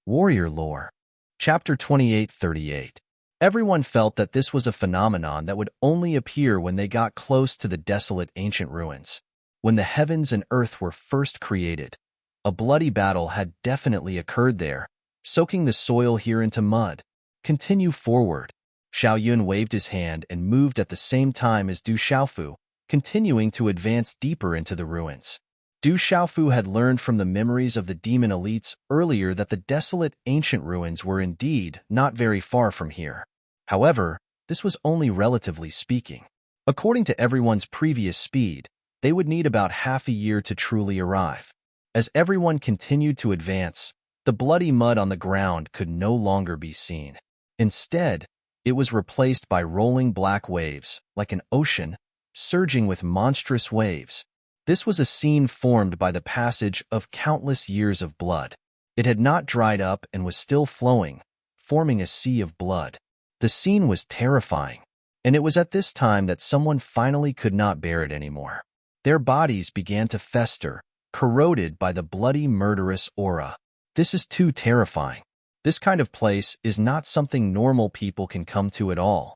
Warrior Lore. Chapter 2838. Everyone felt that this was a phenomenon that would only appear when they got close to the desolate ancient ruins. When the heavens and earth were first created, a bloody battle had definitely occurred there, soaking the soil here into mud. Continue forward. Xiao Yun waved his hand and moved at the same time as Du Xiaofu, continuing to advance deeper into the ruins. Du Xiaofu had learned from the memories of the demon elites earlier that the desolate ancient ruins were indeed not very far from here. However, this was only relatively speaking. According to everyone's previous speed, they would need about half a year to truly arrive. As everyone continued to advance, the bloody mud on the ground could no longer be seen. Instead, it was replaced by rolling black waves, like an ocean, surging with monstrous waves. This was a scene formed by the passage of countless years of blood. It had not dried up and was still flowing, forming a sea of blood. The scene was terrifying, and it was at this time that someone finally could not bear it anymore. Their bodies began to fester, corroded by the bloody, murderous aura. This is too terrifying. This kind of place is not something normal people can come to at all.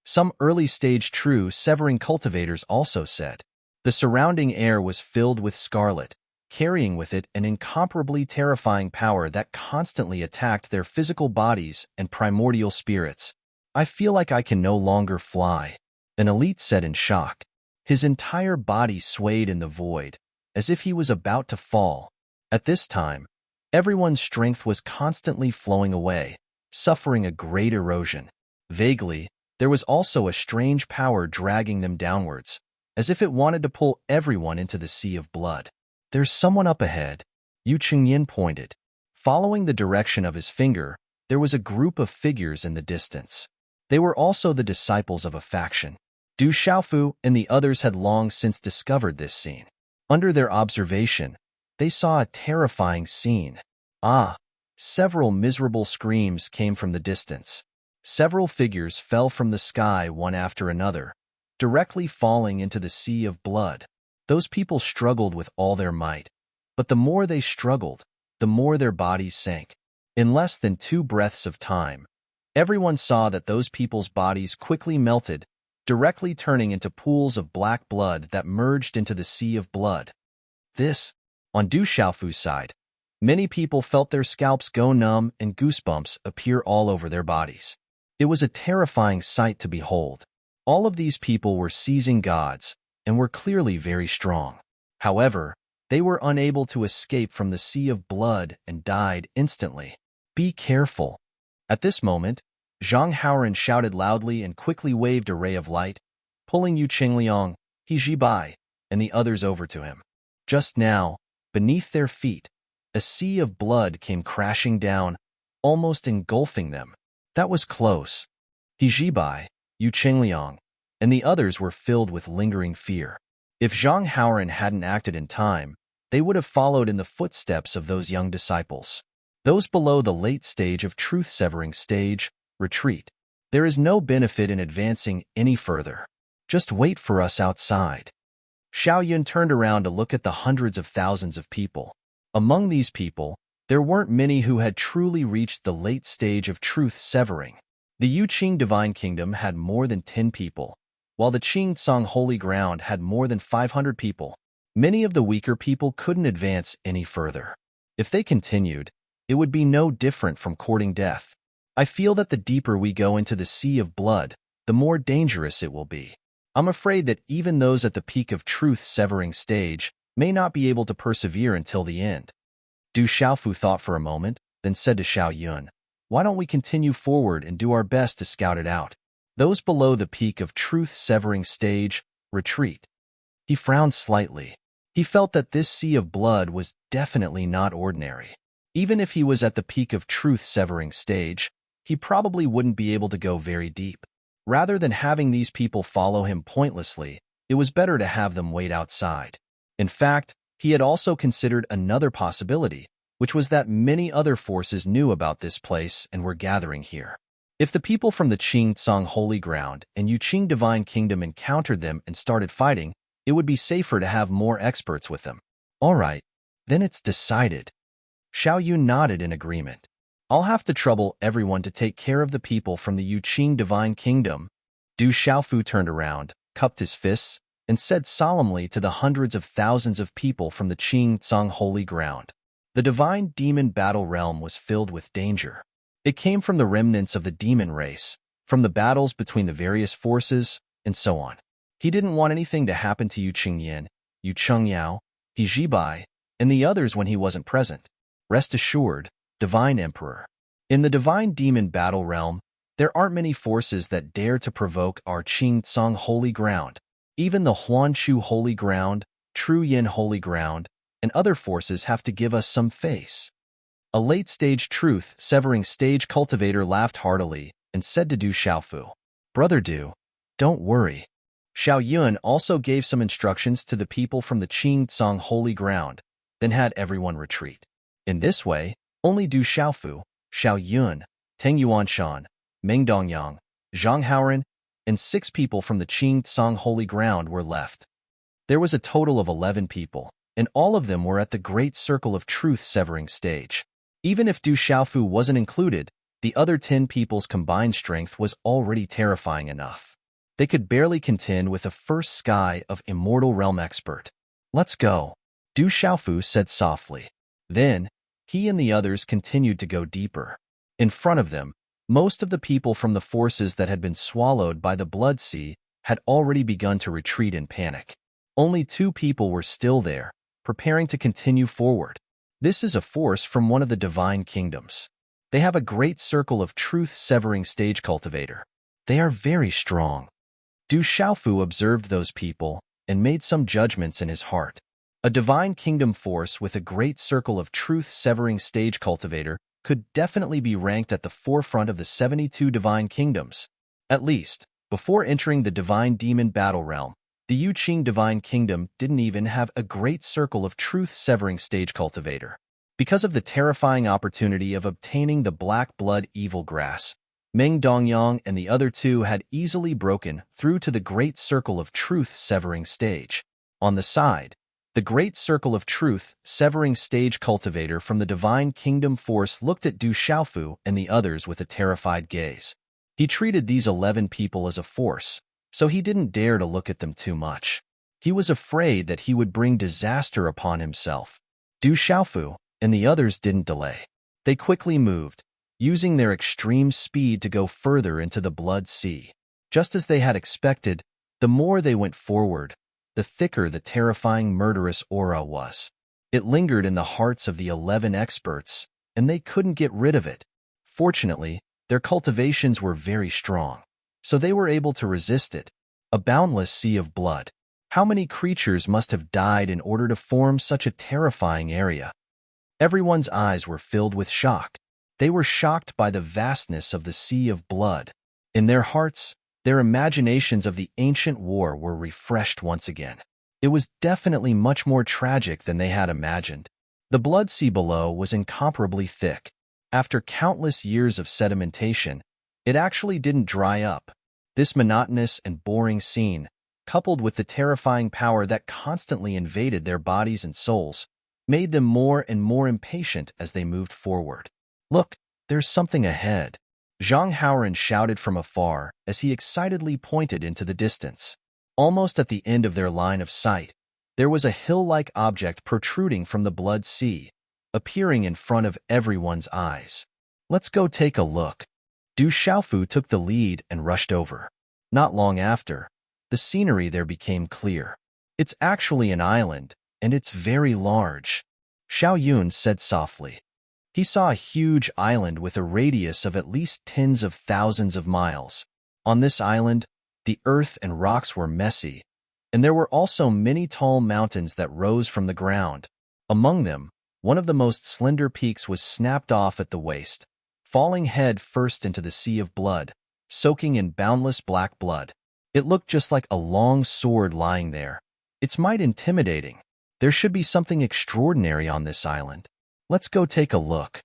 Some early-stage true severing cultivators also said. The surrounding air was filled with scarlet, carrying with it an incomparably terrifying power that constantly attacked their physical bodies and primordial spirits. I feel like I can no longer fly, an elite said in shock. His entire body swayed in the void, as if he was about to fall. At this time, everyone's strength was constantly flowing away, suffering a great erosion. Vaguely, there was also a strange power dragging them downwards, as if it wanted to pull everyone into the sea of blood. There's someone up ahead, Yu Qingyin pointed. Following the direction of his finger, there was a group of figures in the distance. They were also the disciples of a faction. Du Xiaofu and the others had long since discovered this scene. Under their observation, they saw a terrifying scene. Several miserable screams came from the distance. Several figures fell from the sky one after another, directly falling into the sea of blood. Those people struggled with all their might, but the more they struggled, the more their bodies sank. In less than 2 breaths of time, everyone saw that those people's bodies quickly melted, directly turning into pools of black blood that merged into the sea of blood. On Du Xiaofu's side, many people felt their scalps go numb and goosebumps appear all over their bodies. It was a terrifying sight to behold. All of these people were seizing gods and were clearly very strong. However, they were unable to escape from the sea of blood and died instantly. Be careful. At this moment, Zhang Haoran shouted loudly and quickly waved a ray of light, pulling Yu Qingliang, He Zibai, and the others over to him. Just now, beneath their feet, a sea of blood came crashing down, almost engulfing them. That was close. He Zibai, Yu Qingliang, and the others were filled with lingering fear. If Zhang Haoran hadn't acted in time, they would have followed in the footsteps of those young disciples. Those below the late stage of truth-severing stage, retreat. There is no benefit in advancing any further. Just wait for us outside. Xiao Yun turned around to look at the hundreds of thousands of people. Among these people, there weren't many who had truly reached the late stage of truth-severing. The Yuqing Divine Kingdom had more than 10 people, while the Qingcang Holy Ground had more than 500 people. Many of the weaker people couldn't advance any further. If they continued, it would be no different from courting death. I feel that the deeper we go into the sea of blood, the more dangerous it will be. I'm afraid that even those at the peak of truth-severing stage may not be able to persevere until the end. Du Xiaofu thought for a moment, then said to Xiao Yun, Why don't we continue forward and do our best to scout it out? Those below the peak of truth-severing stage, retreat. He frowned slightly. He felt that this sea of blood was definitely not ordinary. Even if he was at the peak of truth-severing stage, he probably wouldn't be able to go very deep. Rather than having these people follow him pointlessly, it was better to have them wait outside. In fact, he had also considered another possibility, which was that many other forces knew about this place and were gathering here. If the people from the Qingcang Holy Ground and Yuqing Divine Kingdom encountered them and started fighting, it would be safer to have more experts with them. All right, then it's decided. Xiao Yun nodded in agreement. I'll have to trouble everyone to take care of the people from the Yuqing divine kingdom. Du Xiaofu turned around, cupped his fists, and said solemnly to the hundreds of thousands of people from the Qing Tsang holy ground. The divine demon battle realm was filled with danger. It came from the remnants of the demon race, from the battles between the various forces, and so on. He didn't want anything to happen to Yu Qingyan, Yu Chengyao, He Jibai, and the others when he wasn't present. Rest assured, Divine Emperor. In the divine demon battle realm, there aren't many forces that dare to provoke our Qing Tsang holy ground. Even the Huanchu holy ground, True Yin holy ground, and other forces have to give us some face. A late-stage truth-severing stage cultivator laughed heartily and said to Du Xiaofu, Brother Du, don't worry. Xiao Yun also gave some instructions to the people from the Qing Tsang holy ground, then had everyone retreat. In this way, only Du Xiaofu, Xiao Yun, Teng Yuanshan, Meng Dongyang, Zhang Haoren, and 6 people from the Qing Tsang holy ground were left. There was a total of 11 people, and all of them were at the Great Circle of Truth-severing stage. Even if Du Xiaofu wasn't included, the other 10 people's combined strength was already terrifying enough. They could barely contend with the first sky of Immortal Realm expert. Let's go, Du Xiaofu said softly. Then, he and the others continued to go deeper. In front of them, most of the people from the forces that had been swallowed by the Blood Sea had already begun to retreat in panic. Only 2 people were still there, preparing to continue forward. This is a force from one of the divine kingdoms. They have a great circle of truth-severing stage cultivator. They are very strong. Du Xiaofu observed those people and made some judgments in his heart. A divine kingdom force with a great circle of truth-severing stage cultivator could definitely be ranked at the forefront of the 72 divine kingdoms. At least, before entering the divine demon battle realm, the Yuqing divine kingdom didn't even have a great circle of truth-severing stage cultivator. Because of the terrifying opportunity of obtaining the black blood evil grass, Meng Dongyang and the other 2 had easily broken through to the great circle of truth-severing stage. On the side, the great circle of truth-severing stage cultivator from the divine kingdom force looked at Du Xiaofu and the others with a terrified gaze. He treated these 11 people as a force, so he didn't dare to look at them too much. He was afraid that he would bring disaster upon himself. Du Xiaofu and the others didn't delay. They quickly moved, using their extreme speed to go further into the Blood Sea. Just as they had expected, the more they went forward, the thicker the terrifying murderous aura was. It lingered in the hearts of the 11 experts, and they couldn't get rid of it. Fortunately, their cultivations were very strong, so they were able to resist it. A boundless sea of blood. How many creatures must have died in order to form such a terrifying area? Everyone's eyes were filled with shock. They were shocked by the vastness of the sea of blood. In their hearts, their imaginations of the ancient war were refreshed once again. It was definitely much more tragic than they had imagined. The blood sea below was incomparably thick. After countless years of sedimentation, it actually didn't dry up. This monotonous and boring scene, coupled with the terrifying power that constantly invaded their bodies and souls, made them more and more impatient as they moved forward. Look, there's something ahead. Zhang Haoren shouted from afar as he excitedly pointed into the distance. Almost at the end of their line of sight, there was a hill-like object protruding from the Blood Sea, appearing in front of everyone's eyes. Let's go take a look. Du Xiaofu took the lead and rushed over. Not long after, the scenery there became clear. It's actually an island, and it's very large, Xiao Yun said softly. He saw a huge island with a radius of at least tens of thousands of miles. On this island, the earth and rocks were messy, and there were also many tall mountains that rose from the ground. Among them, one of the most slender peaks was snapped off at the waist, falling head first into the sea of blood, soaking in boundless black blood. It looked just like a long sword lying there. It's might intimidating. There should be something extraordinary on this island. Let's go take a look.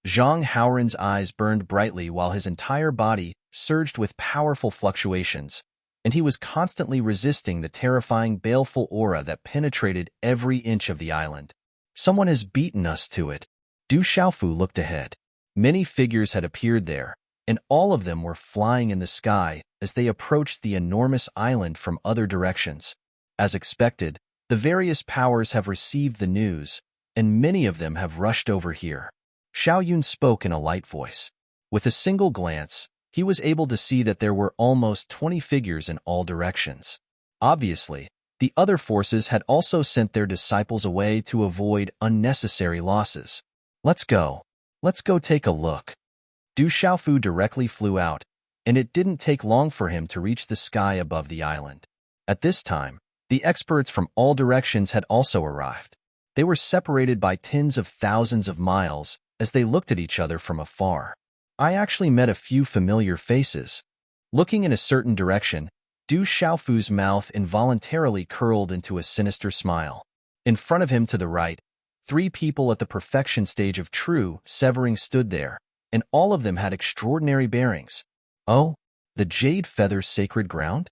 Zhang Haoren's eyes burned brightly while his entire body surged with powerful fluctuations, and he was constantly resisting the terrifying baleful aura that penetrated every inch of the island. Someone has beaten us to it. Du Xiaofu looked ahead. Many figures had appeared there, and all of them were flying in the sky as they approached the enormous island from other directions. As expected, the various powers have received the news, and many of them have rushed over here. Xiao Yun spoke in a light voice. With a single glance, he was able to see that there were almost 20 figures in all directions. Obviously, the other forces had also sent their disciples away to avoid unnecessary losses. Let's go. Let's go take a look. Du Xiaofu directly flew out, and it didn't take long for him to reach the sky above the island. At this time, the experts from all directions had also arrived. They were separated by tens of thousands of miles as they looked at each other from afar. I actually met a few familiar faces. Looking in a certain direction, Du Xiaofu's mouth involuntarily curled into a sinister smile. In front of him to the right, 3 people at the perfection stage of true severing stood there, and all of them had extraordinary bearings. Oh, the Jade Feather Sacred Ground?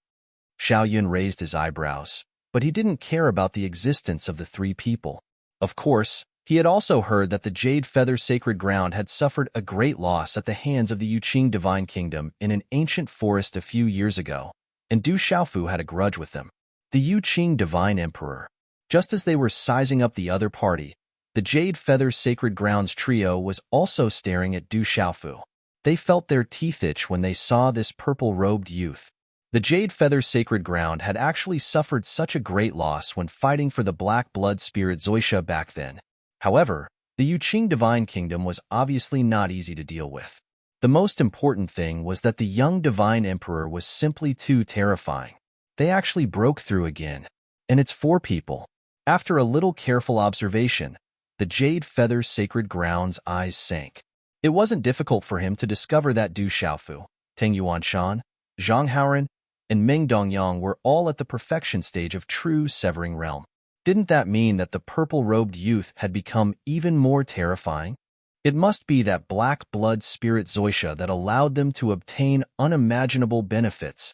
Xiao Yun raised his eyebrows, but he didn't care about the existence of the 3 people. Of course, he had also heard that the Jade Feather Sacred Ground had suffered a great loss at the hands of the Yuqing Divine Kingdom in an ancient forest a few years ago, and Du Xiaofu had a grudge with them. The Yuqing Divine Emperor. Just as they were sizing up the other party, the Jade Feather Sacred Grounds trio was also staring at Du Xiaofu. They felt their teeth itch when they saw this purple-robed youth. The Jade Feather Sacred Ground had actually suffered such a great loss when fighting for the Black Blood Spirit Zoisha back then. However, the Yuqing Divine Kingdom was obviously not easy to deal with. The most important thing was that the young Divine Emperor was simply too terrifying. They actually broke through again. And it's 4 people. After a little careful observation, the Jade Feather Sacred Ground's eyes sank. It wasn't difficult for him to discover that Du Xiaofu, Teng Yuanshan, Zhang Haoran, and Meng Dongyang were all at the perfection stage of true severing realm. Didn't that mean that the purple-robed youth had become even more terrifying? It must be that black blood spirit Zoisha that allowed them to obtain unimaginable benefits.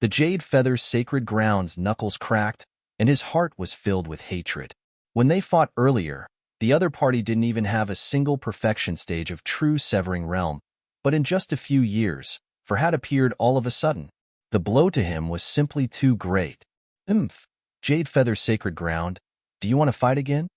The Jade Feather Sacred Ground's knuckles cracked, and his heart was filled with hatred. When they fought earlier, the other party didn't even have a single perfection stage of true severing realm, but in just a few years, for had appeared all of a sudden. The blow to him was simply too great. Jade Feather Sacred Ground, do you want to fight again?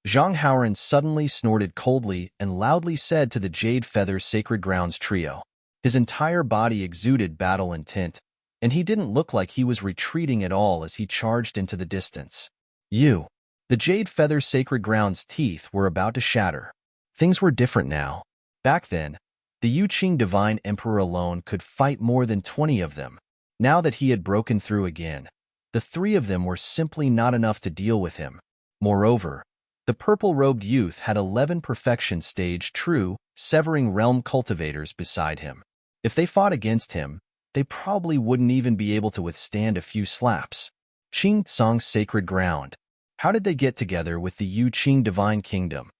Zhang Haoran suddenly snorted coldly and loudly said to the Jade Feather Sacred Grounds trio. His entire body exuded battle intent, and he didn't look like he was retreating at all as he charged into the distance. The Jade Feather Sacred Ground's teeth were about to shatter. Things were different now. Back then, the Yuqing Divine Emperor alone could fight more than 20 of them. Now that he had broken through again, the 3 of them were simply not enough to deal with him. Moreover, the purple-robed youth had 11 perfection stage true severing realm cultivators beside him. If they fought against him, they probably wouldn't even be able to withstand a few slaps. Qing Tsong's Sacred Ground. How did they get together with the Yuqing Divine Kingdom?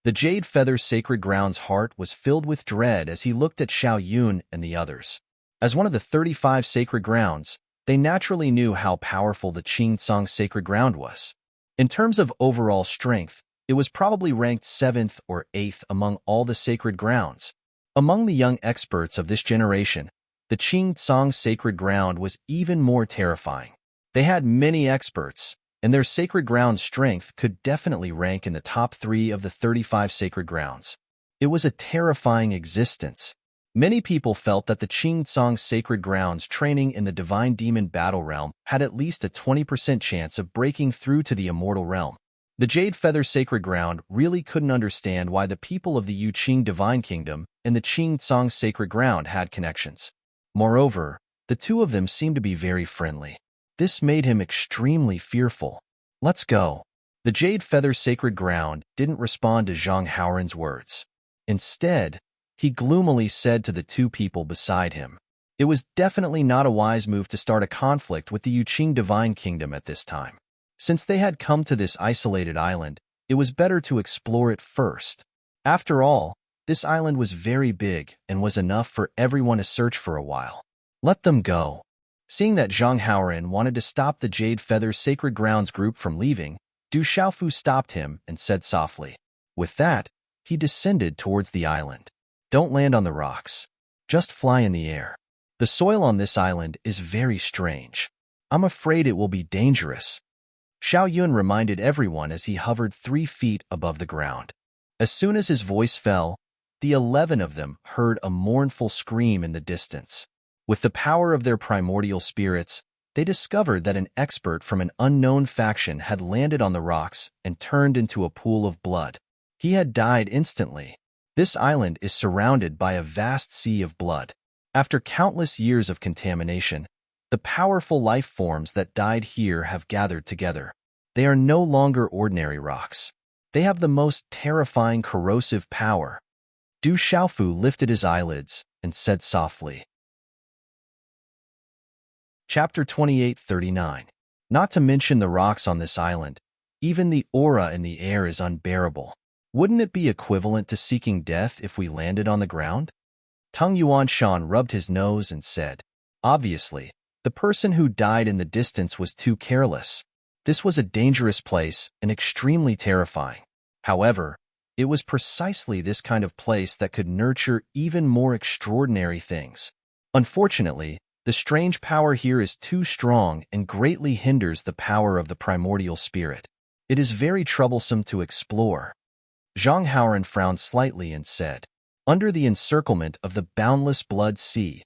The Jade Feather Sacred Ground's heart was filled with dread as he looked at Xiao Yun and the others. As one of the 35 sacred grounds, they naturally knew how powerful the Qing Tsong Sacred Ground was. In terms of overall strength, it was probably ranked 7th or 8th among all the sacred grounds. Among the young experts of this generation, the Qing Tsong Sacred Ground was even more terrifying. They had many experts, and their sacred ground strength could definitely rank in the top 3 of the 35 sacred grounds. It was a terrifying existence. Many people felt that the Qing Tsong Sacred Ground's training in the Divine Demon Battle Realm had at least a 20% chance of breaking through to the Immortal Realm. The Jade Feather Sacred Ground really couldn't understand why the people of the Yuqing Divine Kingdom and the Qing Tsong Sacred Ground had connections. Moreover, the 2 of them seemed to be very friendly. This made him extremely fearful. Let's go. The Jade Feather Sacred Ground didn't respond to Zhang Haoran's words. Instead, he gloomily said to the 2 people beside him. It was definitely not a wise move to start a conflict with the Yuqing Divine Kingdom at this time. Since they had come to this isolated island, it was better to explore it first. After all, this island was very big and was enough for everyone to search for a while. Let them go. Seeing that Zhang Haoran wanted to stop the Jade Feather Sacred Grounds group from leaving, Du Xiaofu stopped him and said softly. With that, he descended towards the island. Don't land on the rocks. Just fly in the air. The soil on this island is very strange. I'm afraid it will be dangerous. Xiao Yun reminded everyone as he hovered 3 feet above the ground. As soon as his voice fell, the 11 of them heard a mournful scream in the distance. With the power of their primordial spirits, they discovered that an expert from an unknown faction had landed on the rocks and turned into a pool of blood. He had died instantly. This island is surrounded by a vast sea of blood. After countless years of contamination, the powerful life forms that died here have gathered together. They are no longer ordinary rocks. They have the most terrifying corrosive power. Du Xiaofu lifted his eyelids and said softly. Chapter 28:39. Not to mention the rocks on this island, even the aura in the air is unbearable. Wouldn't it be equivalent to seeking death if we landed on the ground? Tung Yuanshan rubbed his nose and said, obviously, the person who died in the distance was too careless. This was a dangerous place and extremely terrifying. However, it was precisely this kind of place that could nurture even more extraordinary things. Unfortunately, the strange power here is too strong and greatly hinders the power of the primordial spirit. It is very troublesome to explore. Zhang Haoran frowned slightly and said, under the encirclement of the boundless blood sea,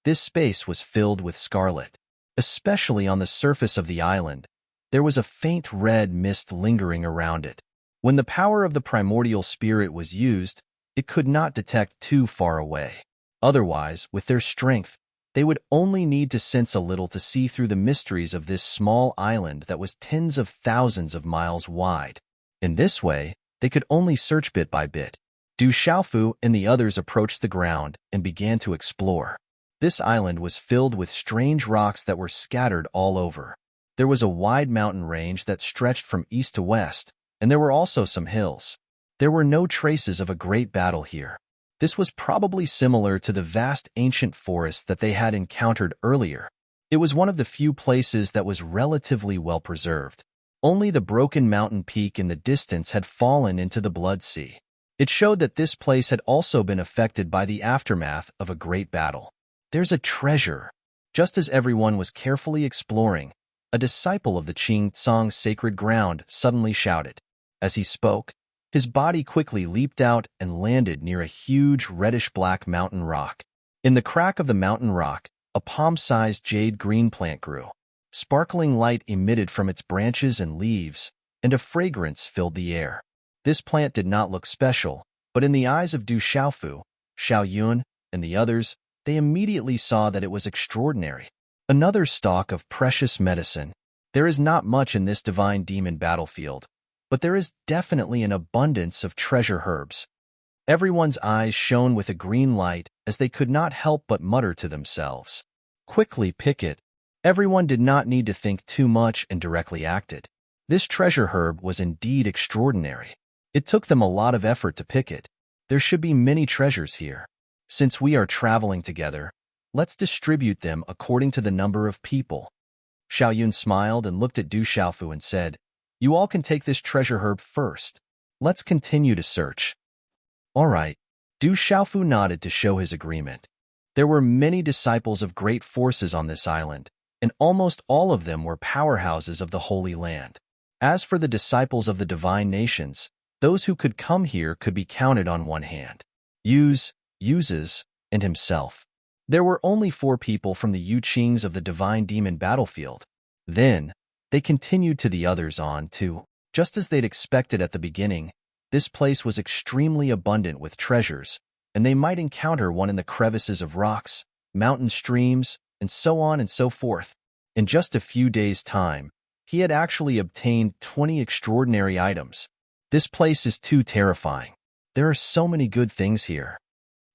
this space was filled with scarlet. Especially on the surface of the island, there was a faint red mist lingering around it. When the power of the primordial spirit was used, it could not detect too far away. Otherwise, with their strength, they would only need to sense a little to see through the mysteries of this small island that was tens of thousands of miles wide. In this way, they could only search bit by bit. Du Xiaofu and the others approached the ground and began to explore. This island was filled with strange rocks that were scattered all over. There was a wide mountain range that stretched from east to west, and there were also some hills. There were no traces of a great battle here. This was probably similar to the vast ancient forest that they had encountered earlier. It was one of the few places that was relatively well preserved. Only the broken mountain peak in the distance had fallen into the blood sea. It showed that this place had also been affected by the aftermath of a great battle. There's a treasure. Just as everyone was carefully exploring, a disciple of the Qing Tsang sacred ground suddenly shouted. As he spoke, his body quickly leaped out and landed near a huge reddish-black mountain rock. In the crack of the mountain rock, a palm-sized jade-green plant grew. Sparkling light emitted from its branches and leaves, and a fragrance filled the air. This plant did not look special, but in the eyes of Du Xiaofu, Xiao Yun, and the others, they immediately saw that it was extraordinary. Another stalk of precious medicine. There is not much in this divine demon battlefield, but there is definitely an abundance of treasure herbs. Everyone's eyes shone with a green light as they could not help but mutter to themselves. Quickly pick it. Everyone did not need to think too much and directly acted. This treasure herb was indeed extraordinary. It took them a lot of effort to pick it. There should be many treasures here. Since we are traveling together, let's distribute them according to the number of people. Xiao Yun smiled and looked at Du Xiaofu and said, you all can take this treasure herb first. Let's continue to search. All right. Du Xiaofu nodded to show his agreement. There were many disciples of great forces on this island, and almost all of them were powerhouses of the Holy Land. As for the disciples of the divine nations, those who could come here could be counted on one hand. Uses, and himself. There were only 4 people from the Yuqings of the divine demon battlefield. Then, they continued to the others on to, just as they'd expected at the beginning, this place was extremely abundant with treasures, and they might encounter one in the crevices of rocks, mountain streams, and so on and so forth. In just a few days' time, he had actually obtained 20 extraordinary items. This place is too terrifying. There are so many good things here.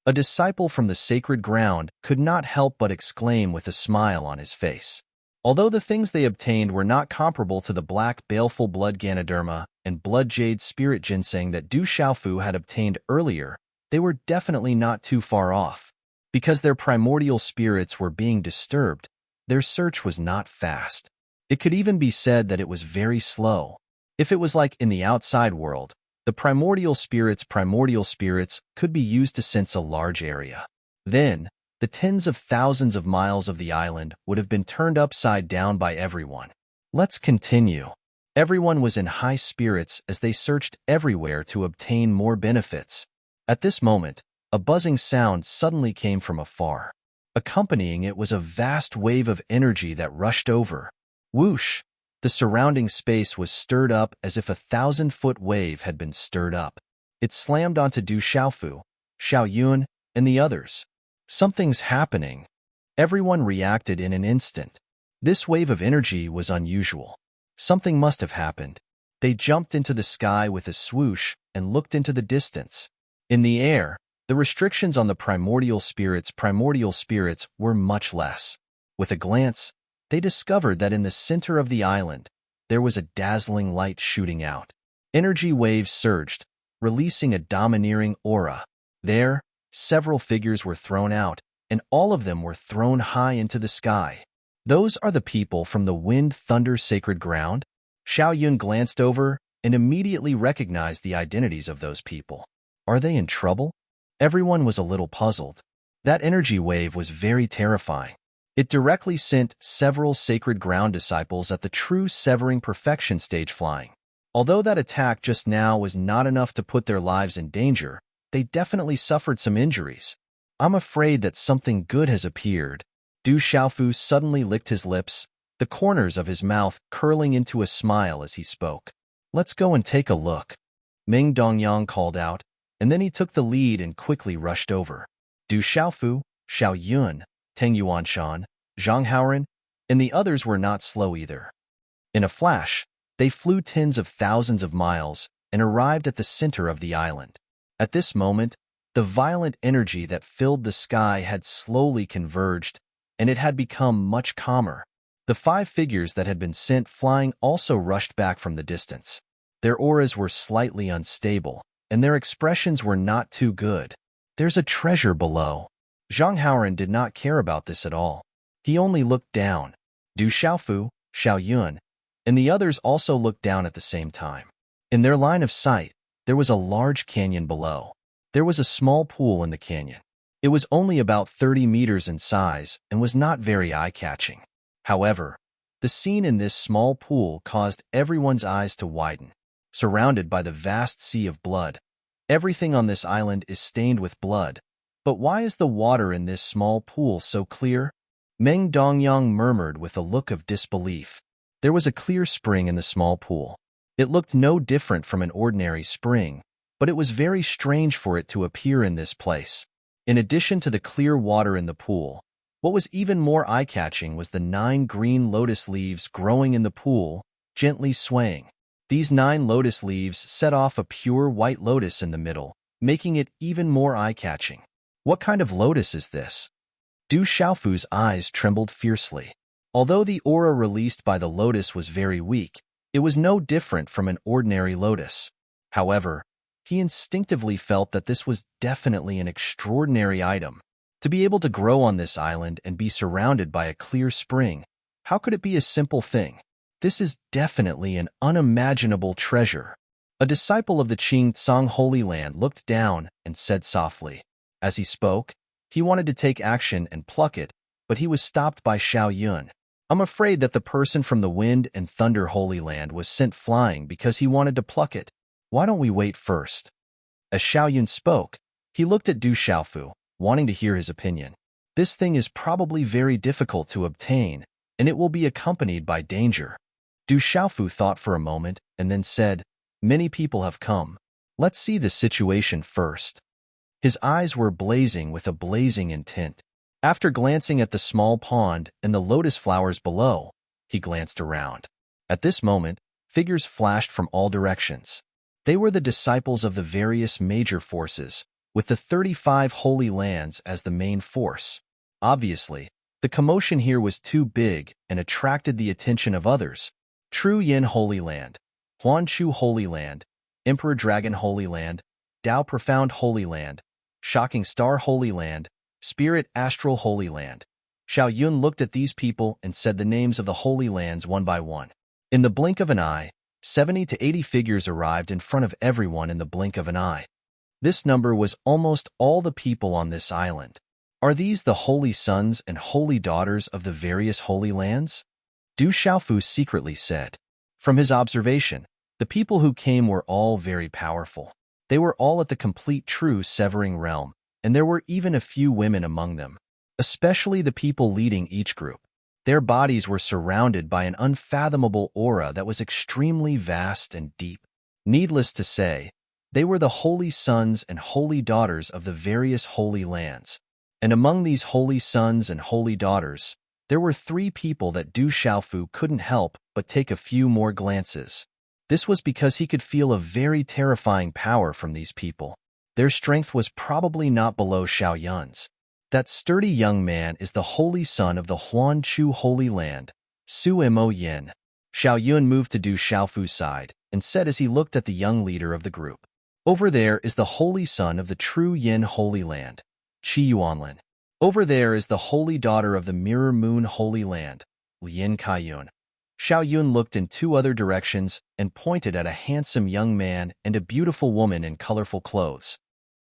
A disciple from the sacred ground could not help but exclaim with a smile on his face. Although the things they obtained were not comparable to the black baleful blood Ganoderma and blood jade spirit ginseng that Du Xiaofu had obtained earlier, they were definitely not too far off. Because their primordial spirits were being disturbed, their search was not fast. It could even be said that it was very slow. If it was like in the outside world, The primordial spirits could be used to sense a large area. Then, the tens of thousands of miles of the island would have been turned upside down by everyone. Let's continue. Everyone was in high spirits as they searched everywhere to obtain more benefits. At this moment, a buzzing sound suddenly came from afar. Accompanying it was a vast wave of energy that rushed over. Whoosh! The surrounding space was stirred up as if a 1,000-foot wave had been stirred up. It slammed onto Du Xiaofu, Xiaoyun, and the others. Something's happening. Everyone reacted in an instant. This wave of energy was unusual. Something must have happened. They jumped into the sky with a swoosh and looked into the distance. In the air, the restrictions on the primordial spirits were much less. With a glance, they discovered that in the center of the island, there was a dazzling light shooting out. Energy waves surged, releasing a domineering aura. There, several figures were thrown out, and all of them were thrown high into the sky. Those are the people from the Wind Thunder Sacred Ground? Xiaoyun glanced over and immediately recognized the identities of those people. Are they in trouble? Everyone was a little puzzled. That energy wave was very terrifying. It directly sent several sacred ground disciples at the true severing perfection stage flying. Although that attack just now was not enough to put their lives in danger, they definitely suffered some injuries. I'm afraid that something good has appeared. Du Xiaofu suddenly licked his lips, the corners of his mouth curling into a smile as he spoke. Let's go and take a look. Ming Dongyang called out, and then he took the lead and quickly rushed over. Du Xiaofu, Xiaoyun, Teng Yuanshan, Zhang Haoren, and the others were not slow either. In a flash, they flew tens of thousands of miles and arrived at the center of the island. At this moment, the violent energy that filled the sky had slowly converged, and it had become much calmer. The 5 figures that had been sent flying also rushed back from the distance. Their auras were slightly unstable, and their expressions were not too good. There's a treasure below. Zhang Haoren did not care about this at all. He only looked down. Du Xiaofu, Xiaoyun, and the others also looked down at the same time. In their line of sight, there was a large canyon below. There was a small pool in the canyon. It was only about 30 meters in size and was not very eye-catching. However, the scene in this small pool caused everyone's eyes to widen. Surrounded by the vast sea of blood, everything on this island is stained with blood. But why is the water in this small pool so clear? Meng Dongyang murmured with a look of disbelief. There was a clear spring in the small pool. It looked no different from an ordinary spring, but it was very strange for it to appear in this place. In addition to the clear water in the pool, what was even more eye-catching was the 9 green lotus leaves growing in the pool, gently swaying. These 9 lotus leaves set off a pure white lotus in the middle, making it even more eye-catching. What kind of lotus is this? Du Xiaofu's eyes trembled fiercely. Although the aura released by the lotus was very weak, it was no different from an ordinary lotus. However, he instinctively felt that this was definitely an extraordinary item. To be able to grow on this island and be surrounded by a clear spring, how could it be a simple thing? This is definitely an unimaginable treasure. A disciple of the Qingtsang Holy Land looked down and said softly. As he spoke, he wanted to take action and pluck it, but he was stopped by Xiaoyun. I'm afraid that the person from the Wind and Thunder Holy Land was sent flying because he wanted to pluck it. Why don't we wait first? As Xiaoyun spoke, he looked at Du Xiaofu, wanting to hear his opinion. This thing is probably very difficult to obtain, and it will be accompanied by danger. Du Xiaofu thought for a moment and then said, Many people have come. Let's see the situation first. His eyes were blazing with a blazing intent. After glancing at the small pond and the lotus flowers below, he glanced around. At this moment, figures flashed from all directions. They were the disciples of the various major forces, with the 35 holy lands as the main force. Obviously, the commotion here was too big and attracted the attention of others. True Yin Holy Land, Huanchu Holy Land, Emperor Dragon Holy Land, Tao Profound Holy Land, Shocking Star Holy Land, Spirit Astral Holy Land. Xiaoyun looked at these people and said the names of the holy lands one by one. In the blink of an eye, 70 to 80 figures arrived in front of everyone in the blink of an eye. This number was almost all the people on this island. Are these the holy sons and holy daughters of the various holy lands? Du Xiaofu secretly said. From his observation, the people who came were all very powerful. They were all at the complete true severing realm, and there were even a few women among them, especially the people leading each group. Their bodies were surrounded by an unfathomable aura that was extremely vast and deep. Needless to say, they were the holy sons and holy daughters of the various holy lands. And among these holy sons and holy daughters, there were 3 people that Du Xiaofu couldn't help but take a few more glances. This was because he could feel a very terrifying power from these people. Their strength was probably not below Xiao Yun's. That sturdy young man is the holy son of the Huanchu Holy Land, Su Mo Yin. Xiao Yun moved to Du Xiaofu's side and said as he looked at the young leader of the group, "Over there is the holy son of the true Yin Holy Land, Qi Yuanlin. Over there is the holy daughter of the Mirror Moon Holy Land, Lin Kaiyun." Xiao Yun looked in 2 other directions and pointed at a handsome young man and a beautiful woman in colorful clothes.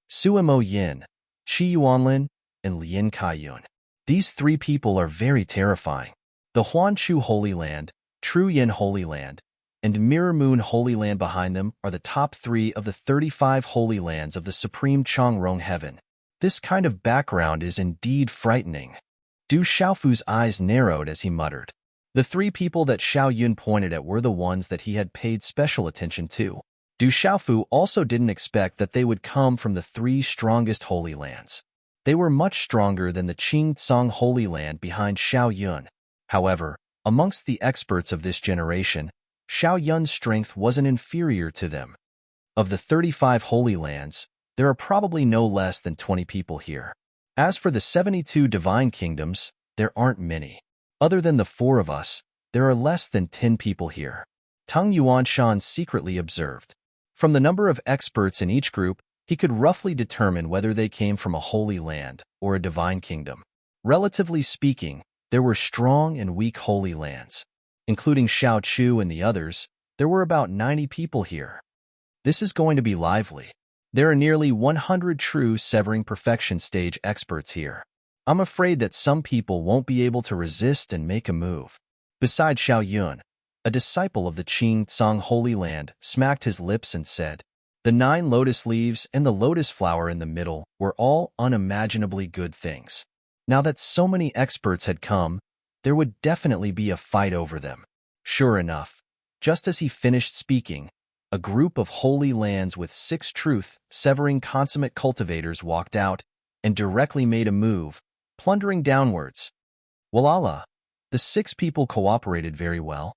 Su Mo Yin, Qi Yuanlin, and Lin Kaiyun. These 3 people are very terrifying. The Huanchu Holy Land, True Yin Holy Land, and Mirror Moon Holy Land behind them are the top 3 of the 35 holy lands of the supreme Changrong heaven. This kind of background is indeed frightening. Du Xiaofu's eyes narrowed as he muttered. The 3 people that Xiao Yun pointed at were the ones that he had paid special attention to. Du Xiaofu also didn't expect that they would come from the 3 strongest holy lands. They were much stronger than the Qingcang Holy Land behind Xiao Yun. However, amongst the experts of this generation, Xiao Yun's strength wasn't inferior to them. Of the 35 holy lands, there are probably no less than 20 people here. As for the 72 divine kingdoms, there aren't many. Other than the 4 of us, there are less than 10 people here. Tang Yuanshan secretly observed. From the number of experts in each group, he could roughly determine whether they came from a holy land or a divine kingdom. Relatively speaking, there were strong and weak holy lands. Including Xiao Chu and the others, there were about 90 people here. This is going to be lively. There are nearly 100 true severing perfection stage experts here. I'm afraid that some people won't be able to resist and make a move. Besides Xiao Yun, a disciple of the Qingcang Holy Land smacked his lips and said, "The 9 lotus leaves and the lotus flower in the middle were all unimaginably good things. Now that so many experts had come, there would definitely be a fight over them." Sure enough, just as he finished speaking, a group of holy lands with 6 truth-severing consummate cultivators walked out and directly made a move, plundering downwards. Walala, the 6 people cooperated very well.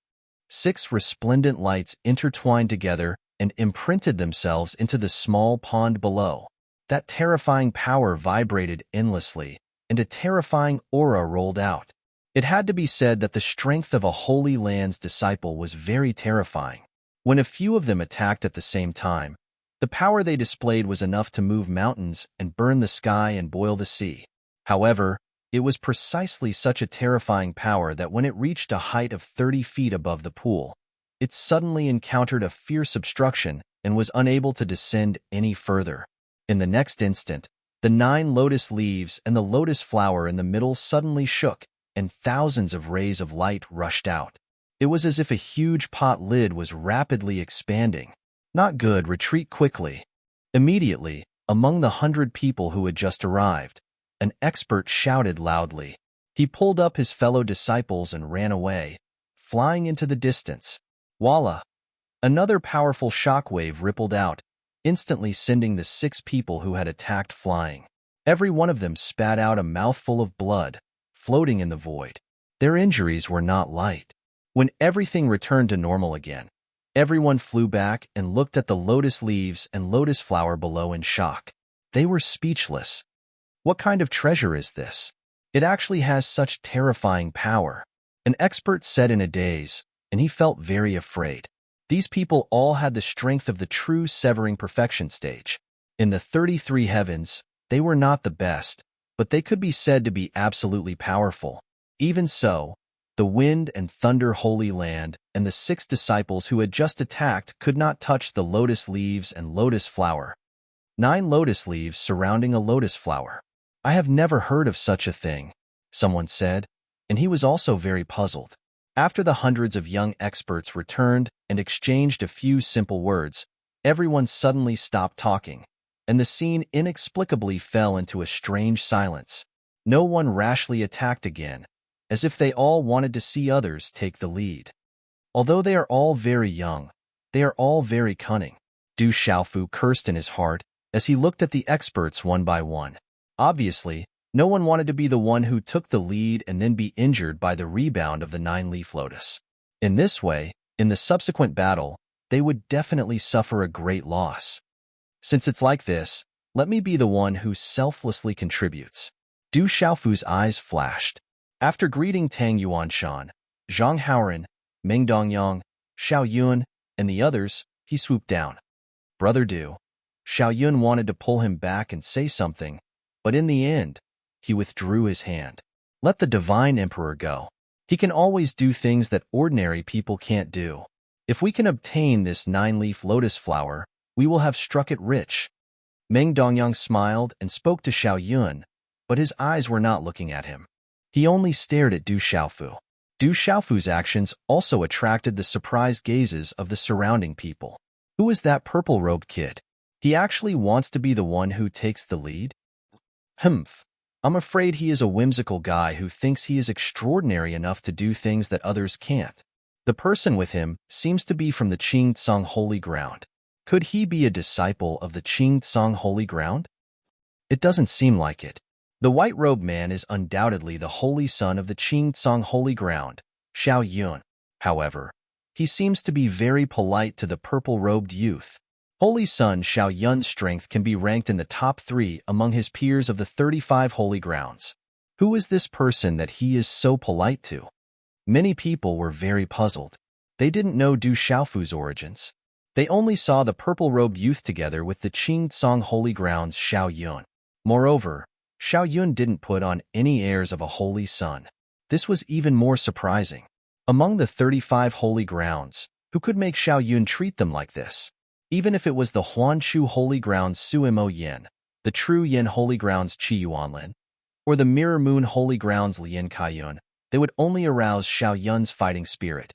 6 resplendent lights intertwined together and imprinted themselves into the small pond below. That terrifying power vibrated endlessly, and a terrifying aura rolled out. It had to be said that the strength of a Holy Land's disciple was very terrifying. When a few of them attacked at the same time, the power they displayed was enough to move mountains and burn the sky and boil the sea. However, it was precisely such a terrifying power that when it reached a height of 30 feet above the pool, it suddenly encountered a fierce obstruction and was unable to descend any further. In the next instant, the 9 lotus leaves and the lotus flower in the middle suddenly shook, and thousands of rays of light rushed out. It was as if a huge pot lid was rapidly expanding. Not good, retreat quickly. Immediately, among the 100 people who had just arrived, an expert shouted loudly. He pulled up his fellow disciples and ran away, flying into the distance. Voila! Another powerful shockwave rippled out, instantly sending the 6 people who had attacked flying. Every one of them spat out a mouthful of blood, floating in the void. Their injuries were not light. When everything returned to normal again, everyone flew back and looked at the lotus leaves and lotus flower below in shock. They were speechless. What kind of treasure is this? It actually has such terrifying power. An expert said in a daze, and he felt very afraid. These people all had the strength of the true severing perfection stage. In the 33 heavens, they were not the best, but they could be said to be absolutely powerful. Even so, The wind and thunder holy land and the 6 disciples who had just attacked could not touch the lotus leaves and lotus flower. 9 lotus leaves surrounding a lotus flower. I have never heard of such a thing, someone said, and he was also very puzzled. After the hundreds of young experts returned and exchanged a few simple words, everyone suddenly stopped talking, and the scene inexplicably fell into a strange silence. No one rashly attacked again, as if they all wanted to see others take the lead. Although they are all very young, they are all very cunning. Du Xiaofu cursed in his heart as he looked at the experts one by one. Obviously, no one wanted to be the one who took the lead and then be injured by the rebound of the 9-leaf lotus. In this way, in the subsequent battle, they would definitely suffer a great loss. Since it's like this, let me be the one who selflessly contributes. Du Xiaofu's eyes flashed. After greeting Tang Yuanshan, Zhang Haoran, Meng Dongyang, Xiao Yun, and the others, he swooped down. Brother Du. Xiao Yun wanted to pull him back and say something, but in the end, he withdrew his hand. Let the divine emperor go. He can always do things that ordinary people can't do. If we can obtain this 9-leaf lotus flower, we will have struck it rich. Meng Dongyang smiled and spoke to Xiao Yun, but his eyes were not looking at him. He only stared at Du Xiaofu. Du Xiaofu's actions also attracted the surprised gazes of the surrounding people. Who is that purple-robed kid? He actually wants to be the one who takes the lead? Humph. I'm afraid he is a whimsical guy who thinks he is extraordinary enough to do things that others can't. The person with him seems to be from the Qing Tsang Holy Ground. Could he be a disciple of the Qing Tsang Holy Ground? It doesn't seem like it. The white-robed man is undoubtedly the holy son of the Qing Tsang Holy Ground, Xiao Yun. However, he seems to be very polite to the purple-robed youth. Holy Son Xiao Yun's strength can be ranked in the top 3 among his peers of the 35 holy grounds. Who is this person that he is so polite to? Many people were very puzzled. They didn't know Du Xiaofu's origins. They only saw the purple-robed youth together with the Qing Tsang Holy Ground's Xiao Yun. Moreover, Xiao Yun didn't put on any airs of a holy son. This was even more surprising. Among the 35 holy grounds, who could make Xiao Yun treat them like this? Even if it was the Huanshu Holy Grounds Suimo Yin, the True Yin Holy Grounds Qi Yuanlin, or the Mirror Moon Holy Grounds Lian Kaiyun, they would only arouse Xiao Yun's fighting spirit.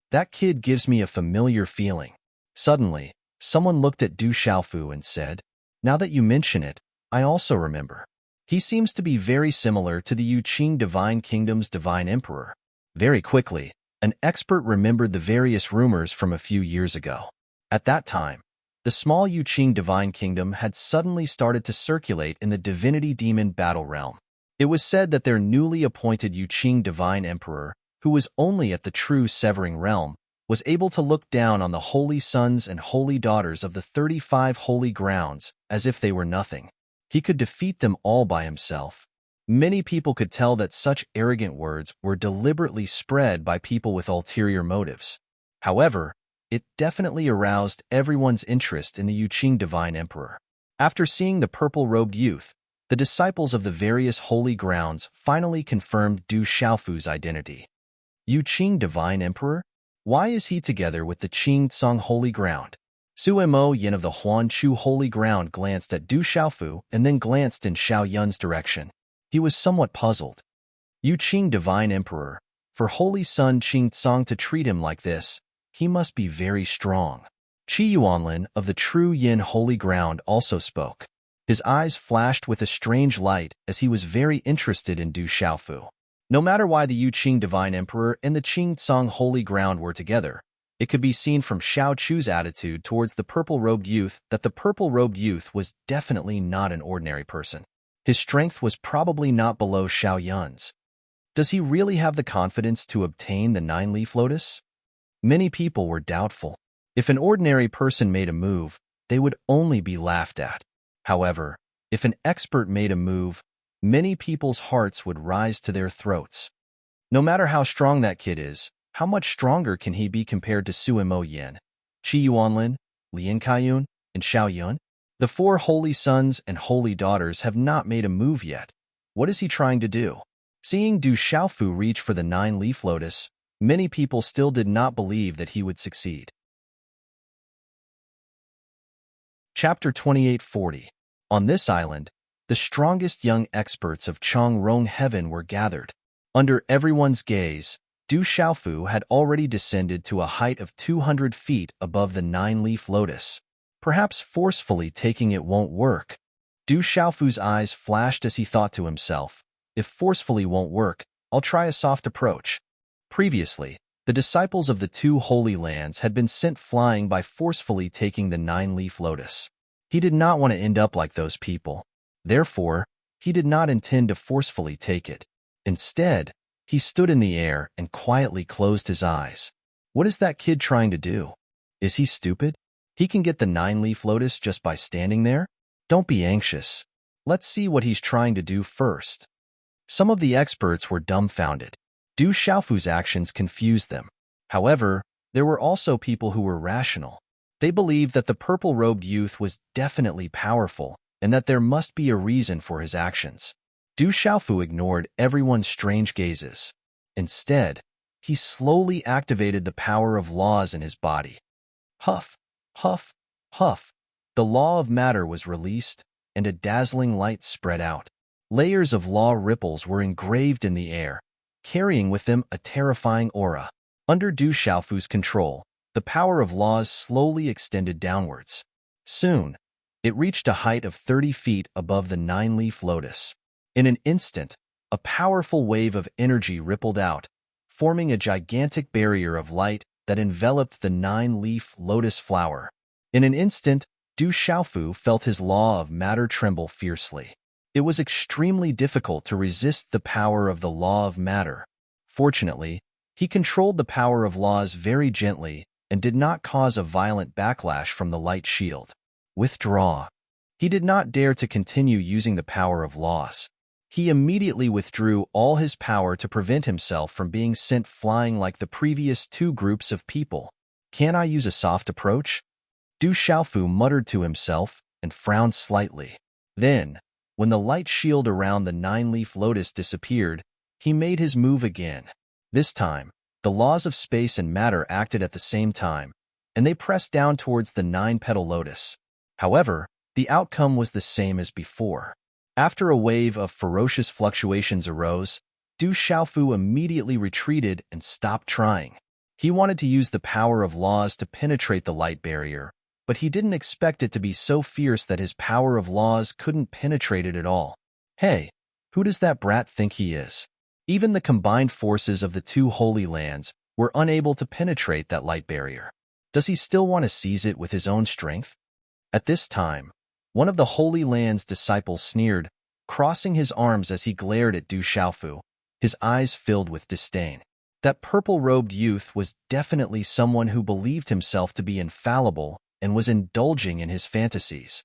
That kid gives me a familiar feeling. Suddenly, someone looked at Du Xiaofu and said, "Now that you mention it, I also remember. He seems to be very similar to the Yuqing Divine Kingdom's Divine Emperor." Very quickly, an expert remembered the various rumors from a few years ago. At that time, the small Yuqing Divine Kingdom had suddenly started to circulate in the Divinity Demon battle realm. It was said that their newly appointed Yuqing Divine Emperor, who was only at the true Severing Realm, was able to look down on the holy sons and holy daughters of the 35 holy grounds as if they were nothing. He could defeat them all by himself. Many people could tell that such arrogant words were deliberately spread by people with ulterior motives. However, it definitely aroused everyone's interest in the Yuqing Divine Emperor. After seeing the purple-robed youth, the disciples of the various holy grounds finally confirmed Du Xiaofu's identity. Yuqing Divine Emperor? Why is he together with the Qing Tsang Holy Ground? Suimo Yin of the Huanshu Holy Ground glanced at Du Xiaofu and then glanced in Xiao Yun's direction. He was somewhat puzzled. Yuqing Divine Emperor, for Holy Son Qing Tsang to treat him like this, he must be very strong. Qi Yuanlin of the True Yin Holy Ground also spoke. His eyes flashed with a strange light as he was very interested in Du Xiaofu. No matter why the Yuqing Divine Emperor and the Qing Tsang Holy Ground were together, it could be seen from Xiao Chu's attitude towards the purple-robed youth that the purple-robed youth was definitely not an ordinary person. His strength was probably not below Xiao Yun's. Does he really have the confidence to obtain the 9-leaf lotus? Many people were doubtful. If an ordinary person made a move, they would only be laughed at. However, if an expert made a move, many people's hearts would rise to their throats. No matter how strong that kid is, how much stronger can he be compared to Suimo Yin, Qi Yuanlin, Lian Kaiyun, and Xiao Yun? The 4 holy sons and holy daughters have not made a move yet. What is he trying to do? Seeing Du Xiaofu reach for the nine-leaf lotus, many people still did not believe that he would succeed. Chapter 2840. On this island, the strongest young experts of Changrong heaven were gathered. Under everyone's gaze, Du Xiaofu had already descended to a height of 200 feet above the nine-leaf lotus. Perhaps forcefully taking it won't work. Du Xiaofu's eyes flashed as he thought to himself, if forcefully won't work, I'll try a soft approach. Previously, the disciples of the two holy lands had been sent flying by forcefully taking the nine-leaf lotus. He did not want to end up like those people. Therefore, he did not intend to forcefully take it. Instead, he stood in the air and quietly closed his eyes. What is that kid trying to do? Is he stupid? He can get the nine-leaf lotus just by standing there? Don't be anxious. Let's see what he's trying to do first. Some of the experts were dumbfounded. Du Xiaofu's actions confused them. However, there were also people who were rational. They believed that the purple-robed youth was definitely powerful and that there must be a reason for his actions. Du Xiaofu ignored everyone's strange gazes. Instead, he slowly activated the power of laws in his body. Huff, huff, huff. The law of matter was released, and a dazzling light spread out. Layers of law ripples were engraved in the air, carrying with them a terrifying aura. Under Du Xiaofu's control, the power of laws slowly extended downwards. Soon, it reached a height of 30 feet above the nine-leaf lotus. In an instant, a powerful wave of energy rippled out, forming a gigantic barrier of light that enveloped the nine-leaf lotus flower. In an instant, Du Xiaofu felt his law of matter tremble fiercely. It was extremely difficult to resist the power of the law of matter. Fortunately, he controlled the power of laws very gently and did not cause a violent backlash from the light shield. Withdraw. He did not dare to continue using the power of laws. He immediately withdrew all his power to prevent himself from being sent flying like the previous two groups of people. Can I use a soft approach? Du Xiaofu muttered to himself and frowned slightly. Then, when the light shield around the nine-leaf lotus disappeared, he made his move again. This time, the laws of space and matter acted at the same time, and they pressed down towards the nine-petal lotus. However, the outcome was the same as before. After a wave of ferocious fluctuations arose, Du Xiaofu immediately retreated and stopped trying. He wanted to use the power of laws to penetrate the light barrier, but he didn't expect it to be so fierce that his power of laws couldn't penetrate it at all. Hey, who does that brat think he is? Even the combined forces of the two holy lands were unable to penetrate that light barrier. Does he still want to seize it with his own strength? At this time, one of the Holy Land's disciples sneered, crossing his arms as he glared at Du Xiaofu, his eyes filled with disdain. That purple-robed youth was definitely someone who believed himself to be infallible and was indulging in his fantasies.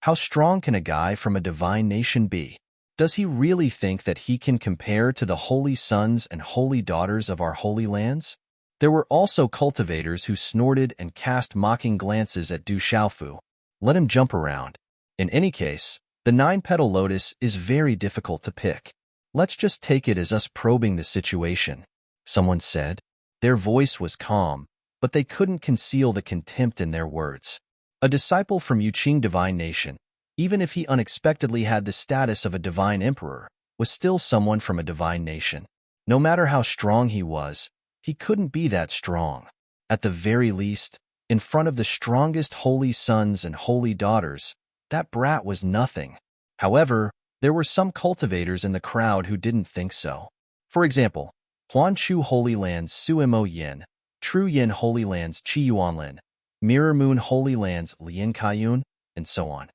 How strong can a guy from a divine nation be? Does he really think that he can compare to the holy sons and holy daughters of our holy lands? There were also cultivators who snorted and cast mocking glances at Du Xiaofu. Let him jump around. In any case, the nine-petal lotus is very difficult to pick. Let's just take it as us probing the situation, someone said. Their voice was calm, but they couldn't conceal the contempt in their words. A disciple from Yuqing divine nation, even if he unexpectedly had the status of a divine emperor, was still someone from a divine nation. No matter how strong he was, he couldn't be that strong. At the very least, in front of the strongest holy sons and holy daughters, that brat was nothing. However, there were some cultivators in the crowd who didn't think so. For example, Huanchu Holy Land's Suimo Yin, True Yin Holy Land's Qi Yuanlin, Mirror Moon Holy Land's Lian Kaiyun, and so on.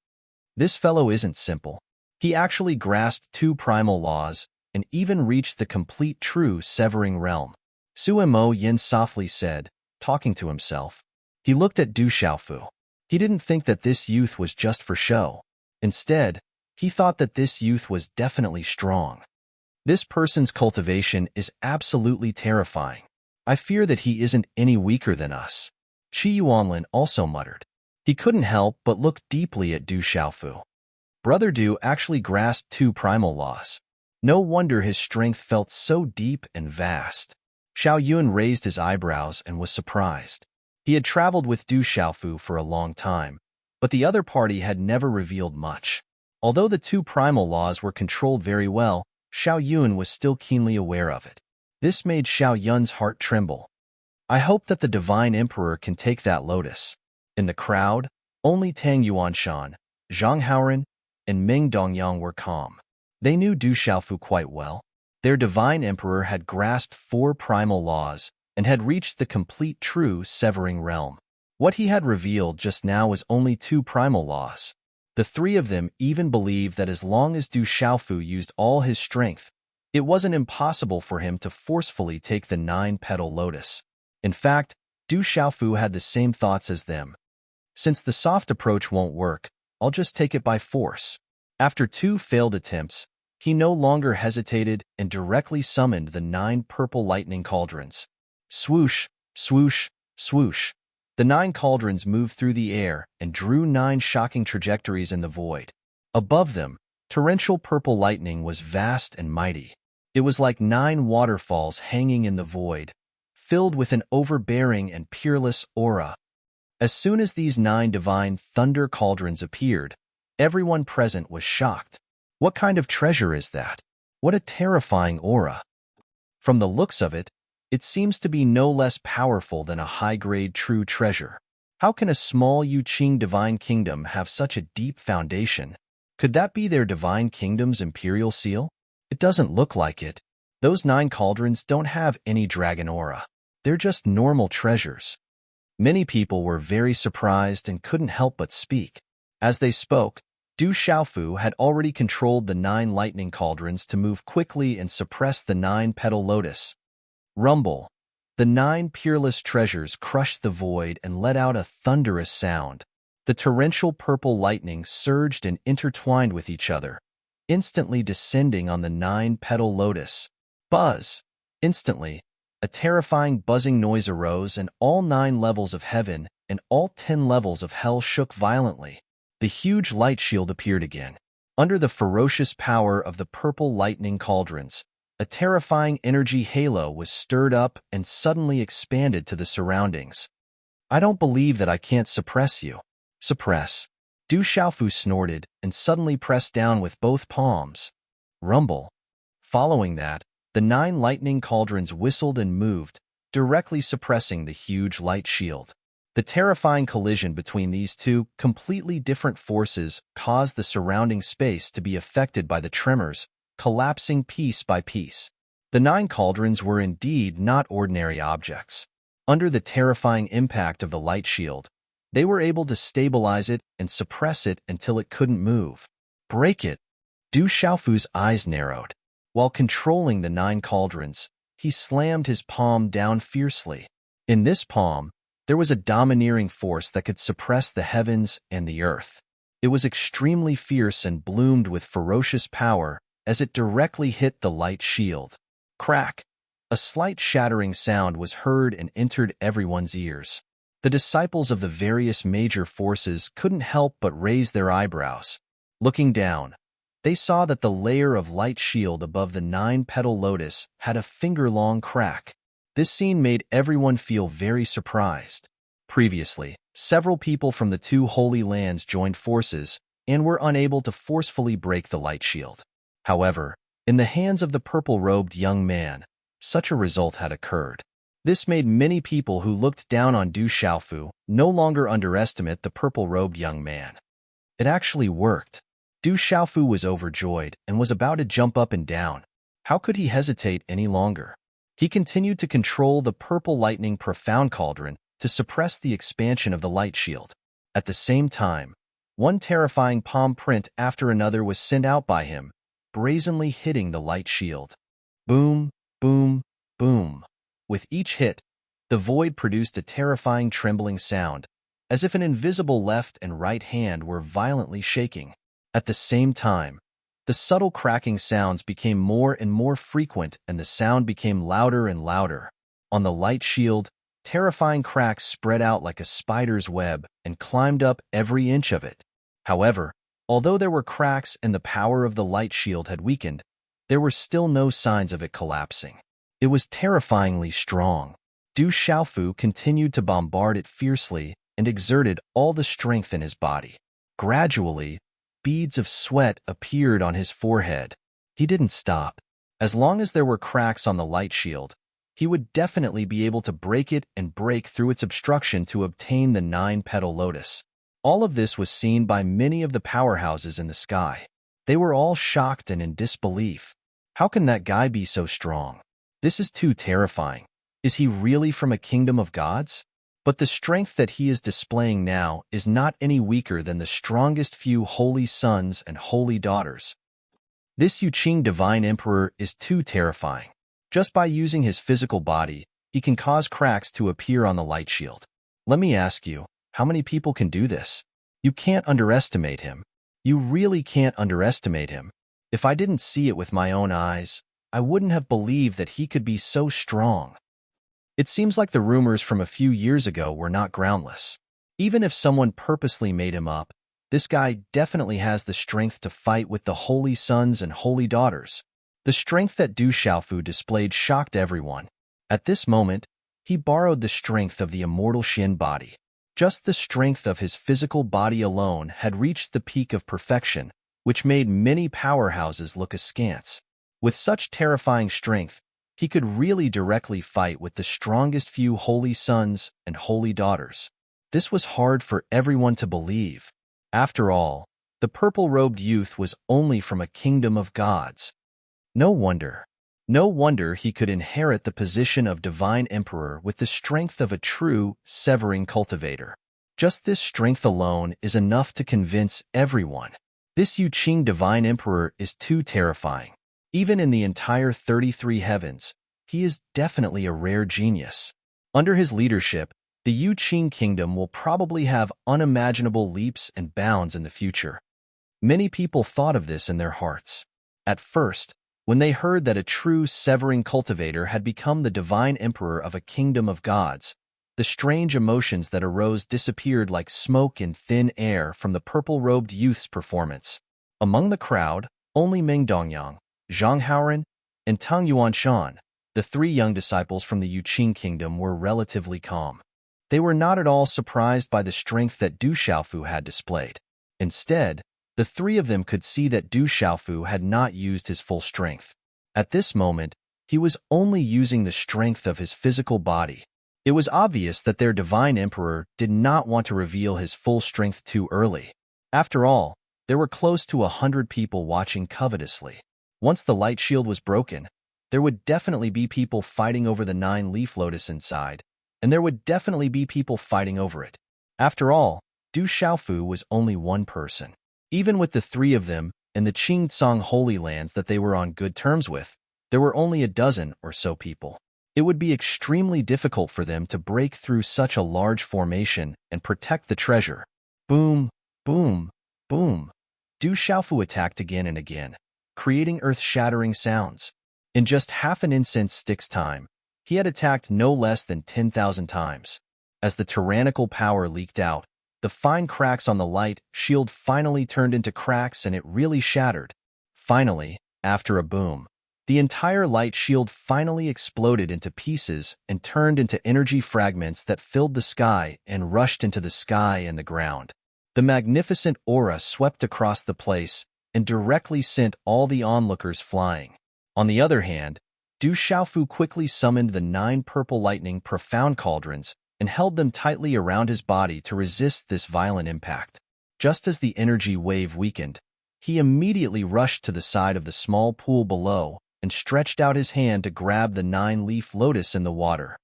This fellow isn't simple. He actually grasped two primal laws and even reached the complete true severing realm. Suimo Yin softly said, talking to himself. He looked at Du Xiaofu. He didn't think that this youth was just for show. Instead, he thought that this youth was definitely strong. This person's cultivation is absolutely terrifying. I fear that he isn't any weaker than us. Qi Yuanlin also muttered. He couldn't help but look deeply at Du Xiaofu. Brother Du actually grasped two primal laws. No wonder his strength felt so deep and vast. Xiao Yun raised his eyebrows and was surprised. He had traveled with Du Xiaofu for a long time, but the other party had never revealed much. Although the two primal laws were controlled very well, Xiao Yun was still keenly aware of it. This made Xiao Yun's heart tremble. I hope that the Divine Emperor can take that lotus. In the crowd, only Tang Yuanshan, Zhang Haoren, and Ming Dongyang were calm. They knew Du Xiaofu quite well. Their Divine Emperor had grasped 4 primal laws and had reached the complete true severing realm. What he had revealed just now was only 2 primal laws. The 3 of them even believed that as long as Du Xiaofu used all his strength, it wasn't impossible for him to forcefully take the 9-petal lotus. In fact, Du Xiaofu had the same thoughts as them. Since the soft approach won't work, I'll just take it by force. After 2 failed attempts, he no longer hesitated and directly summoned the 9 purple lightning cauldrons. Swoosh, swoosh, swoosh. The 9 cauldrons moved through the air and drew 9 shocking trajectories in the void. Above them, torrential purple lightning was vast and mighty. It was like 9 waterfalls hanging in the void, filled with an overbearing and peerless aura. As soon as these 9 divine thunder cauldrons appeared, everyone present was shocked. What kind of treasure is that? What a terrifying aura! From the looks of it, it seems to be no less powerful than a high-grade true treasure. How can a small Yuqing divine kingdom have such a deep foundation? Could that be their divine kingdom's imperial seal? It doesn't look like it. Those 9 cauldrons don't have any dragon aura. They're just normal treasures. Many people were very surprised and couldn't help but speak. As they spoke, Du Xiaofu had already controlled the 9 lightning cauldrons to move quickly and suppress the 9-petal lotus. Rumble. The 9 peerless treasures crushed the void and let out a thunderous sound. The torrential purple lightning surged and intertwined with each other, instantly descending on the 9-petal lotus. Buzz! Instantly, a terrifying buzzing noise arose and all 9 levels of heaven and all 10 levels of hell shook violently. The huge light shield appeared again. Under the ferocious power of the purple lightning cauldrons, a terrifying energy halo was stirred up and suddenly expanded to the surroundings. I don't believe that I can't suppress you. Suppress. Du Xiaofu snorted and suddenly pressed down with both palms. Rumble. Following that, the 9 lightning cauldrons whistled and moved, directly suppressing the huge light shield. The terrifying collision between these 2 completely different forces caused the surrounding space to be affected by the tremors, collapsing piece by piece. The 9 cauldrons were indeed not ordinary objects. Under the terrifying impact of the light shield, they were able to stabilize it and suppress it until it couldn't move. Break it! Du Xiaofu's eyes narrowed. While controlling the 9 cauldrons, he slammed his palm down fiercely. In this palm, there was a domineering force that could suppress the heavens and the earth. It was extremely fierce and bloomed with ferocious power as it directly hit the light shield. Crack! A slight shattering sound was heard and entered everyone's ears. The disciples of the various major forces couldn't help but raise their eyebrows. Looking down, they saw that the layer of light shield above the 9-petal lotus had a finger-long crack. This scene made everyone feel very surprised. Previously, several people from the 2 holy lands joined forces and were unable to forcefully break the light shield. However, in the hands of the purple-robed young man, such a result had occurred. This made many people who looked down on Du Xiaofu no longer underestimate the purple-robed young man. It actually worked. Du Xiaofu was overjoyed and was about to jump up and down. How could he hesitate any longer? He continued to control the purple lightning profound cauldron to suppress the expansion of the light shield. At the same time, one terrifying palm print after another was sent out by him, brazenly hitting the light shield. Boom, boom, boom. With each hit, the void produced a terrifying trembling sound, as if an invisible left and right hand were violently shaking. At the same time, the subtle cracking sounds became more and more frequent and the sound became louder and louder. On the light shield, terrifying cracks spread out like a spider's web and climbed up every inch of it. However, although there were cracks and the power of the light shield had weakened, there were still no signs of it collapsing. It was terrifyingly strong. Du Xiaofu continued to bombard it fiercely and exerted all the strength in his body. Gradually, beads of sweat appeared on his forehead. He didn't stop. As long as there were cracks on the light shield, he would definitely be able to break it and break through its obstruction to obtain the 9-petal lotus. All of this was seen by many of the powerhouses in the sky. They were all shocked and in disbelief. How can that guy be so strong? This is too terrifying. Is he really from a kingdom of gods? But the strength that he is displaying now is not any weaker than the strongest few holy sons and holy daughters. This Yuqing Divine Emperor is too terrifying. Just by using his physical body, he can cause cracks to appear on the light shield. Let me ask you, how many people can do this? You can't underestimate him. You really can't underestimate him. If I didn't see it with my own eyes, I wouldn't have believed that he could be so strong. It seems like the rumors from a few years ago were not groundless. Even if someone purposely made him up, this guy definitely has the strength to fight with the holy sons and holy daughters. The strength that Du Xiaofu displayed shocked everyone. At this moment, he borrowed the strength of the immortal Xin body. Just the strength of his physical body alone had reached the peak of perfection, which made many powerhouses look askance. With such terrifying strength, he could really directly fight with the strongest few holy sons and holy daughters. This was hard for everyone to believe. After all, the purple-robed youth was only from a kingdom of gods. No wonder he could inherit the position of Divine Emperor with the strength of a true, serene cultivator. Just this strength alone is enough to convince everyone. This Yuqing Divine Emperor is too terrifying. Even in the entire 33 heavens, he is definitely a rare genius. Under his leadership, the Yuqing Kingdom will probably have unimaginable leaps and bounds in the future. Many people thought of this in their hearts. At first, when they heard that a true serene cultivator had become the divine emperor of a kingdom of gods, the strange emotions that arose disappeared like smoke in thin air from the purple-robed youth's performance. Among the crowd, only Meng Dongyang, Zhang Haoren, and Tang Yuanshan, the 3 young disciples from the Yuqing Kingdom, were relatively calm. They were not at all surprised by the strength that Du Xiaofu had displayed. Instead, the 3 of them could see that Du Xiaofu had not used his full strength. At this moment, he was only using the strength of his physical body. It was obvious that their divine emperor did not want to reveal his full strength too early. After all, there were close to 100 people watching covetously. Once the light shield was broken, there would definitely be people fighting over the 9-leaf lotus inside, and there would definitely be people fighting over it. After all, Du Xiaofu was only one person. Even with the 3 of them and the Qingcang Holy Lands that they were on good terms with, there were only a dozen or so people. It would be extremely difficult for them to break through such a large formation and protect the treasure. Boom, boom, boom. Du Xiaofu attacked again and again, creating earth-shattering sounds. In just half an incense stick's time, he had attacked no less than 10,000 times. As the tyrannical power leaked out, the fine cracks on the light shield finally turned into cracks and it really shattered. Finally, after a boom, the entire light shield finally exploded into pieces and turned into energy fragments that filled the sky and rushed into the sky and the ground. The magnificent aura swept across the place and directly sent all the onlookers flying. On the other hand, Du Xiaofu quickly summoned the 9 purple lightning profound cauldrons and held them tightly around his body to resist this violent impact. Just as the energy wave weakened, he immediately rushed to the side of the small pool below and stretched out his hand to grab the 9-leaf lotus in the water.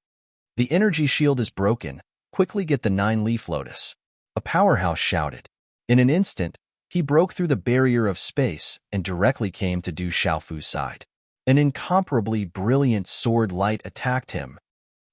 The energy shield is broken. Quickly get the 9-leaf lotus. A powerhouse shouted. In an instant, he broke through the barrier of space and directly came to Du Xiaofu's side. An incomparably brilliant sword light attacked him.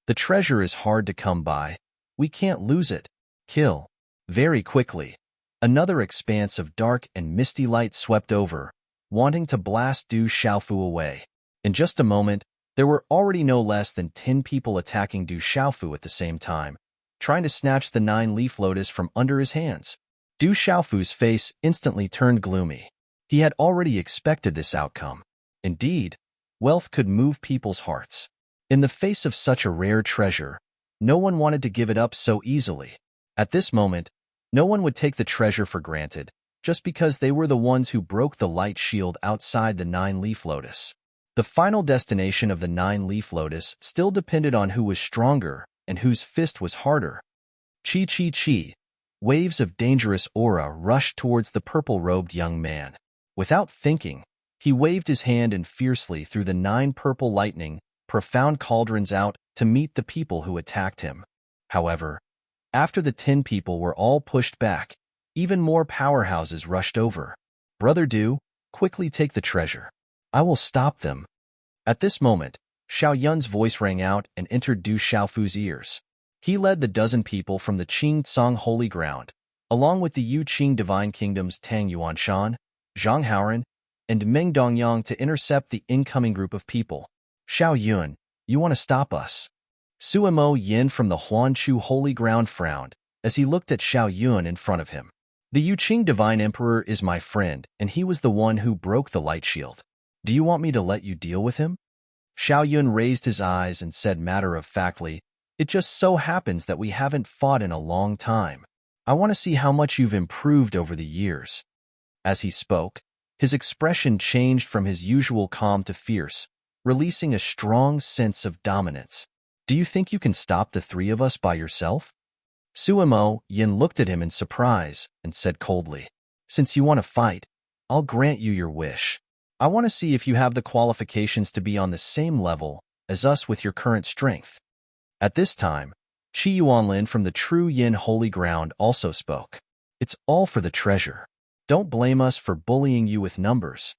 The treasure is hard to come by. We can't lose it. Kill. Very quickly, another expanse of dark and misty light swept over, wanting to blast Du Xiaofu away. In just a moment, there were already no less than 10 people attacking Du Xiaofu at the same time, trying to snatch the 9-leaf lotus from under his hands. Du Xiaofu's face instantly turned gloomy. He had already expected this outcome. Indeed, wealth could move people's hearts. In the face of such a rare treasure, no one wanted to give it up so easily. At this moment, no one would take the treasure for granted, just because they were the ones who broke the light shield outside the nine-leaf lotus. The final destination of the nine-leaf lotus still depended on who was stronger and whose fist was harder. Chi chi chi. Waves of dangerous aura rushed towards the purple-robed young man. Without thinking, he waved his hand and fiercely threw the 9 purple lightning, profound cauldrons out to meet the people who attacked him. However, after the 10 people were all pushed back, even more powerhouses rushed over. Brother Du, quickly take the treasure. I will stop them. At this moment, Xiao Yun's voice rang out and entered Du Xiaofu's ears. He led the dozen people from the Qing Tsang Holy Ground, along with the Yu Qing Divine Kingdom's Tang Yuanshan, Zhang Haoran, and Meng Dongyang to intercept the incoming group of people. Xiao Yun, you want to stop us? Suemo Yin from the Huanchu Holy Ground frowned as he looked at Xiao Yun in front of him. The Yu Qing Divine Emperor is my friend, and he was the one who broke the light shield. Do you want me to let you deal with him? Xiao Yun raised his eyes and said matter-of-factly, it just so happens that we haven't fought in a long time. I want to see how much you've improved over the years. As he spoke, his expression changed from his usual calm to fierce, releasing a strong sense of dominance. Do you think you can stop the 3 of us by yourself? Suemo Yin looked at him in surprise and said coldly, since you want to fight, I'll grant you your wish. I want to see if you have the qualifications to be on the same level as us with your current strength. At this time, Qi Yuanlin from the True Yin Holy Ground also spoke. It's all for the treasure. Don't blame us for bullying you with numbers.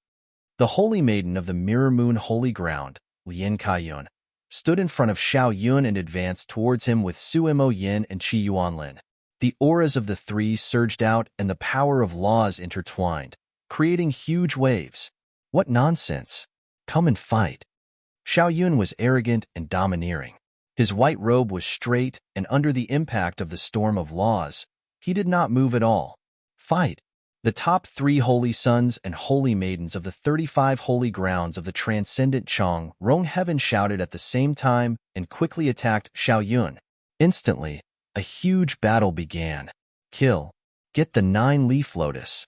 The Holy Maiden of the Mirror Moon Holy Ground, Lien Kaiyun, stood in front of Xiao Yun and advanced towards him with Suemo Yin and Qi Yuanlin. The auras of the 3 surged out and the power of laws intertwined, creating huge waves. What nonsense! Come and fight. Xiao Yun was arrogant and domineering. His white robe was straight, and under the impact of the storm of laws, he did not move at all. Fight! The top 3 holy sons and holy maidens of the 35 holy grounds of the transcendent Chong Rong Heaven shouted at the same time and quickly attacked Xiao Yun. Instantly, a huge battle began. Kill. Get the 9-leaf lotus.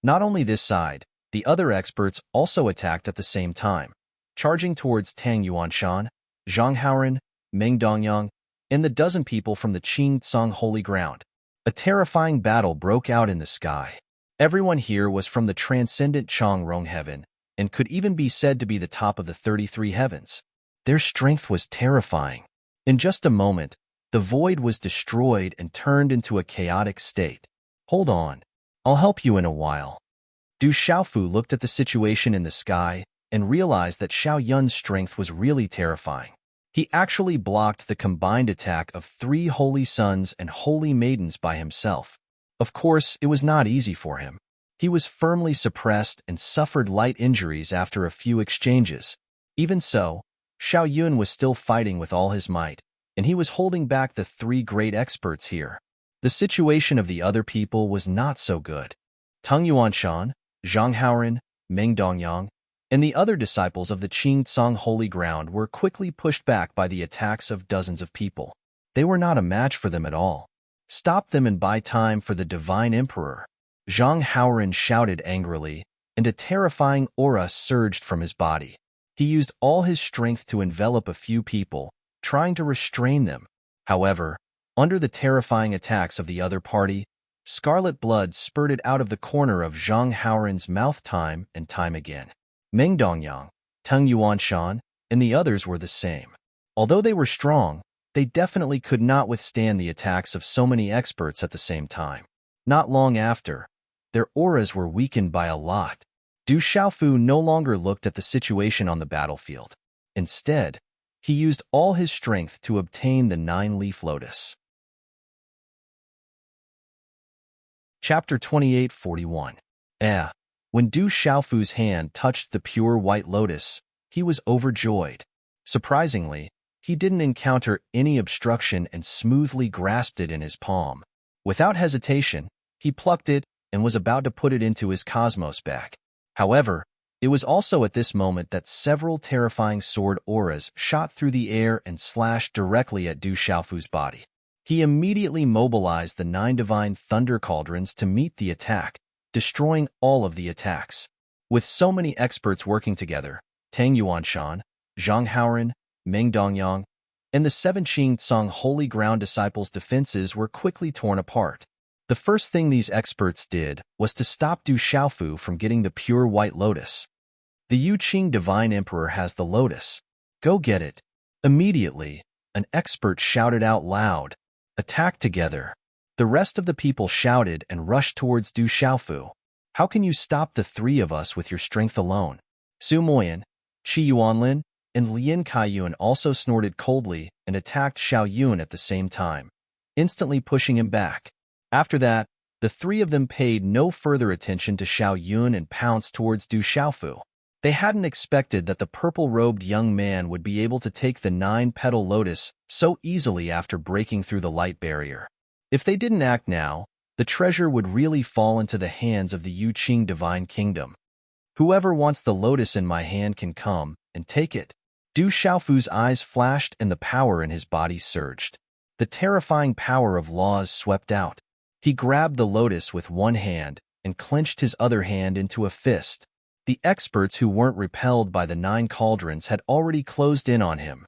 Not only this side, the other experts also attacked at the same time, charging towards Tang Yuanshan, Zhang Haoran, Meng Dongyang, and the dozen people from the Qing Tsang Holy Ground. A terrifying battle broke out in the sky. Everyone here was from the transcendent Chong Rong Heaven, and could even be said to be the top of the 33 heavens. Their strength was terrifying. In just a moment, the void was destroyed and turned into a chaotic state. Hold on. I'll help you in a while. Du Xiaofu looked at the situation in the sky and realized that Xiao Yun's strength was really terrifying. He actually blocked the combined attack of 3 holy sons and holy maidens by himself. Of course, it was not easy for him. He was firmly suppressed and suffered light injuries after a few exchanges. Even so, Xiao Yun was still fighting with all his might, and he was holding back the 3 great experts here. The situation of the other people was not so good. Tang Yuanshan, Zhang Haoran, Meng Dongyang, and the other disciples of the Qing Tsang Holy Ground were quickly pushed back by the attacks of dozens of people. They were not a match for them at all. Stop them and buy time for the Divine Emperor. Zhang Haoran shouted angrily, and a terrifying aura surged from his body. He used all his strength to envelop a few people, trying to restrain them. However, under the terrifying attacks of the other party, scarlet blood spurted out of the corner of Zhang Haoran's mouth time and time again. Meng Dongyang, Tang Yuanshan, and the others were the same. Although they were strong, they definitely could not withstand the attacks of so many experts at the same time. Not long after, their auras were weakened by a lot. Du Xiaofu no longer looked at the situation on the battlefield. Instead, he used all his strength to obtain the 9-leaf lotus. Chapter 28:41. When Du Xiaofu's hand touched the pure white lotus, he was overjoyed. Surprisingly, he didn't encounter any obstruction and smoothly grasped it in his palm. Without hesitation, he plucked it and was about to put it into his cosmos bag. However, It was also at this moment that several terrifying sword auras shot through the air and slashed directly at Du Xiaofu's body. He immediately mobilized the 9 divine thunder cauldrons to meet the attack, destroying all of the attacks. With so many experts working together, Tang Yuanshan, Zhang Haoren, Meng Dongyang, and the 7 Qing Tsang Holy Ground disciples' defenses were quickly torn apart. The first thing these experts did was to stop Du Xiaofu from getting the pure white lotus. The Yu Qing Divine Emperor has the lotus. Go get it. Immediately, an expert shouted out loud, "Attack together." The rest of the people shouted and rushed towards Du Xiaofu. "How can you stop the 3 of us with your strength alone?" Su Moyan, Qi Yuanlin, and Lin Kaiyuan also snorted coldly and attacked Xiao Yun at the same time, instantly pushing him back. After that, the 3 of them paid no further attention to Xiao Yun and pounced towards Du Xiaofu. They hadn't expected that the purple-robed young man would be able to take the 9-petal lotus so easily after breaking through the light barrier. If they didn't act now, the treasure would really fall into the hands of the Yu Qing Divine Kingdom. "Whoever wants the lotus in my hand can come and take it." Du Xiaofu's eyes flashed and the power in his body surged. The terrifying power of laws swept out. He grabbed the lotus with one hand and clenched his other hand into a fist. The experts who weren't repelled by the 9 cauldrons had already closed in on him.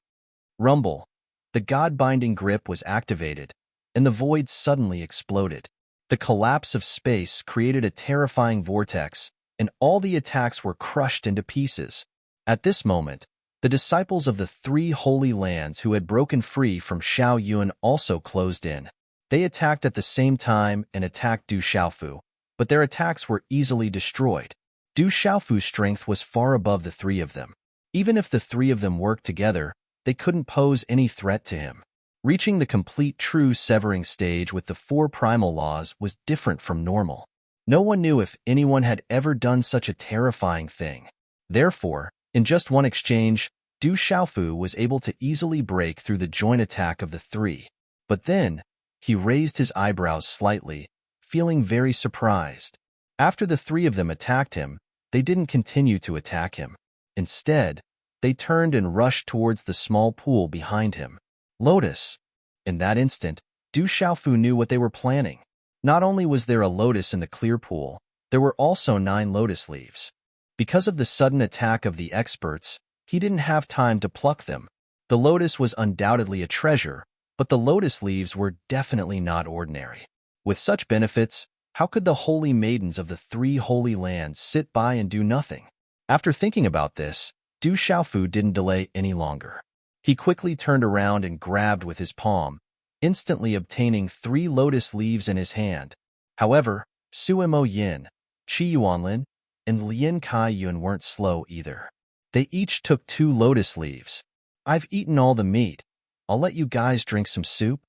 Rumble. The God-binding grip was activated, and the void suddenly exploded. The collapse of space created a terrifying vortex, and all the attacks were crushed into pieces. At this moment, the disciples of the 3 holy lands who had broken free from Xiao Yun also closed in. They attacked at the same time and attacked Du Xiaofu, but their attacks were easily destroyed. Du Xiaofu's strength was far above the 3 of them. Even if the 3 of them worked together, they couldn't pose any threat to him. Reaching the complete true severing stage with the 4 primal laws was different from normal. No one knew if anyone had ever done such a terrifying thing. Therefore, in just one exchange, Du Xiaofu was able to easily break through the joint attack of the 3. But then, he raised his eyebrows slightly, feeling very surprised. After the 3 of them attacked him, they didn't continue to attack him. Instead, they turned and rushed towards the small pool behind him. Lotus. In that instant, Du Xiaofu knew what they were planning. Not only was there a lotus in the clear pool, there were also 9 lotus leaves. Because of the sudden attack of the experts, he didn't have time to pluck them. The lotus was undoubtedly a treasure, but the lotus leaves were definitely not ordinary. With such benefits, how could the holy maidens of the 3 holy lands sit by and do nothing? After thinking about this, Du Xiaofu didn't delay any longer. He quickly turned around and grabbed with his palm, instantly obtaining 3 lotus leaves in his hand. However, Suemo Yin, Qi Yuanlin, and Lin Kaiyuan weren't slow either. They each took 2 lotus leaves. "I've eaten all the meat. I'll let you guys drink some soup."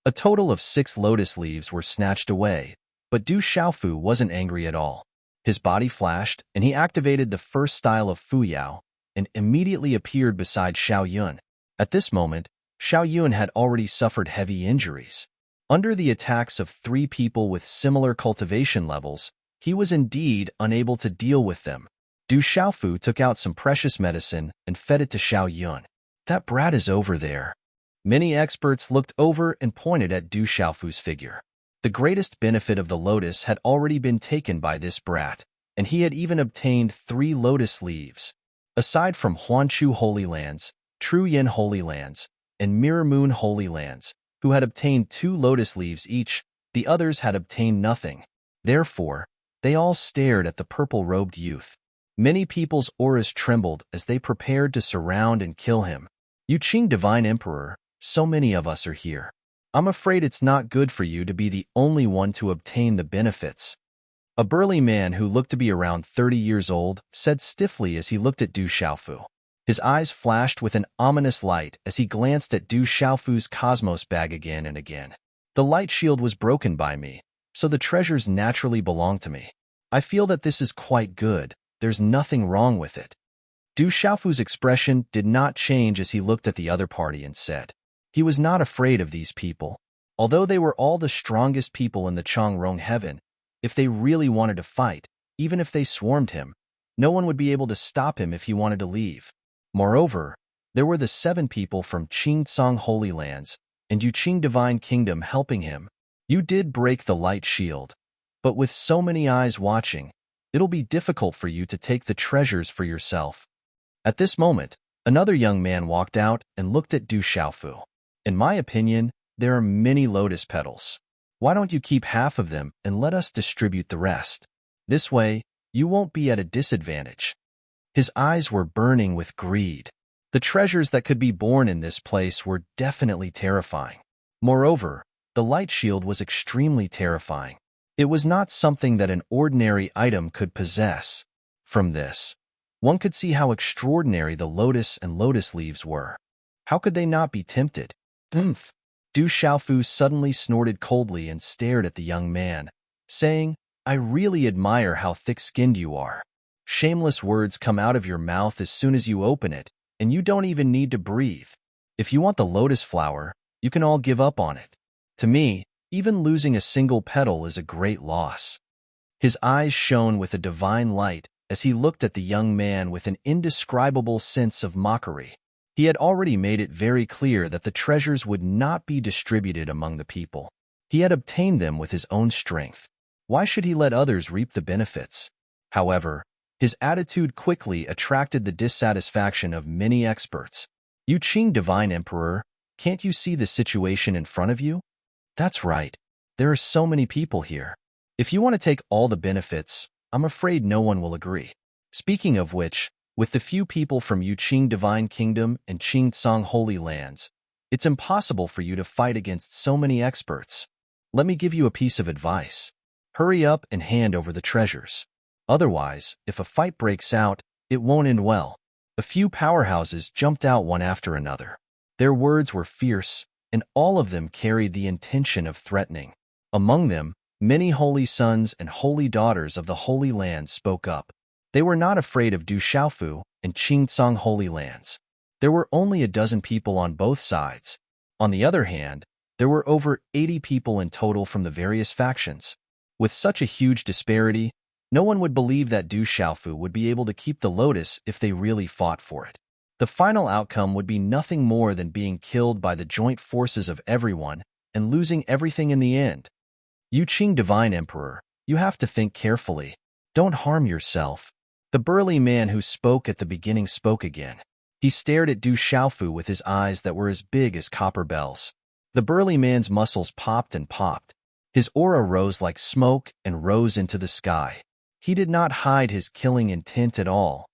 A total of 6 lotus leaves were snatched away, but Du Xiaofu wasn't angry at all. His body flashed, and he activated the first style of Fuyao, and immediately appeared beside Xiao Yun. At this moment, Xiao Yun had already suffered heavy injuries. Under the attacks of 3 people with similar cultivation levels, he was indeed unable to deal with them. Du Xiaofu took out some precious medicine and fed it to Xiao Yun. "That brat is over there." Many experts looked over and pointed at Du Xiaofu's figure. The greatest benefit of the lotus had already been taken by this brat, and he had even obtained 3 lotus leaves. Aside from Huanchu Holy Lands, True Yin Holy Lands, and Mirror Moon Holy Lands, who had obtained 2 lotus leaves each, the others had obtained nothing. Therefore, they all stared at the purple-robed youth. Many people's auras trembled as they prepared to surround and kill him. "Yu Qing Divine Emperor, so many of us are here. I'm afraid it's not good for you to be the only one to obtain the benefits." A burly man who looked to be around 30 years old said stiffly as he looked at Du Xiaofu. His eyes flashed with an ominous light as he glanced at Du Xiaofu's cosmos bag again and again. "The light shield was broken by me, so the treasures naturally belong to me. I feel that this is quite good. There's nothing wrong with it." Du Xiaofu's expression did not change as he looked at the other party and said, he was not afraid of these people. Although they were all the strongest people in the Changrong heaven, if they really wanted to fight, even if they swarmed him, No one would be able to stop him if he wanted to leave. Moreover, there were the 7 people from Qingtsang Holy Lands and Yuqing Divine Kingdom helping him. You did break the light shield, but with so many eyes watching, it'll be difficult for you to take the treasures for yourself. At this moment, another young man walked out and looked at Du Xiaofu. In my opinion, there are many lotus petals. Why don't you keep half of them and let us distribute the rest? This way, you won't be at a disadvantage. His eyes were burning with greed. The treasures that could be born in this place were definitely terrifying. Moreover, the light shield was extremely terrifying. It was not something that an ordinary item could possess. From this, one could see how extraordinary the lotus and lotus leaves were. How could they not be tempted? Oomph! Du Xiaofu suddenly snorted coldly and stared at the young man, saying, I really admire how thick-skinned you are. Shameless words come out of your mouth as soon as you open it, and you don't even need to breathe. If you want the lotus flower, you can all give up on it. To me, even losing a single petal is a great loss. His eyes shone with a divine light as he looked at the young man with an indescribable sense of mockery. He had already made it very clear that the treasures would not be distributed among the people. He had obtained them with his own strength. Why should he let others reap the benefits? However, his attitude quickly attracted the dissatisfaction of many experts. Yuqing Divine Emperor, can't you see the situation in front of you? That's right. There are so many people here. If you want to take all the benefits, I'm afraid no one will agree. Speaking of which, with the few people from Yuqing Divine Kingdom and Qingtsang Holy Lands, it's impossible for you to fight against so many experts. Let me give you a piece of advice. Hurry up and hand over the treasures. Otherwise, if a fight breaks out, it won't end well. A few powerhouses jumped out one after another. Their words were fierce, and all of them carried the intention of threatening. Among them, many holy sons and holy daughters of the Holy Lands spoke up. They were not afraid of Du Xiaofu and Qingtsang Holy Lands. There were only a dozen people on both sides. On the other hand, there were over 80 people in total from the various factions. With such a huge disparity, no one would believe that Du Xiaofu would be able to keep the lotus if they really fought for it. The final outcome would be nothing more than being killed by the joint forces of everyone and losing everything in the end. Yuqing Divine Emperor, you have to think carefully. Don't harm yourself. The burly man who spoke at the beginning spoke again. He stared at Du Xiaofu with his eyes that were as big as copper bells. The burly man's muscles popped and popped. His aura rose like smoke and rose into the sky. He did not hide his killing intent at all.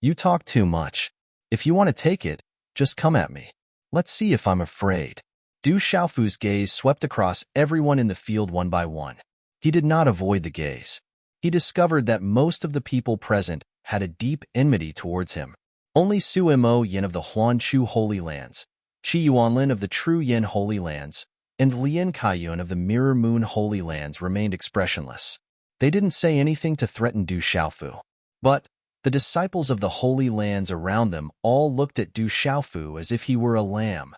You talk too much. If you want to take it, just come at me. Let's see if I'm afraid. Du Xiaofu's gaze swept across everyone in the field one by one. He did not avoid the gaze. He discovered that most of the people present had a deep enmity towards him. Only Suemo Yin of the Huanchu Holy Lands, Qi Yuanlin of the True Yin Holy Lands, and Lian Kaiyun of the Mirror Moon Holy Lands remained expressionless. They didn't say anything to threaten Du Xiaofu. But the disciples of the Holy Lands around them all looked at Du Xiaofu as if he were a lamb.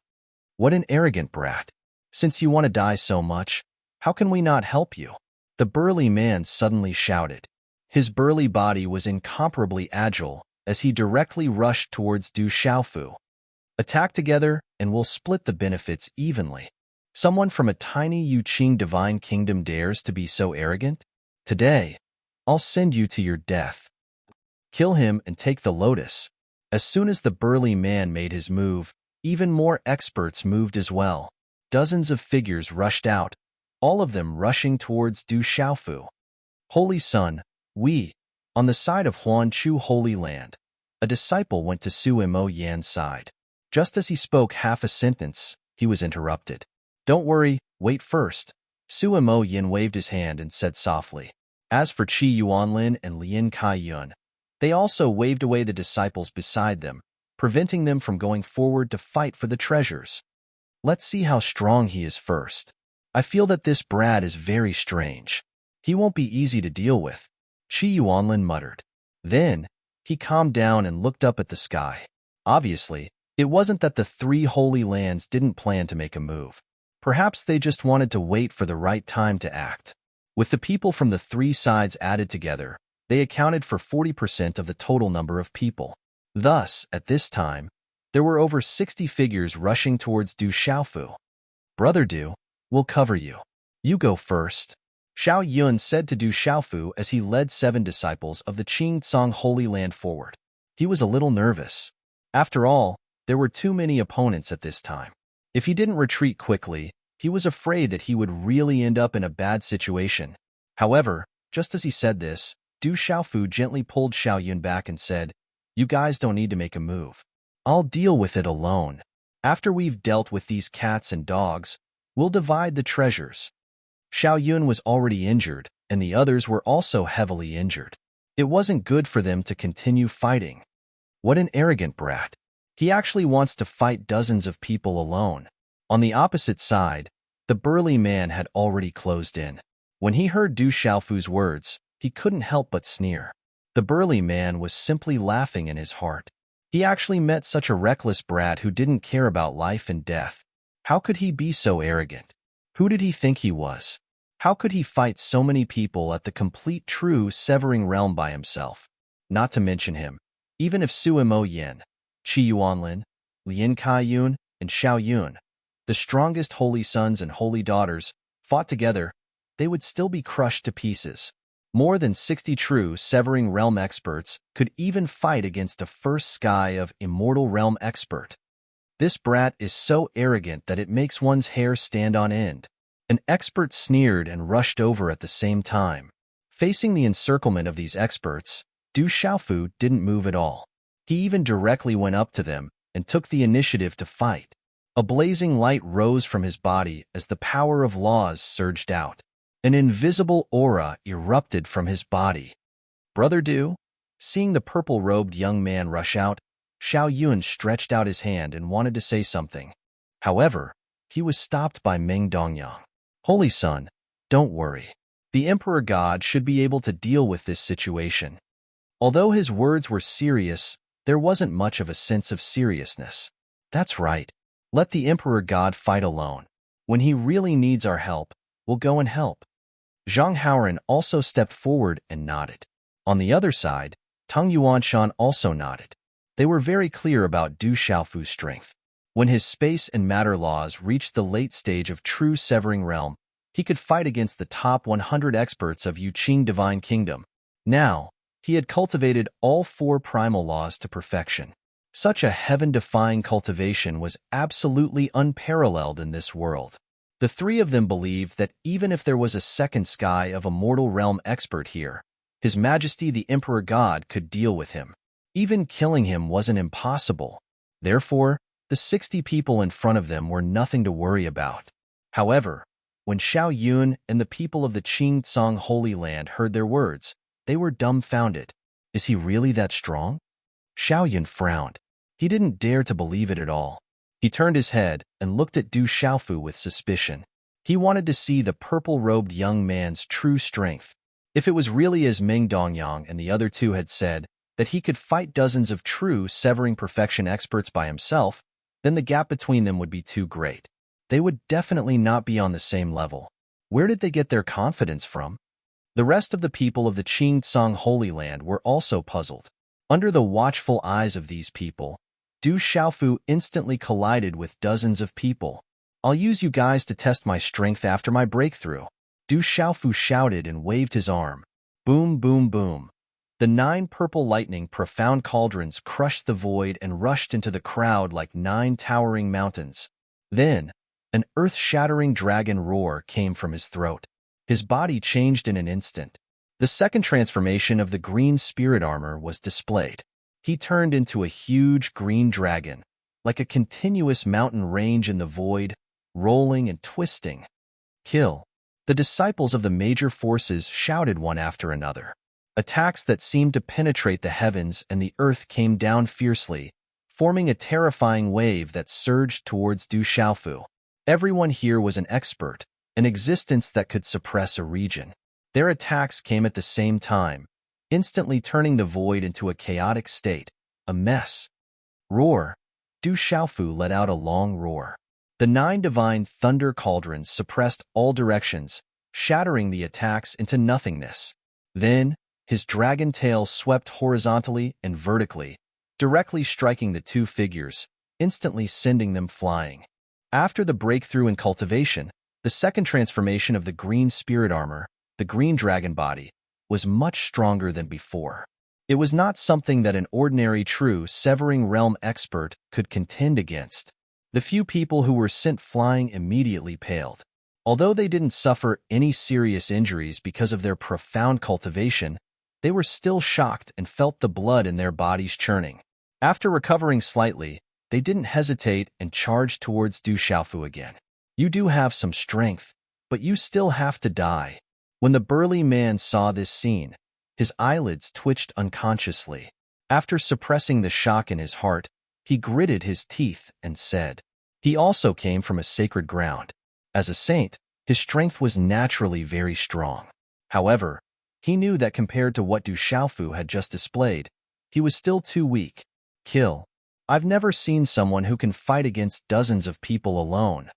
What an arrogant brat. Since you want to die so much, how can we not help you? The burly man suddenly shouted. His burly body was incomparably agile as he directly rushed towards Du Xiaofu. Attack together and we'll split the benefits evenly. Someone from a tiny Yuqing Divine Kingdom dares to be so arrogant? Today, I'll send you to your death. Kill him and take the lotus. As soon as the burly man made his move, even more experts moved as well. Dozens of figures rushed out, all of them rushing towards Du Xiaofu. Holy Son, on the side of Huanchu Holy Land, a disciple went to Suemo Yan's side. Just as he spoke half a sentence, he was interrupted. Don't worry, wait first. Suemo Yin waved his hand and said softly. As for Qi Yuanlin and Lian Kaiyun, they also waved away the disciples beside them, preventing them from going forward to fight for the treasures. Let's see how strong he is first. I feel that this brat is very strange. He won't be easy to deal with, Qi Yuanlin muttered. Then, he calmed down and looked up at the sky. Obviously, it wasn't that the 3 Holy Lands didn't plan to make a move. Perhaps they just wanted to wait for the right time to act. With the people from the 3 sides added together, They accounted for 40% of the total number of people. Thus, at this time, there were over 60 figures rushing towards Du Xiaofu. "Brother Du, we'll cover you. You go first," Xiao Yun said to Du Xiaofu as he led 7 disciples of the Qingcang Holy Land forward. He was a little nervous. After all, there were too many opponents at this time. If he didn't retreat quickly, he was afraid that he would really end up in a bad situation. However, just as he said this, Du Xiaofu gently pulled Xiao Yun back and said, "You guys don't need to make a move. I'll deal with it alone. After we've dealt with these cats and dogs, we'll divide the treasures." Xiao Yun was already injured, and the others were also heavily injured. It wasn't good for them to continue fighting. What an arrogant brat. He actually wants to fight dozens of people alone. On the opposite side, the burly man had already closed in. When he heard Du Xiaofu's words, he couldn't help but sneer. The burly man was simply laughing in his heart. He actually met such a reckless brat who didn't care about life and death. How could he be so arrogant? Who did he think he was? How could he fight so many people at the complete true severing realm by himself? Not to mention him, even if Suimo Yin, Qi Yuanlin, Lin Kaiyun, and Xiao Yun, the strongest holy sons and holy daughters, fought together, they would still be crushed to pieces. More than 60 true Severing Realm experts could even fight against a first sky of Immortal Realm expert. This brat is so arrogant that it makes one's hair stand on end. An expert sneered and rushed over at the same time. Facing the encirclement of these experts, Du Xiaofu didn't move at all. He even directly went up to them and took the initiative to fight. A blazing light rose from his body as the power of laws surged out. An invisible aura erupted from his body. "Brother Du?" Seeing the purple-robed young man rush out, Xiao Yun stretched out his hand and wanted to say something. However, he was stopped by Meng Dongyang. "Holy Son, don't worry. The Emperor God should be able to deal with this situation." Although his words were serious, there wasn't much of a sense of seriousness. "That's right. Let the Emperor God fight alone. When he really needs our help, we'll go and help." Zhang Haoran also stepped forward and nodded. On the other side, Tang Yuanshan also nodded. They were very clear about Du Xiaofu's strength. When his space and matter laws reached the late stage of true Severing Realm, he could fight against the top 100 experts of Yuqing Divine Kingdom. Now, he had cultivated all 4 primal laws to perfection. Such a heaven-defying cultivation was absolutely unparalleled in this world. The 3 of them believed that even if there was a second sky of a mortal realm expert here, His Majesty the Emperor God could deal with him. Even killing him wasn't impossible. Therefore, the 60 people in front of them were nothing to worry about. However, when Xiao Yun and the people of the Qingcang Holy Land heard their words, they were dumbfounded. Is he really that strong? Xiao Yun frowned. He didn't dare to believe it at all. He turned his head and looked at Du Xiaofu with suspicion. He wanted to see the purple-robed young man's true strength. If it was really as Meng Dongyang and the other 2 had said, that he could fight dozens of true severing perfection experts by himself, then the gap between them would be too great. They would definitely not be on the same level. Where did they get their confidence from? The rest of the people of the Qingcang Holy Land were also puzzled. Under the watchful eyes of these people, Du Xiaofu instantly collided with dozens of people. "I'll use you guys to test my strength after my breakthrough." Du Xiaofu shouted and waved his arm. Boom, boom, boom. The 9 purple lightning profound cauldrons crushed the void and rushed into the crowd like 9 towering mountains. Then, an earth-shattering dragon roar came from his throat. His body changed in an instant. The second transformation of the green spirit armor was displayed. He turned into a huge green dragon, like a continuous mountain range in the void, rolling and twisting. "Kill!" The disciples of the major forces shouted one after another. Attacks that seemed to penetrate the heavens and the earth came down fiercely, forming a terrifying wave that surged towards Du Xiaofu. Everyone here was an expert, an existence that could suppress a region. Their attacks came at the same time, instantly turning the void into a chaotic state, a mess. Roar! Du Xiaofu let out a long roar. The 9 divine thunder cauldrons suppressed all directions, shattering the attacks into nothingness. Then, His dragon tail swept horizontally and vertically, directly striking the two figures, instantly sending them flying. After the breakthrough in cultivation, the second transformation of the green spirit armor, the green dragon body, was much stronger than before. It was not something that an ordinary true Severing Realm expert could contend against. The few people who were sent flying immediately paled. Although they didn't suffer any serious injuries because of their profound cultivation, they were still shocked and felt the blood in their bodies churning. After recovering slightly, they didn't hesitate and charged towards Du Xiaofu again. You do have some strength, but you still have to die. When the burly man saw this scene, his eyelids twitched unconsciously. After suppressing the shock in his heart, he gritted his teeth and said, he also came from a sacred ground. As a saint, his strength was naturally very strong. However, he knew that compared to what Du Xiaofu had just displayed, he was still too weak. Kill. I've never seen someone who can fight against dozens of people alone.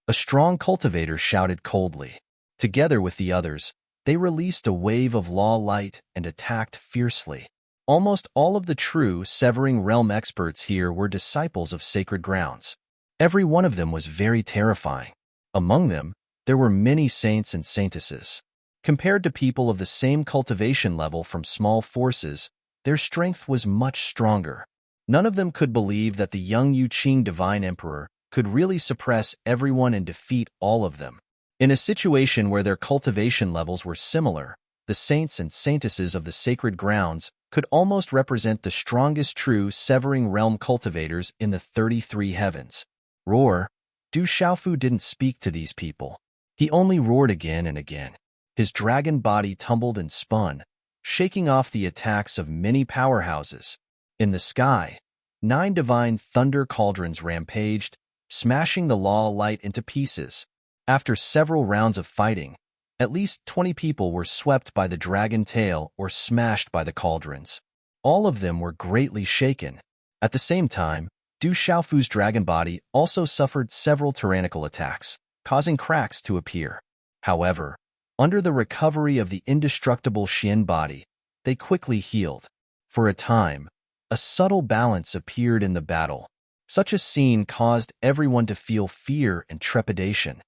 A strong cultivator shouted coldly. Together with the others, they released a wave of law light and attacked fiercely. Almost all of the true Severing Realm experts here were disciples of sacred grounds. Every one of them was very terrifying. Among them, there were many saints and saintesses. Compared to people of the same cultivation level from small forces, their strength was much stronger. None of them could believe that the young Yuqing Divine Emperor could really suppress everyone and defeat all of them. In a situation where their cultivation levels were similar, the saints and saintesses of the sacred grounds could almost represent the strongest true Severing Realm cultivators in the 33 heavens. Roar. Du Xiaofu didn't speak to these people. He only roared again and again. His dragon body tumbled and spun, shaking off the attacks of many powerhouses. In the sky, 9 divine thunder cauldrons rampaged, smashing the law light into pieces. After several rounds of fighting, at least 20 people were swept by the dragon tail or smashed by the cauldrons. All of them were greatly shaken. At the same time, Du Xiaofu's dragon body also suffered several tyrannical attacks, causing cracks to appear. However, under the recovery of the indestructible Xian body, they quickly healed. For a time, a subtle balance appeared in the battle. Such a scene caused everyone to feel fear and trepidation.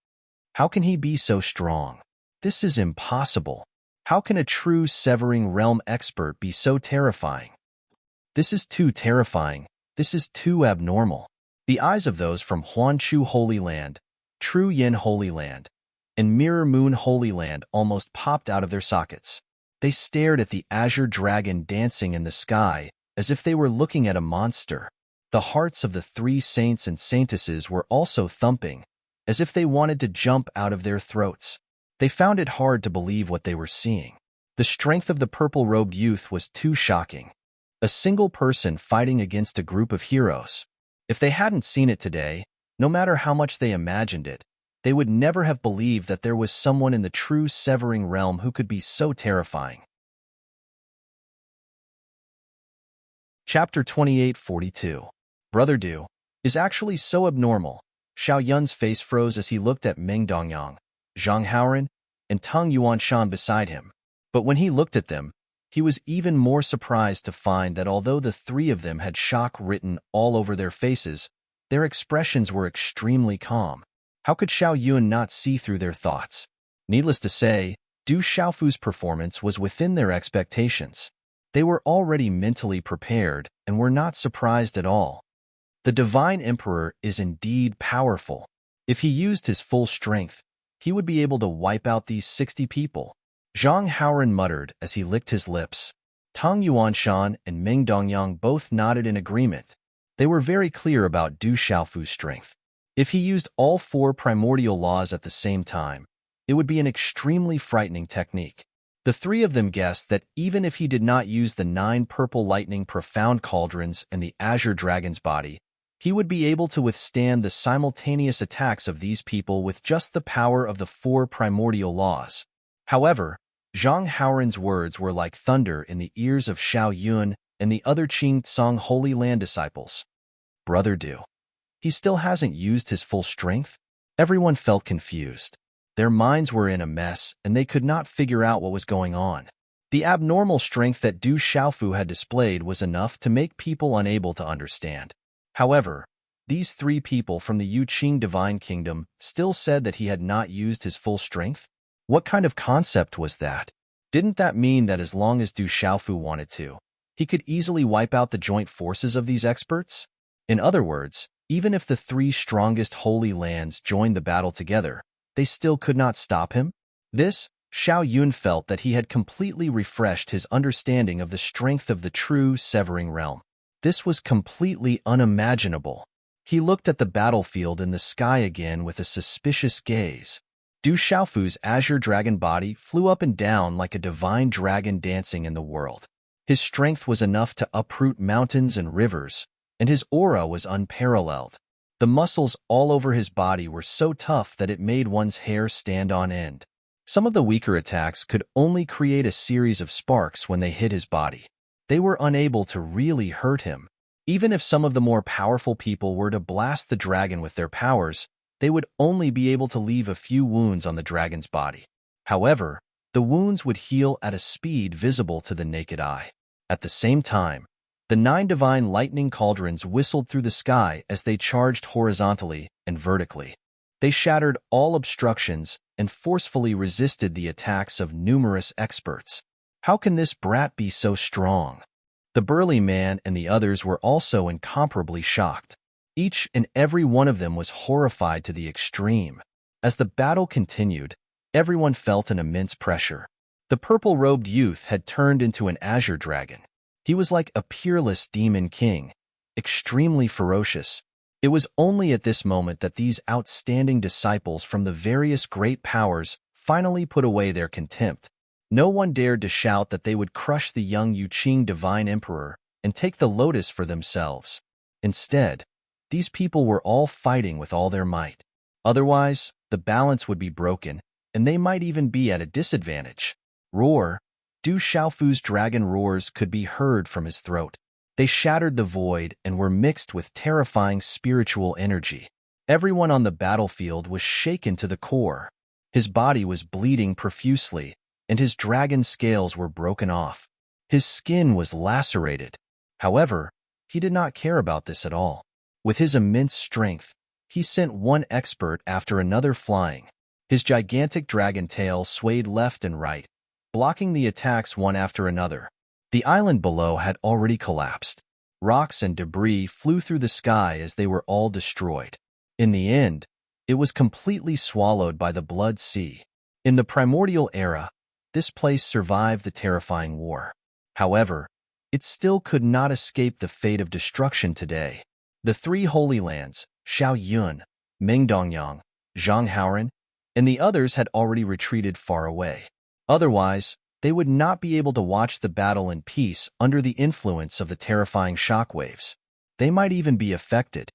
How can he be so strong? This is impossible. How can a true Severing Realm expert be so terrifying? This is too terrifying. This is too abnormal. The eyes of those from Huanchu Holy Land, True Yin Holy Land, and Mirror Moon Holy Land almost popped out of their sockets. They stared at the azure dragon dancing in the sky as if they were looking at a monster. The hearts of the 3 saints and saintesses were also thumping, as if they wanted to jump out of their throats. They found it hard to believe what they were seeing. The strength of the purple-robed youth was too shocking. A single person fighting against a group of heroes. If they hadn't seen it today, no matter how much they imagined it, they would never have believed that there was someone in the true Severing Realm who could be so terrifying. Chapter 2842. Brother Du is actually so abnormal. Xiao Yun's face froze as he looked at Meng Dongyang, Zhang Haoran, and Tang Yuanshan beside him. But when he looked at them, he was even more surprised to find that although the 3 of them had shock written all over their faces, their expressions were extremely calm. How could Xiao Yun not see through their thoughts? Needless to say, Du Xiaofu's performance was within their expectations. They were already mentally prepared and were not surprised at all. The Divine Emperor is indeed powerful. If he used his full strength, he would be able to wipe out these 60 people. Zhang Haoran muttered as he licked his lips. Tang Yuanshan and Meng Dongyang both nodded in agreement. They were very clear about Du Xiaofu's strength. If he used all 4 primordial laws at the same time, it would be an extremely frightening technique. The 3 of them guessed that even if he did not use the 9 purple lightning profound cauldrons and the azure dragon's body, he would be able to withstand the simultaneous attacks of these people with just the power of the 4 primordial laws. However, Zhang Haoran's words were like thunder in the ears of Xiao Yun and the other Qing Tsang Holy Land disciples. Brother Du, he still hasn't used his full strength? Everyone felt confused. Their minds were in a mess, and they could not figure out what was going on. The abnormal strength that Du Xiaofu had displayed was enough to make people unable to understand. However, these three people from the Yuqing Divine Kingdom still said that he had not used his full strength. What kind of concept was that? Didn't that mean that as long as Du Xiaofu wanted to, he could easily wipe out the joint forces of these experts? In other words, even if the three strongest holy lands joined the battle together, they still could not stop him? This, Xiao Yun felt that he had completely refreshed his understanding of the strength of the true severing realm. This was completely unimaginable. He looked at the battlefield and the sky again with a suspicious gaze. Du Xiaofu's azure dragon body flew up and down like a divine dragon dancing in the world. His strength was enough to uproot mountains and rivers, and his aura was unparalleled. The muscles all over his body were so tough that it made one's hair stand on end. Some of the weaker attacks could only create a series of sparks when they hit his body. They were unable to really hurt him. Even if some of the more powerful people were to blast the dragon with their powers, they would only be able to leave a few wounds on the dragon's body. However, the wounds would heal at a speed visible to the naked eye. At the same time, the 9 divine lightning cauldrons whistled through the sky as they charged horizontally and vertically. They shattered all obstructions and forcefully resisted the attacks of numerous experts. How can this brat be so strong? The burly man and the others were also incomparably shocked. Each and every one of them was horrified to the extreme. As the battle continued, everyone felt an immense pressure. The purple-robed youth had turned into an azure dragon. He was like a peerless demon king, extremely ferocious. It was only at this moment that these outstanding disciples from the various great powers finally put away their contempt. No one dared to shout that they would crush the young Yuqing Divine Emperor and take the lotus for themselves. Instead, these people were all fighting with all their might. Otherwise, the balance would be broken, and they might even be at a disadvantage. Roar! Du Xiaofu's dragon roars could be heard from his throat. They shattered the void and were mixed with terrifying spiritual energy. Everyone on the battlefield was shaken to the core. His body was bleeding profusely, and his dragon scales were broken off. His skin was lacerated. However, he did not care about this at all. With his immense strength, he sent one expert after another flying. His gigantic dragon tail swayed left and right, blocking the attacks one after another. The island below had already collapsed. Rocks and debris flew through the sky as they were all destroyed. In the end, it was completely swallowed by the Blood Sea. In the primordial era, this place survived the terrifying war. However, it still could not escape the fate of destruction today. The 3 Holy Lands, Xiao Yun, Mengdongyang, Zhanghaoren, and the others had already retreated far away. Otherwise, they would not be able to watch the battle in peace under the influence of the terrifying shockwaves. They might even be affected.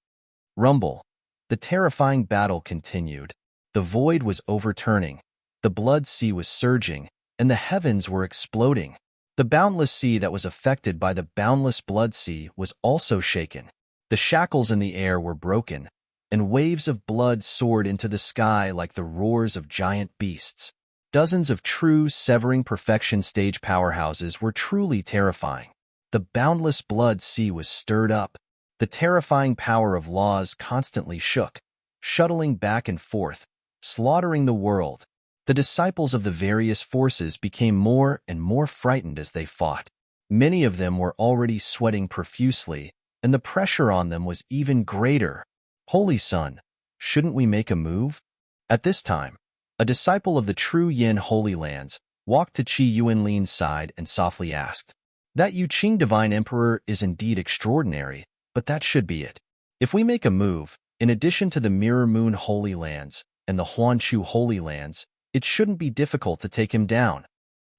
Rumble. The terrifying battle continued. The void was overturning. The Blood Sea was surging, and the heavens were exploding. The boundless sea that was affected by the boundless Blood Sea was also shaken. The shackles in the air were broken, and waves of blood soared into the sky like the roars of giant beasts. Dozens of true severing perfection stage powerhouses were truly terrifying. The boundless Blood Sea was stirred up. The terrifying power of laws constantly shook, shuttling back and forth, slaughtering the world. The disciples of the various forces became more and more frightened as they fought. Many of them were already sweating profusely, and the pressure on them was even greater. Holy Sun, shouldn't we make a move? At this time, a disciple of the true Yin Holy Lands walked to Qi Yuanlin's side and softly asked, "That Yuqing Divine Emperor is indeed extraordinary, but that should be it. If we make a move, in addition to the Mirror Moon Holy Lands and the Huanchu Holy Lands, it shouldn't be difficult to take him down."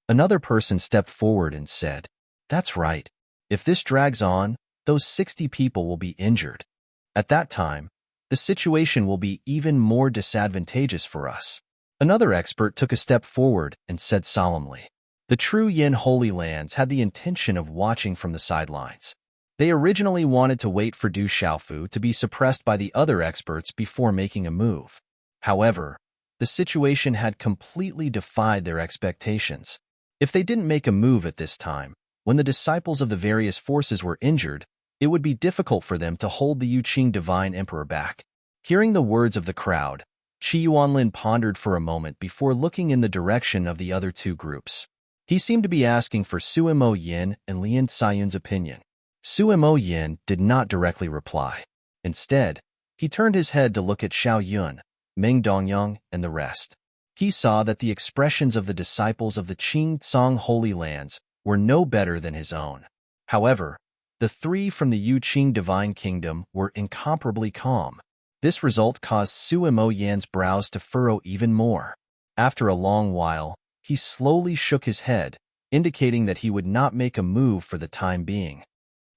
Another person stepped forward and said, "That's right. If this drags on, those 60 people will be injured. At that time, the situation will be even more disadvantageous for us." Another expert took a step forward and said solemnly, "The true Yin Holy Lands had the intention of watching from the sidelines. They originally wanted to wait for Du Xiaofu to be suppressed by the other experts before making a move. However, the situation had completely defied their expectations. If they didn't make a move at this time, when the disciples of the various forces were injured, it would be difficult for them to hold the Yuqing Divine Emperor back. Hearing the words of the crowd, Qi Yuanlin pondered for a moment before looking in the direction of the other two groups. He seemed to be asking for Suimo Yin and Lin Caiyun's opinion. Suimo Yin did not directly reply. Instead, he turned his head to look at Xiao Yun, Meng Dongyang, and the rest. He saw that the expressions of the disciples of the Qing Tsang Holy Lands were no better than his own. However, the three from the Yuqing Divine Kingdom were incomparably calm. This result caused Suimo Yan's brows to furrow even more. After a long while, he slowly shook his head, indicating that he would not make a move for the time being.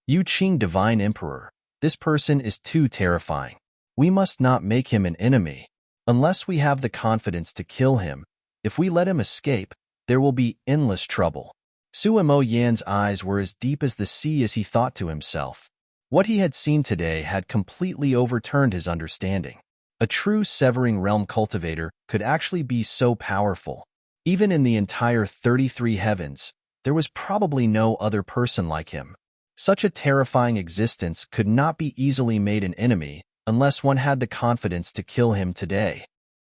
Yuqing Divine Emperor, this person is too terrifying. We must not make him an enemy. Unless we have the confidence to kill him, if we let him escape, there will be endless trouble. Suimo Yan's eyes were as deep as the sea as he thought to himself. What he had seen today had completely overturned his understanding. A true Severing Realm cultivator could actually be so powerful. Even in the entire 33 heavens, there was probably no other person like him. Such a terrifying existence could not be easily made an enemy unless one had the confidence to kill him today.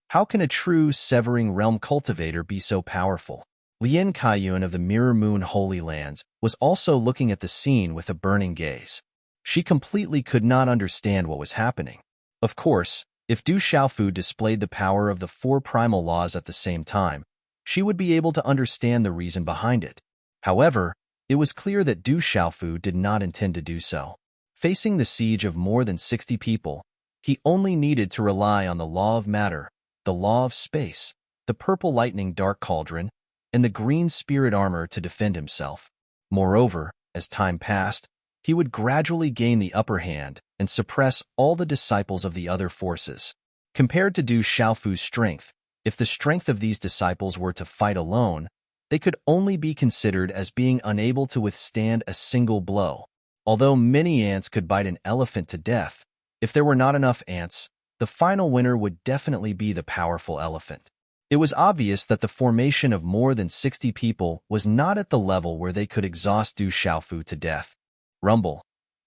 How can a true Severing Realm cultivator be so powerful? Lin Caiyun of the Mirror Moon Holy Lands was also looking at the scene with a burning gaze. She completely could not understand what was happening. Of course, if Du Xiaofu displayed the power of the four primal laws at the same time, she would be able to understand the reason behind it. However, it was clear that Du Xiaofu did not intend to do so. Facing the siege of more than 60 people, he only needed to rely on the law of matter, the law of space, the purple lightning dark cauldron, and the green spirit armor to defend himself. Moreover, as time passed, he would gradually gain the upper hand and suppress all the disciples of the other forces. Compared to Du Xiaofu's strength, if the strength of these disciples were to fight alone, they could only be considered as being unable to withstand a single blow. Although many ants could bite an elephant to death, if there were not enough ants, the final winner would definitely be the powerful elephant. It was obvious that the formation of more than 60 people was not at the level where they could exhaust Du Xiaofu to death. Rumble.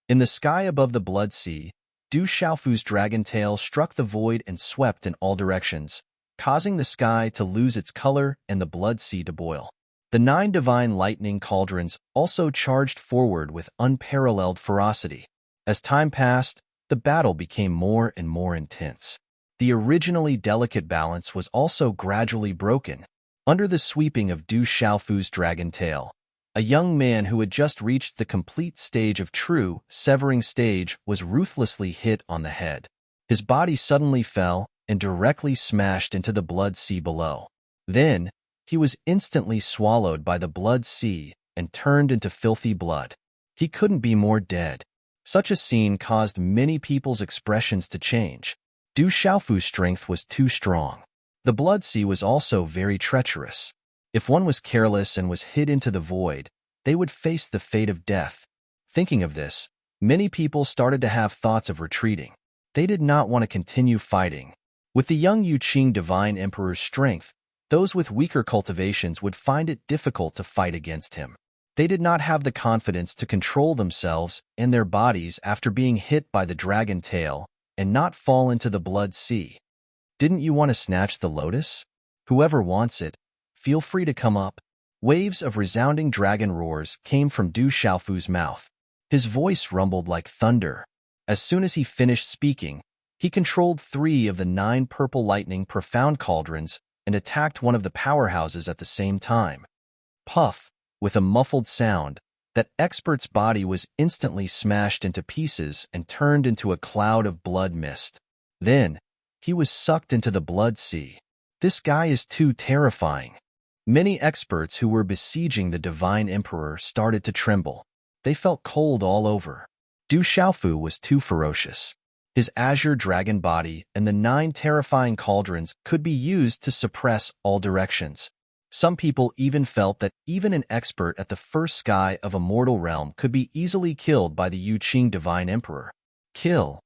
In the sky above the Blood Sea, Du Xiaofu's dragon tail struck the void and swept in all directions, causing the sky to lose its color and the Blood Sea to boil. The 9 divine lightning cauldrons also charged forward with unparalleled ferocity. As time passed, the battle became more and more intense. The originally delicate balance was also gradually broken. Under the sweeping of Du Xiaofu's dragon tail, a young man who had just reached the complete stage of true severing stage was ruthlessly hit on the head. His body suddenly fell and directly smashed into the Blood Sea below. Then, he was instantly swallowed by the Blood Sea and turned into filthy blood. He couldn't be more dead. Such a scene caused many people's expressions to change. Du Xiaofu's strength was too strong. The Blood Sea was also very treacherous. If one was careless and was hit into the void, they would face the fate of death. Thinking of this, many people started to have thoughts of retreating. They did not want to continue fighting. With the young Yuqing Divine Emperor's strength, those with weaker cultivations would find it difficult to fight against him. They did not have the confidence to control themselves and their bodies after being hit by the dragon tail and not fall into the Blood Sea. Didn't you want to snatch the lotus? Whoever wants it, feel free to come up. Waves of resounding dragon roars came from Du Xiaofu's mouth. His voice rumbled like thunder. As soon as he finished speaking, he controlled 3 of the 9 purple lightning profound cauldrons and attacked one of the powerhouses at the same time. Puff, with a muffled sound, that expert's body was instantly smashed into pieces and turned into a cloud of blood mist. Then, he was sucked into the Blood Sea. This guy is too terrifying. Many experts who were besieging the Divine Emperor started to tremble. They felt cold all over. Du Xiaofu was too ferocious. His azure dragon body and the 9 terrifying cauldrons could be used to suppress all directions. Some people even felt that even an expert at the first sky of a mortal realm could be easily killed by the Yuqing Divine Emperor. Kill!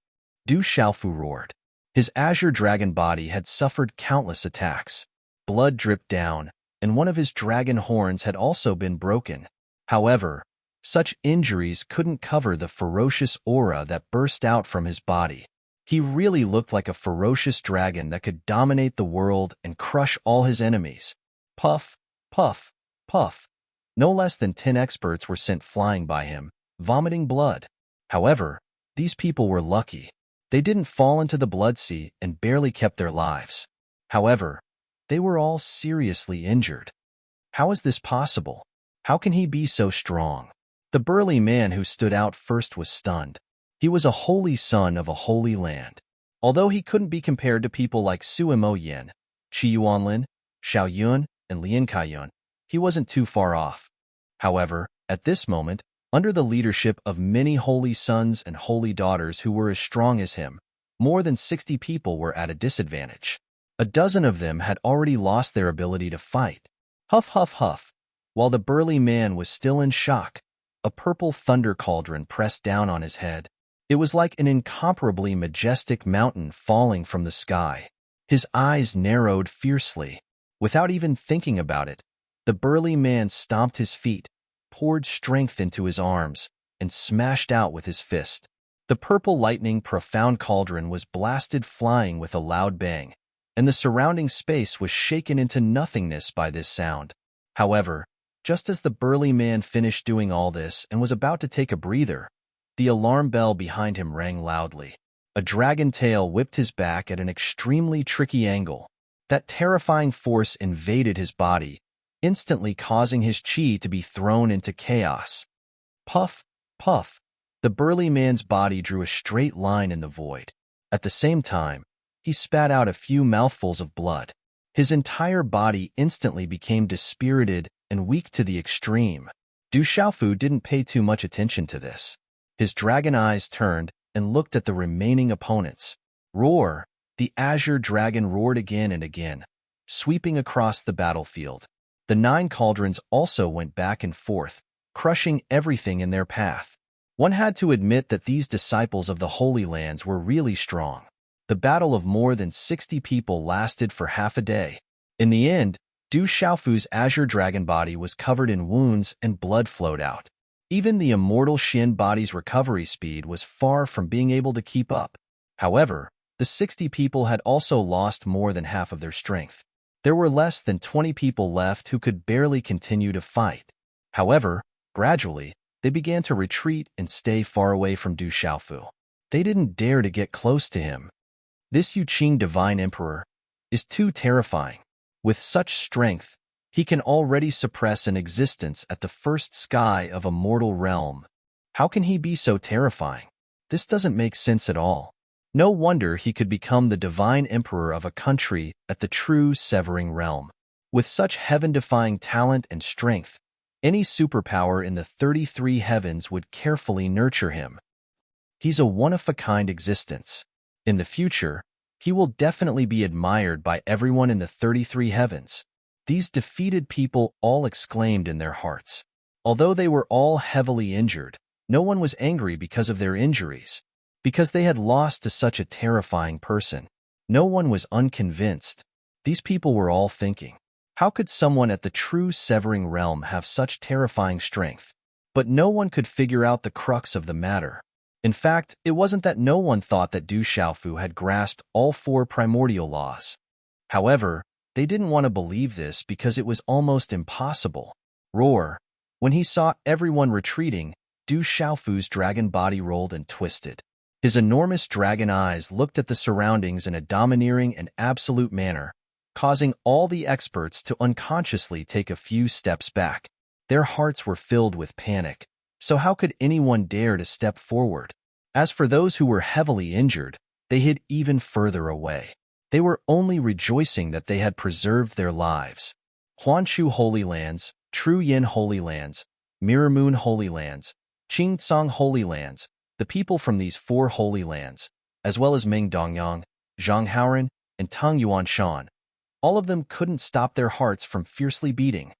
Du Xiaofu roared. His azure dragon body had suffered countless attacks. Blood dripped down, and one of his dragon horns had also been broken. However, such injuries couldn't cover the ferocious aura that burst out from his body. He really looked like a ferocious dragon that could dominate the world and crush all his enemies. Puff, puff, puff. No less than 10 experts were sent flying by him, vomiting blood. However, these people were lucky. They didn't fall into the blood sea and barely kept their lives. However, they were all seriously injured. How is this possible? How can he be so strong? The burly man who stood out first was stunned. He was a holy son of a holy land. Although he couldn't be compared to people like Suimo Yin, Qi Yuanlin, Xiao Yun, and Lin Kaiyun, he wasn't too far off. However, at this moment, under the leadership of many holy sons and holy daughters who were as strong as him, more than 60 people were at a disadvantage. A dozen of them had already lost their ability to fight. Huff, huff, huff. While the burly man was still in shock, a purple thunder cauldron pressed down on his head. It was like an incomparably majestic mountain falling from the sky. His eyes narrowed fiercely. Without even thinking about it, the burly man stomped his feet, poured strength into his arms, and smashed out with his fist. The purple lightning profound cauldron was blasted flying with a loud bang, and the surrounding space was shaken into nothingness by this sound. However, just as the burly man finished doing all this and was about to take a breather, the alarm bell behind him rang loudly. A dragon tail whipped his back at an extremely tricky angle. That terrifying force invaded his body, instantly causing his chi to be thrown into chaos. Puff, puff. The burly man's body drew a straight line in the void. At the same time, he spat out a few mouthfuls of blood. His entire body instantly became dispirited and weak to the extreme. Du Xiaofu didn't pay too much attention to this. His dragon eyes turned and looked at the remaining opponents. Roar! The azure dragon roared again and again, sweeping across the battlefield. The 9 cauldrons also went back and forth, crushing everything in their path. One had to admit that these disciples of the Holy Lands were really strong. The battle of more than 60 people lasted for half a day. In the end, Du Xiaofu's azure dragon body was covered in wounds and blood flowed out. Even the immortal Xin body's recovery speed was far from being able to keep up. However, the 60 people had also lost more than half of their strength. There were less than 20 people left who could barely continue to fight. However, gradually, they began to retreat and stay far away from Du Xiaofu. They didn't dare to get close to him. This Yuqing Divine Emperor is too terrifying. With such strength, he can already suppress an existence at the first sky of a mortal realm. How can he be so terrifying? This doesn't make sense at all. No wonder he could become the divine emperor of a country at the true severing realm. With such heaven-defying talent and strength, any superpower in the 33 heavens would carefully nurture him. He's a one-of-a-kind existence. In the future, he will definitely be admired by everyone in the 33 heavens. These defeated people all exclaimed in their hearts. Although they were all heavily injured, no one was angry because of their injuries. Because they had lost to such a terrifying person, no one was unconvinced. These people were all thinking, how could someone at the true severing realm have such terrifying strength? But no one could figure out the crux of the matter. In fact, it wasn't that no one thought that Du Xiaofu had grasped all 4 primordial laws. However, they didn't want to believe this because it was almost impossible. Roar! When he saw everyone retreating, Du Xiaofu's dragon body rolled and twisted. His enormous dragon eyes looked at the surroundings in a domineering and absolute manner, causing all the experts to unconsciously take a few steps back. Their hearts were filled with panic, so how could anyone dare to step forward? As for those who were heavily injured, they hid even further away. They were only rejoicing that they had preserved their lives. Huanshu Holy Lands, True Yin Holy Lands, Mirror Moon Holy Lands, Qingcang Holy Lands, the people from these 4 holy lands, as well as Ming Dongyang, Zhang Haoran, and Tang Yuanshan, all of them couldn't stop their hearts from fiercely beating.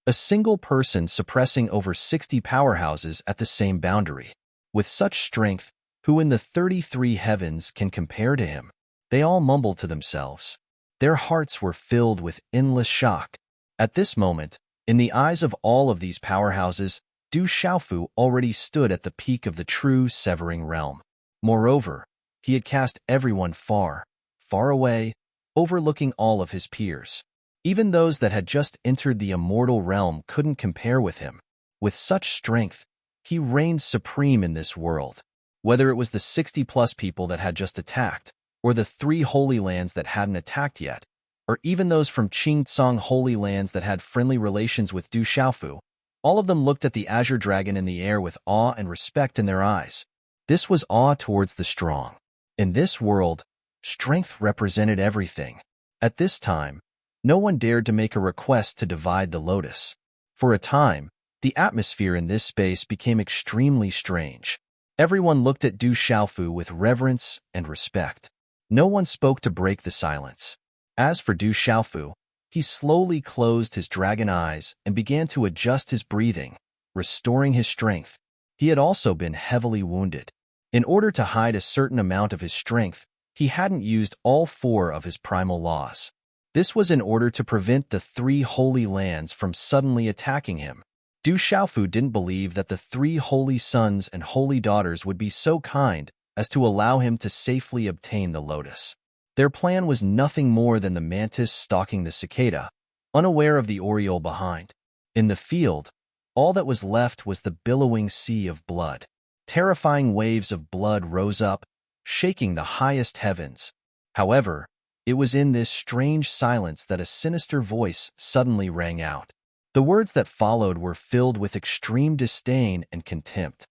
A single person suppressing over 60 powerhouses at the same boundary. With such strength, who in the 33 heavens can compare to him? They all mumbled to themselves. Their hearts were filled with endless shock. At this moment, in the eyes of all of these powerhouses, Du Xiaofu already stood at the peak of the true severing realm. Moreover, he had cast everyone far, far away, overlooking all of his peers. Even those that had just entered the immortal realm couldn't compare with him. With such strength, he reigned supreme in this world. Whether it was the 60-plus people that had just attacked, or the 3 Holy Lands that hadn't attacked yet, or even those from Qingtsong Holy Lands that had friendly relations with Du Xiaofu, all of them looked at the Azure Dragon in the air with awe and respect in their eyes. This was awe towards the strong. In this world, strength represented everything. At this time, no one dared to make a request to divide the lotus. For a time, the atmosphere in this space became extremely strange. Everyone looked at Du Xiaofu with reverence and respect. No one spoke to break the silence. As for Du Xiaofu, he slowly closed his dragon eyes and began to adjust his breathing, restoring his strength. He had also been heavily wounded. In order to hide a certain amount of his strength, he hadn't used all 4 of his primal laws. This was in order to prevent the 3 Holy Lands from suddenly attacking him. Du Xiaofu didn't believe that the 3 holy sons and holy daughters would be so kind as to allow him to safely obtain the lotus. Their plan was nothing more than the mantis stalking the cicada, unaware of the oriole behind. In the field, all that was left was the billowing sea of blood. Terrifying waves of blood rose up, shaking the highest heavens. However, it was in this strange silence that a sinister voice suddenly rang out. The words that followed were filled with extreme disdain and contempt.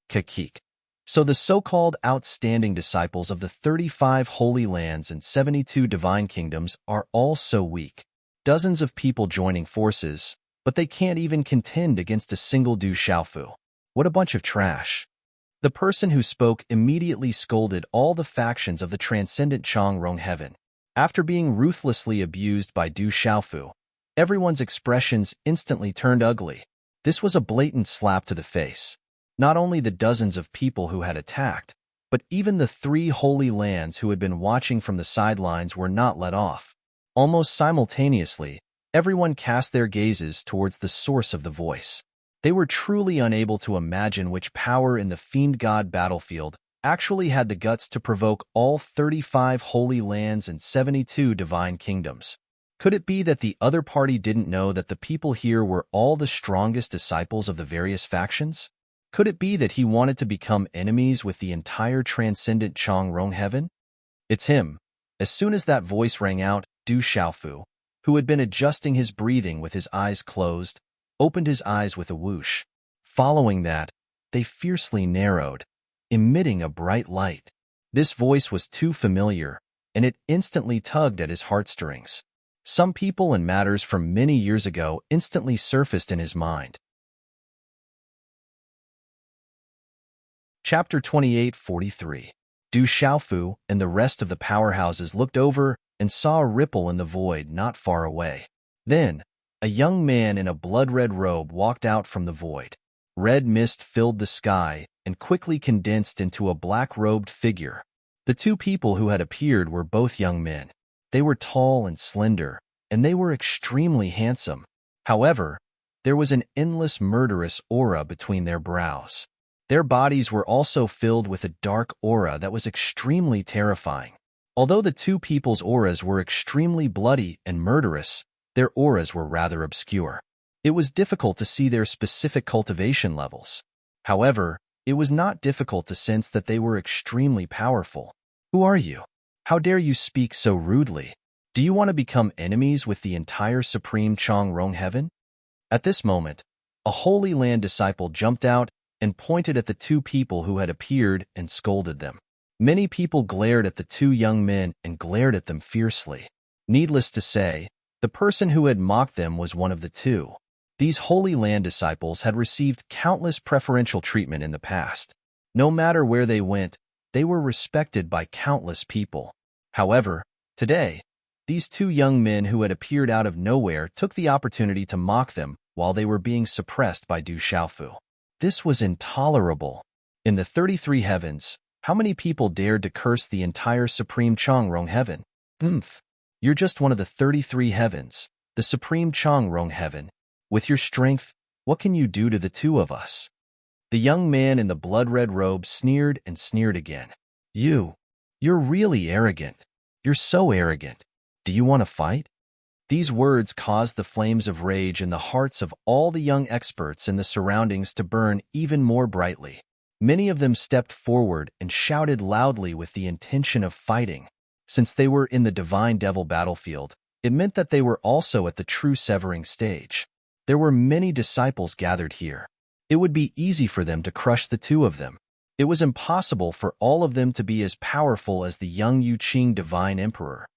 Kakik. So the so-called outstanding disciples of the 35 Holy Lands and 72 Divine Kingdoms are all so weak. Dozens of people joining forces, but they can't even contend against a single Du Xiaofu. What a bunch of trash. The person who spoke immediately scolded all the factions of the transcendent Changrong heaven. After being ruthlessly abused by Du Xiaofu, everyone's expressions instantly turned ugly. This was a blatant slap to the face. Not only the dozens of people who had attacked, but even the 3 Holy Lands who had been watching from the sidelines were not let off. Almost simultaneously, everyone cast their gazes towards the source of the voice. They were truly unable to imagine which power in the Fiend God battlefield actually had the guts to provoke all 35 Holy Lands and 72 Divine Kingdoms. Could it be that the other party didn't know that the people here were all the strongest disciples of the various factions? Could it be that he wanted to become enemies with the entire transcendent Changrong heaven? It's him. As soon as that voice rang out, Du Xiaofu, who had been adjusting his breathing with his eyes closed, opened his eyes with a whoosh. Following that, they fiercely narrowed, emitting a bright light. This voice was too familiar, and it instantly tugged at his heartstrings. Some people and matters from many years ago instantly surfaced in his mind. Chapter 2843. Du Xiaofu and the rest of the powerhouses looked over and saw a ripple in the void not far away. Then, a young man in a blood-red robe walked out from the void. Red mist filled the sky and quickly condensed into a black-robed figure. The 2 people who had appeared were both young men. They were tall and slender, and they were extremely handsome. However, there was an endless murderous aura between their brows. Their bodies were also filled with a dark aura that was extremely terrifying. Although the 2 people's auras were extremely bloody and murderous, their auras were rather obscure. It was difficult to see their specific cultivation levels. However, it was not difficult to sense that they were extremely powerful. Who are you? How dare you speak so rudely? Do you want to become enemies with the entire Supreme Changrong heaven? At this moment, a Holy Land disciple jumped out and pointed at the 2 people who had appeared and scolded them. Many people glared at the 2 young men and glared at them fiercely. Needless to say, the person who had mocked them was one of the 2. These Holy Land disciples had received countless preferential treatment in the past. No matter where they went, they were respected by countless people. However, today, these 2 young men who had appeared out of nowhere took the opportunity to mock them while they were being suppressed by Du Xiaofu. This was intolerable. In the 33 heavens, how many people dared to curse the entire Supreme Changrong heaven? You're just one of the 33 heavens. the supreme Chang Rong heaven. With your strength, what can you do to the two of us? The young man in the blood-red robe sneered and sneered again. You're really arrogant. You're so arrogant. Do you want to fight? These words caused the flames of rage in the hearts of all the young experts in the surroundings to burn even more brightly. Many of them stepped forward and shouted loudly with the intention of fighting. Since they were in the divine devil battlefield, it meant that they were also at the true severing stage. There were many disciples gathered here. It would be easy for them to crush the two of them. It was impossible for all of them to be as powerful as the young Yuqing divine emperor.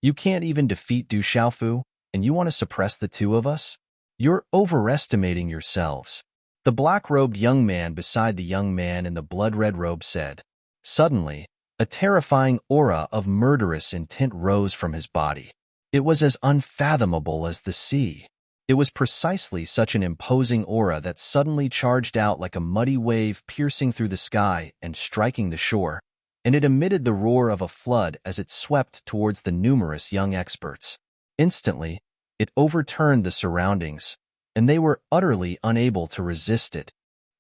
You can't even defeat Du Xiaofu, and you want to suppress the two of us? You're overestimating yourselves. The black-robed young man beside the young man in the blood-red robe said. Suddenly, a terrifying aura of murderous intent rose from his body. It was as unfathomable as the sea. It was precisely such an imposing aura that suddenly charged out like a muddy wave piercing through the sky and striking the shore, and it emitted the roar of a flood as it swept towards the numerous young experts. Instantly, it overturned the surroundings, and they were utterly unable to resist it.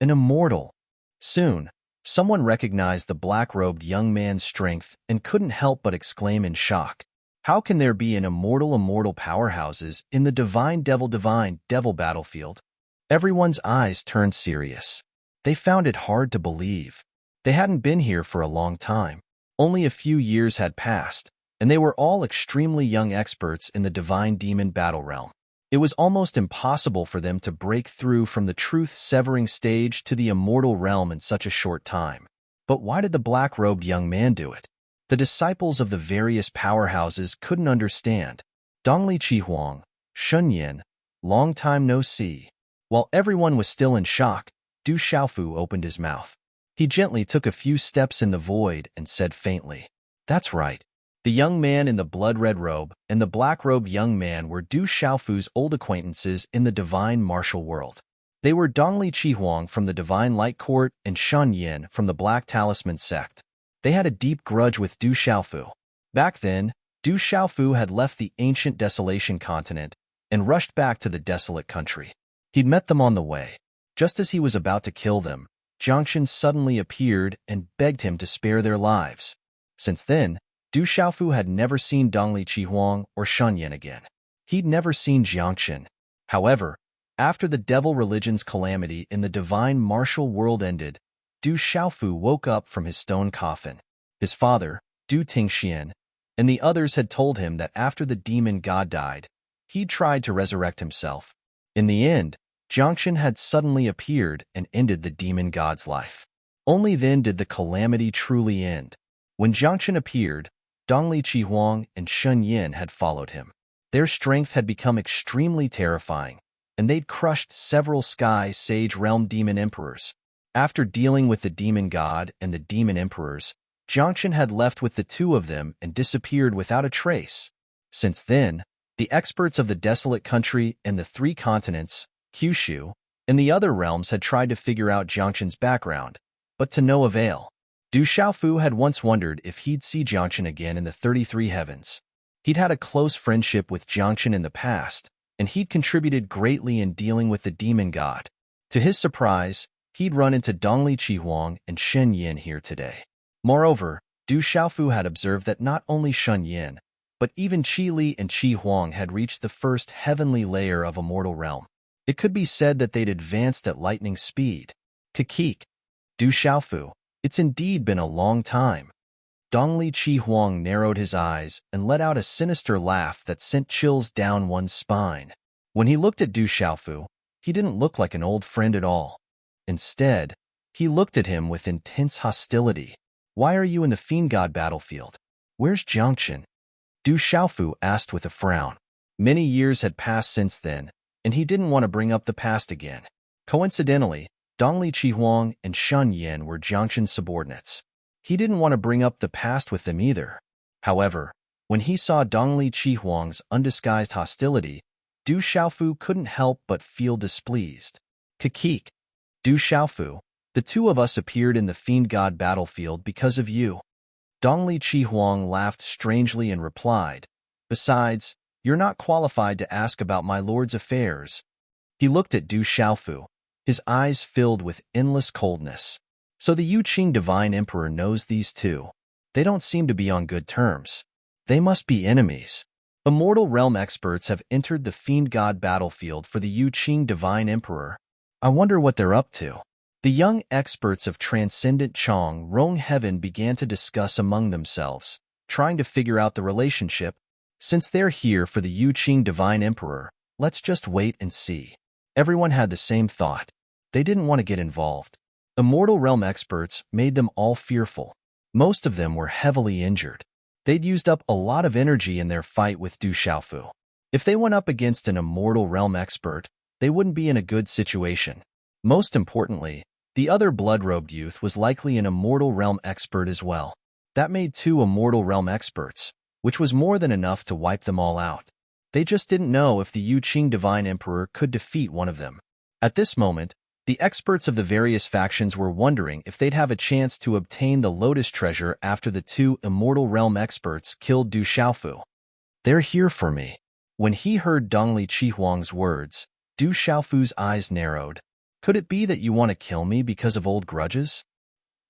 An immortal. Soon, someone recognized the black-robed young man's strength and couldn't help but exclaim in shock. How can there be an immortal powerhouses in the divine devil battlefield? Everyone's eyes turned serious. They found it hard to believe. They hadn't been here for a long time. Only a few years had passed, and they were all extremely young experts in the divine demon battle realm. It was almost impossible for them to break through from the truth-severing stage to the immortal realm in such a short time. But why did the black-robed young man do it? The disciples of the various powerhouses couldn't understand. Dongli Qihuang, Shunyin, long time no see. While everyone was still in shock, Du Xiaofu opened his mouth. He gently took a few steps in the void and said faintly, "That's right." The young man in the blood-red robe and the black-robed young man were Du Xiaofu's old acquaintances in the divine martial world. They were Dongli Qihuang from the Divine Light Court and Shan Yin from the Black Talisman sect. They had a deep grudge with Du Xiaofu. Back then, Du Xiaofu had left the ancient Desolation continent and rushed back to the desolate country. He'd met them on the way. Just as he was about to kill them, Jiangxin suddenly appeared and begged him to spare their lives. Since then, Du Xiaofu had never seen Dongli Qihuang or Shunyin again. He'd never seen Jiangxin. However, after the devil religion's calamity in the divine martial world ended, Du Xiaofu woke up from his stone coffin. His father, Du Tingxian, and the others had told him that after the demon god died, he tried to resurrect himself. In the end, Jiangxin had suddenly appeared and ended the demon god's life. Only then did the calamity truly end. When Jiangxin appeared, Dongli Qihuang and Shen Yin had followed him. Their strength had become extremely terrifying, and they'd crushed several Sky Sage Realm demon emperors. After dealing with the demon god and the demon emperors, Jiangxin had left with the two of them and disappeared without a trace. Since then, the experts of the desolate country and the three continents, Kyushu, and the other realms had tried to figure out Jiangxin's background, but to no avail. Du Xiaofu had once wondered if he'd see Jiangxin again in the 33 heavens. He'd had a close friendship with Jiangxin in the past, and he'd contributed greatly in dealing with the demon god. To his surprise, he'd run into Dongli Qihuang and Shen Yin here today. Moreover, Du Xiaofu had observed that not only Shen Yin, but even Qi Li and Qi Huang had reached the first heavenly layer of immortal realm. It could be said that they'd advanced at lightning speed. Kikik. Du Xiaofu, it's indeed been a long time. Dongli Qihuang narrowed his eyes and let out a sinister laugh that sent chills down one's spine. When he looked at Du Xiaofu, he didn't look like an old friend at all. Instead, he looked at him with intense hostility. "Why are you in the Fiend God battlefield? Where's Jiangxin?" Du Xiaofu asked with a frown. Many years had passed since then, and he didn't want to bring up the past again. Coincidentally, Dongli Qihuang and Shen Yin were Jiangxin's subordinates. He didn't want to bring up the past with them either. However, when he saw Dongli Qihuang's undisguised hostility, Du Xiaofu couldn't help but feel displeased. "Kikik. Du Xiaofu, the two of us appeared in the Fiend God battlefield because of you." Dongli Qihuang laughed strangely and replied, "Besides, You're not qualified to ask about my lord's affairs." He looked at Du Xiaofu, his eyes filled with endless coldness. So the Yuqing Divine Emperor knows these two. They don't seem to be on good terms. They must be enemies. Immortal Realm experts have entered the Fiend God battlefield for the Yuqing Divine Emperor. I wonder what they're up to. The young experts of Transcendent Chong Rong Heaven began to discuss among themselves, trying to figure out the relationship. Since they're here for the Yuqing Divine Emperor, let's just wait and see. Everyone had the same thought. They didn't want to get involved. Immortal Realm experts made them all fearful. Most of them were heavily injured. They'd used up a lot of energy in their fight with Du Xiaofu. If they went up against an Immortal Realm expert, they wouldn't be in a good situation. Most importantly, the other blood-robed youth was likely an Immortal Realm expert as well. That made 2 Immortal Realm experts, which was more than enough to wipe them all out. They just didn't know if the Yuqing Divine Emperor could defeat one of them. At this moment, the experts of the various factions were wondering if they'd have a chance to obtain the Lotus Treasure after the 2 Immortal Realm experts killed Du Xiaofu. They're here for me. When he heard Dongli Chihuang's words, Du Xiaofu's eyes narrowed. Could it be that you want to kill me because of old grudges?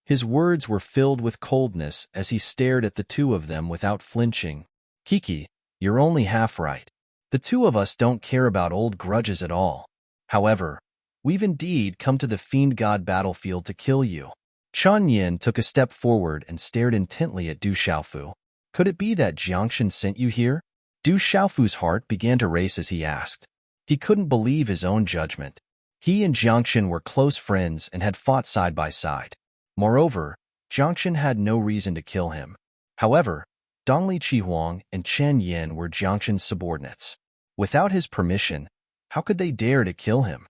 His words were filled with coldness as he stared at the 2 of them without flinching. Kiki, you're only half right. The 2 of us don't care about old grudges at all. However, we've indeed come to the Fiend God battlefield to kill you. Chen Yin took a step forward and stared intently at Du Xiaofu. Could it be that Jiangshan sent you here? Du Xiaofu's heart began to race as he asked. He couldn't believe his own judgment. He and Jiangshan were close friends and had fought side by side. Moreover, Jiangshan had no reason to kill him. However, Dongli Chihuang and Chen Yin were Jiangshan's subordinates. Without his permission, how could they dare to kill him?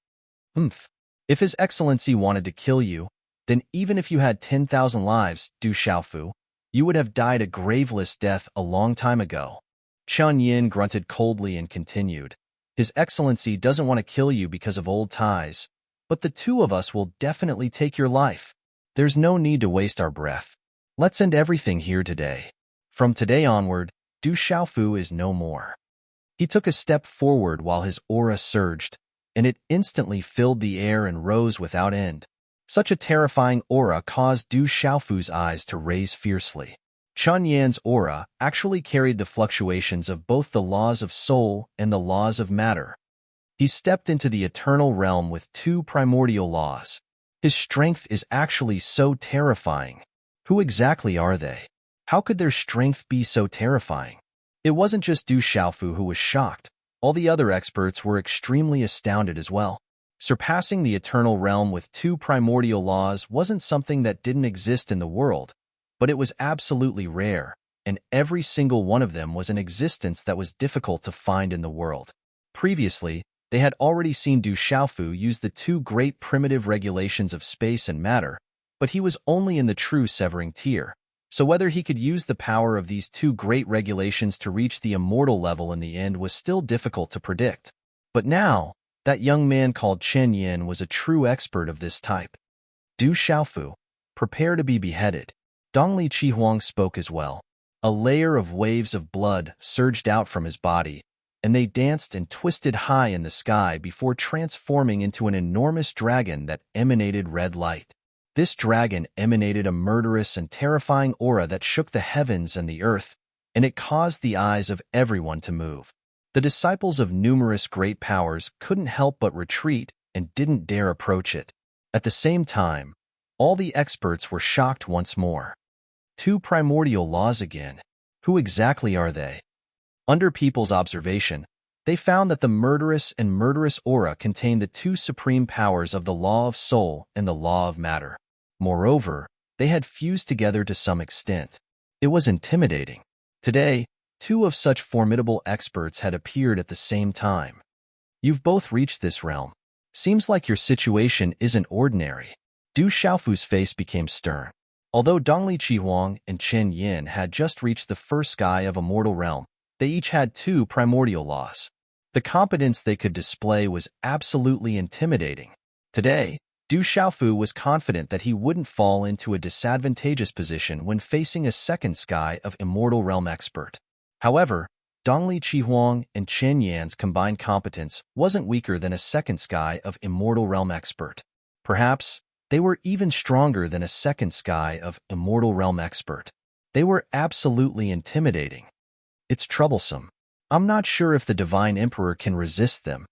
If His Excellency wanted to kill you, then even if you had 10,000 lives, Du Xiaofu, you would have died a graveless death a long time ago. Chen Yin grunted coldly and continued. His Excellency doesn't want to kill you because of old ties, but the 2 of us will definitely take your life. There's no need to waste our breath. Let's end everything here today. From today onward, Du Xiaofu is no more. He took a step forward while his aura surged, and it instantly filled the air and rose without end. Such a terrifying aura caused Du Xiaofu's eyes to raise fiercely. Chen Yan's aura actually carried the fluctuations of both the laws of soul and the laws of matter. He stepped into the eternal realm with 2 primordial laws. His strength is actually so terrifying. Who exactly are they? How could their strength be so terrifying? It wasn't just Du Xiaofu who was shocked. All the other experts were extremely astounded as well. Surpassing the eternal realm with 2 primordial laws wasn't something that didn't exist in the world, but it was absolutely rare, and every single one of them was an existence that was difficult to find in the world. Previously, they had already seen Du Xiaofu use the 2 great primitive regulations of space and matter, but he was only in the true severing tier. So whether he could use the power of these 2 great regulations to reach the immortal level in the end was still difficult to predict. But now, that young man called Chen Yin was a true expert of this type. Du Xiaofu, prepare to be beheaded. Dongli Chihuang spoke as well. A layer of waves of blood surged out from his body, and they danced and twisted high in the sky before transforming into an enormous dragon that emanated red light. This dragon emanated a murderous and terrifying aura that shook the heavens and the earth, and it caused the eyes of everyone to move. The disciples of numerous great powers couldn't help but retreat and didn't dare approach it. At the same time, all the experts were shocked once more. 2 primordial laws again. Who exactly are they? Under people's observation, they found that the murderous aura contained the 2 supreme powers of the law of soul and the law of matter. Moreover, they had fused together to some extent. It was intimidating. Today, 2 of such formidable experts had appeared at the same time. You've both reached this realm. Seems like your situation isn't ordinary. Du Xiaofu's face became stern. Although Dongli Chihuang and Chen Yin had just reached the first sky of Immortal Realm, they each had 2 primordial laws. The competence they could display was absolutely intimidating. Today, Du Xiaofu was confident that he wouldn't fall into a disadvantageous position when facing a second sky of Immortal Realm expert. However, Dongli Chihuang and Chen Yan's combined competence wasn't weaker than a second sky of Immortal Realm expert. Perhaps they were even stronger than a second sky of Immortal Realm expert. They were absolutely intimidating. It's troublesome. I'm not sure if the Divine Emperor can resist them.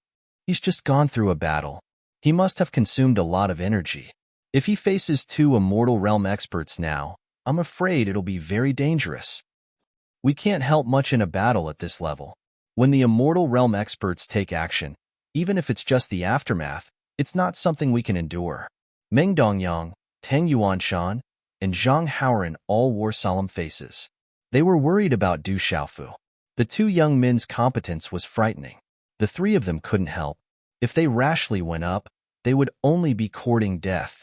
He's just gone through a battle. He must have consumed a lot of energy. If he faces two Immortal Realm experts now, I'm afraid it'll be very dangerous. We can't help much in a battle at this level. When the Immortal Realm experts take action, even if it's just the aftermath, it's not something we can endure. Meng Dongyang, Tang Yuanshan, and Zhang Haoran all wore solemn faces. They were worried about Du Xiaofu. The two young men's competence was frightening. The three of them couldn't help. If they rashly went up, they would only be courting death.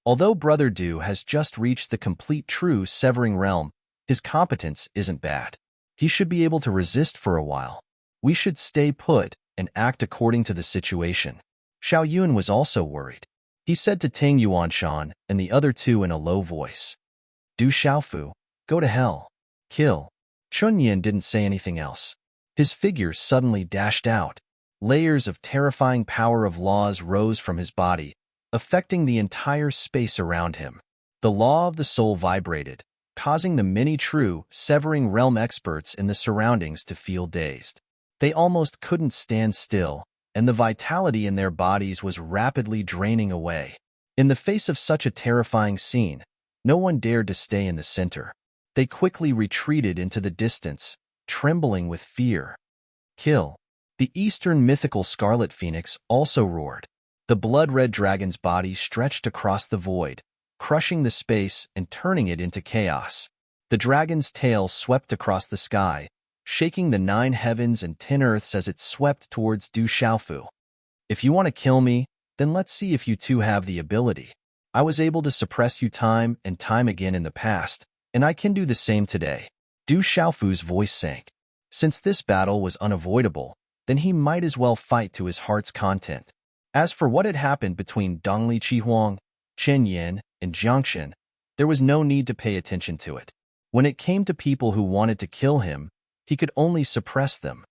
Although Brother Du has just reached the complete true severing realm, his competence isn't bad. He should be able to resist for a while. We should stay put and act according to the situation. Xiao Yun was also worried. He said to Ting Yuanshan and the other two in a low voice, Du Xiaofu, go to hell. Kill. Chun Yin didn't say anything else. His figure suddenly dashed out. Layers of terrifying power of laws rose from his body, affecting the entire space around him. The law of the soul vibrated, causing the many true severing realm experts in the surroundings to feel dazed. They almost couldn't stand still, and the vitality in their bodies was rapidly draining away. In the face of such a terrifying scene, no one dared to stay in the center. They quickly retreated into the distance, trembling with fear. Kill. The Eastern mythical Scarlet Phoenix also roared. The blood-red dragon's body stretched across the void, crushing the space and turning it into chaos. The dragon's tail swept across the sky, shaking the 9 heavens and 10 earths as it swept towards Du Xiaofu. If you want to kill me, then let's see if you two have the ability. I was able to suppress you time and time again in the past, and I can do the same today. Du Xiaofu's voice sank. Since this battle was unavoidable, then he might as well fight to his heart's content. As for what had happened between Dongli Chihuang, Chen Yin, and Jiangxin, there was no need to pay attention to it. When it came to people who wanted to kill him, he could only suppress them.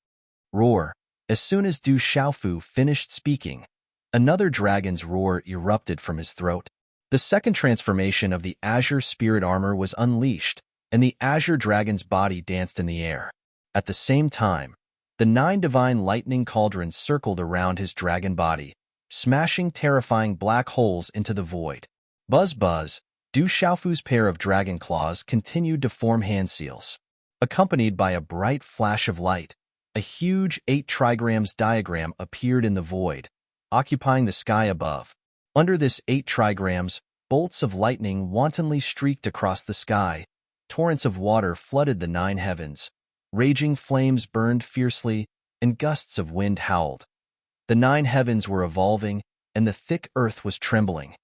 Roar. As soon as Du Xiaofu finished speaking, another dragon's roar erupted from his throat. The second transformation of the Azure Spirit Armor was unleashed, and the Azure Dragon's body danced in the air. At the same time, the 9 divine lightning cauldrons circled around his dragon body, smashing terrifying black holes into the void. Buzz buzz, Du Xiaofu's pair of dragon claws continued to form hand seals. Accompanied by a bright flash of light, a huge 8 trigrams diagram appeared in the void, occupying the sky above. Under this 8 trigrams, bolts of lightning wantonly streaked across the sky, torrents of water flooded the 9 heavens, raging flames burned fiercely, and gusts of wind howled. The 9 heavens were evolving, and the thick earth was trembling.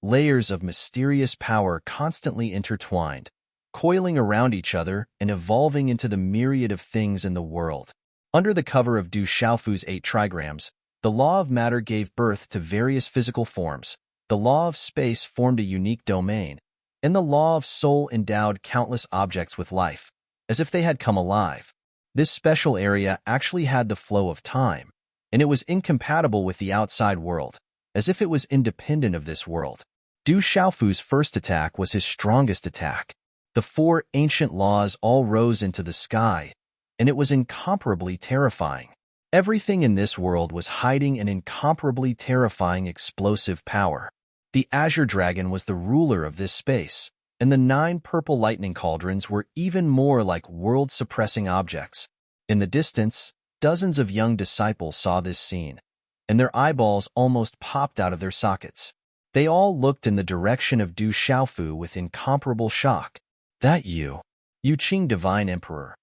Layers of mysterious power constantly intertwined, coiling around each other and evolving into the myriad of things in the world. Under the cover of Du Xiaofu's 8 trigrams, the law of matter gave birth to various physical forms, the law of space formed a unique domain, and the law of soul endowed countless objects with life, as if they had come alive. This special area actually had the flow of time, and it was incompatible with the outside world, as if it was independent of this world. Du Xiaofu's first attack was his strongest attack. The 4 ancient laws all rose into the sky, and it was incomparably terrifying. Everything in this world was hiding an incomparably terrifying explosive power. The Azure Dragon was the ruler of this space, and the 9 purple lightning cauldrons were even more like world-suppressing objects. In the distance, dozens of young disciples saw this scene, and their eyeballs almost popped out of their sockets. They all looked in the direction of Du Xiaofu with incomparable shock. That Yu Qing Divine Emperor,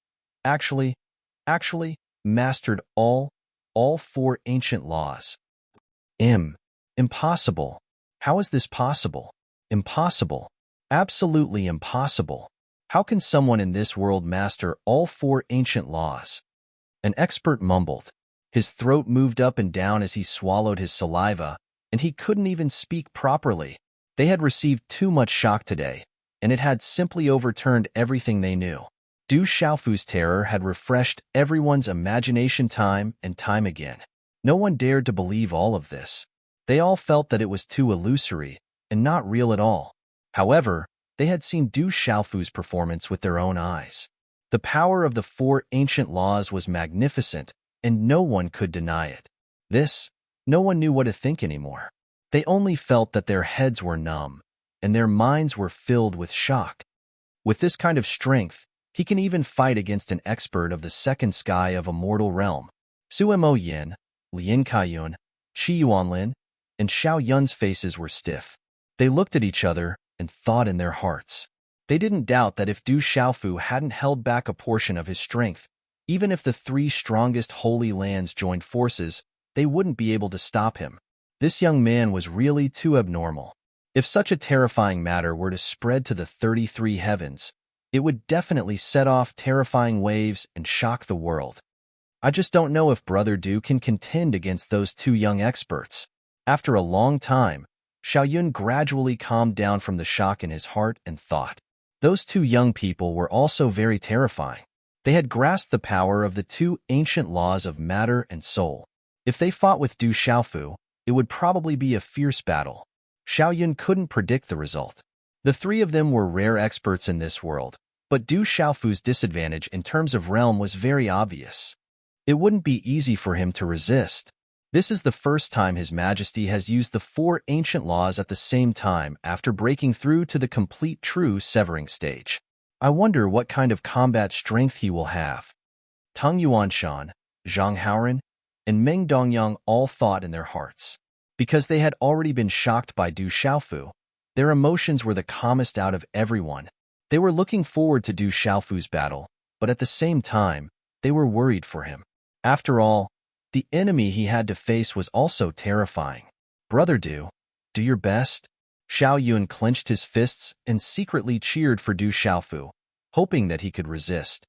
actually, mastered all 4 ancient laws. Impossible. How is this possible? Impossible. Absolutely impossible. How can someone in this world master all 4 ancient laws? An expert mumbled. His throat moved up and down as he swallowed his saliva, and he couldn't even speak properly. They had received too much shock today, and it had simply overturned everything they knew. Du Xiaofu's terror had refreshed everyone's imagination time and time again. No one dared to believe all of this. They all felt that it was too illusory and not real at all. However, they had seen Du Xiaofu's performance with their own eyes. The power of the four ancient laws was magnificent, and no one could deny it. No one knew what to think anymore. They only felt that their heads were numb, and their minds were filled with shock. With this kind of strength, he can even fight against an expert of the second sky of a mortal realm. Suemo Yin, Lin Kaiyun, Qi Yuanlin, and Xiao Yun's faces were stiff. They looked at each other and thought in their hearts. They didn't doubt that if Du Xiaofu hadn't held back a portion of his strength, even if the three strongest holy lands joined forces, they wouldn't be able to stop him. This young man was really too abnormal. If such a terrifying matter were to spread to the 33 heavens, it would definitely set off terrifying waves and shock the world. I just don't know if Brother Du can contend against those two young experts. After a long time, Xiaoyun gradually calmed down from the shock in his heart and thought. Those two young people were also very terrifying. They had grasped the power of the two ancient laws of matter and soul. If they fought with Du Xiaofu, it would probably be a fierce battle. Xiaoyun couldn't predict the result. The three of them were rare experts in this world, but Du Xiaofu's disadvantage in terms of realm was very obvious. It wouldn't be easy for him to resist. This is the first time His Majesty has used the four ancient laws at the same time after breaking through to the complete true severing stage. I wonder what kind of combat strength he will have. Tang Yuanshan, Zhang Haoran, and Meng Dongyang all thought in their hearts. Because they had already been shocked by Du Xiaofu, their emotions were the calmest out of everyone. They were looking forward to Du Xiaofu's battle, but at the same time, they were worried for him. After all, the enemy he had to face was also terrifying. Brother Du, do your best. Xiaoyun clenched his fists and secretly cheered for Du Xiaofu, hoping that he could resist.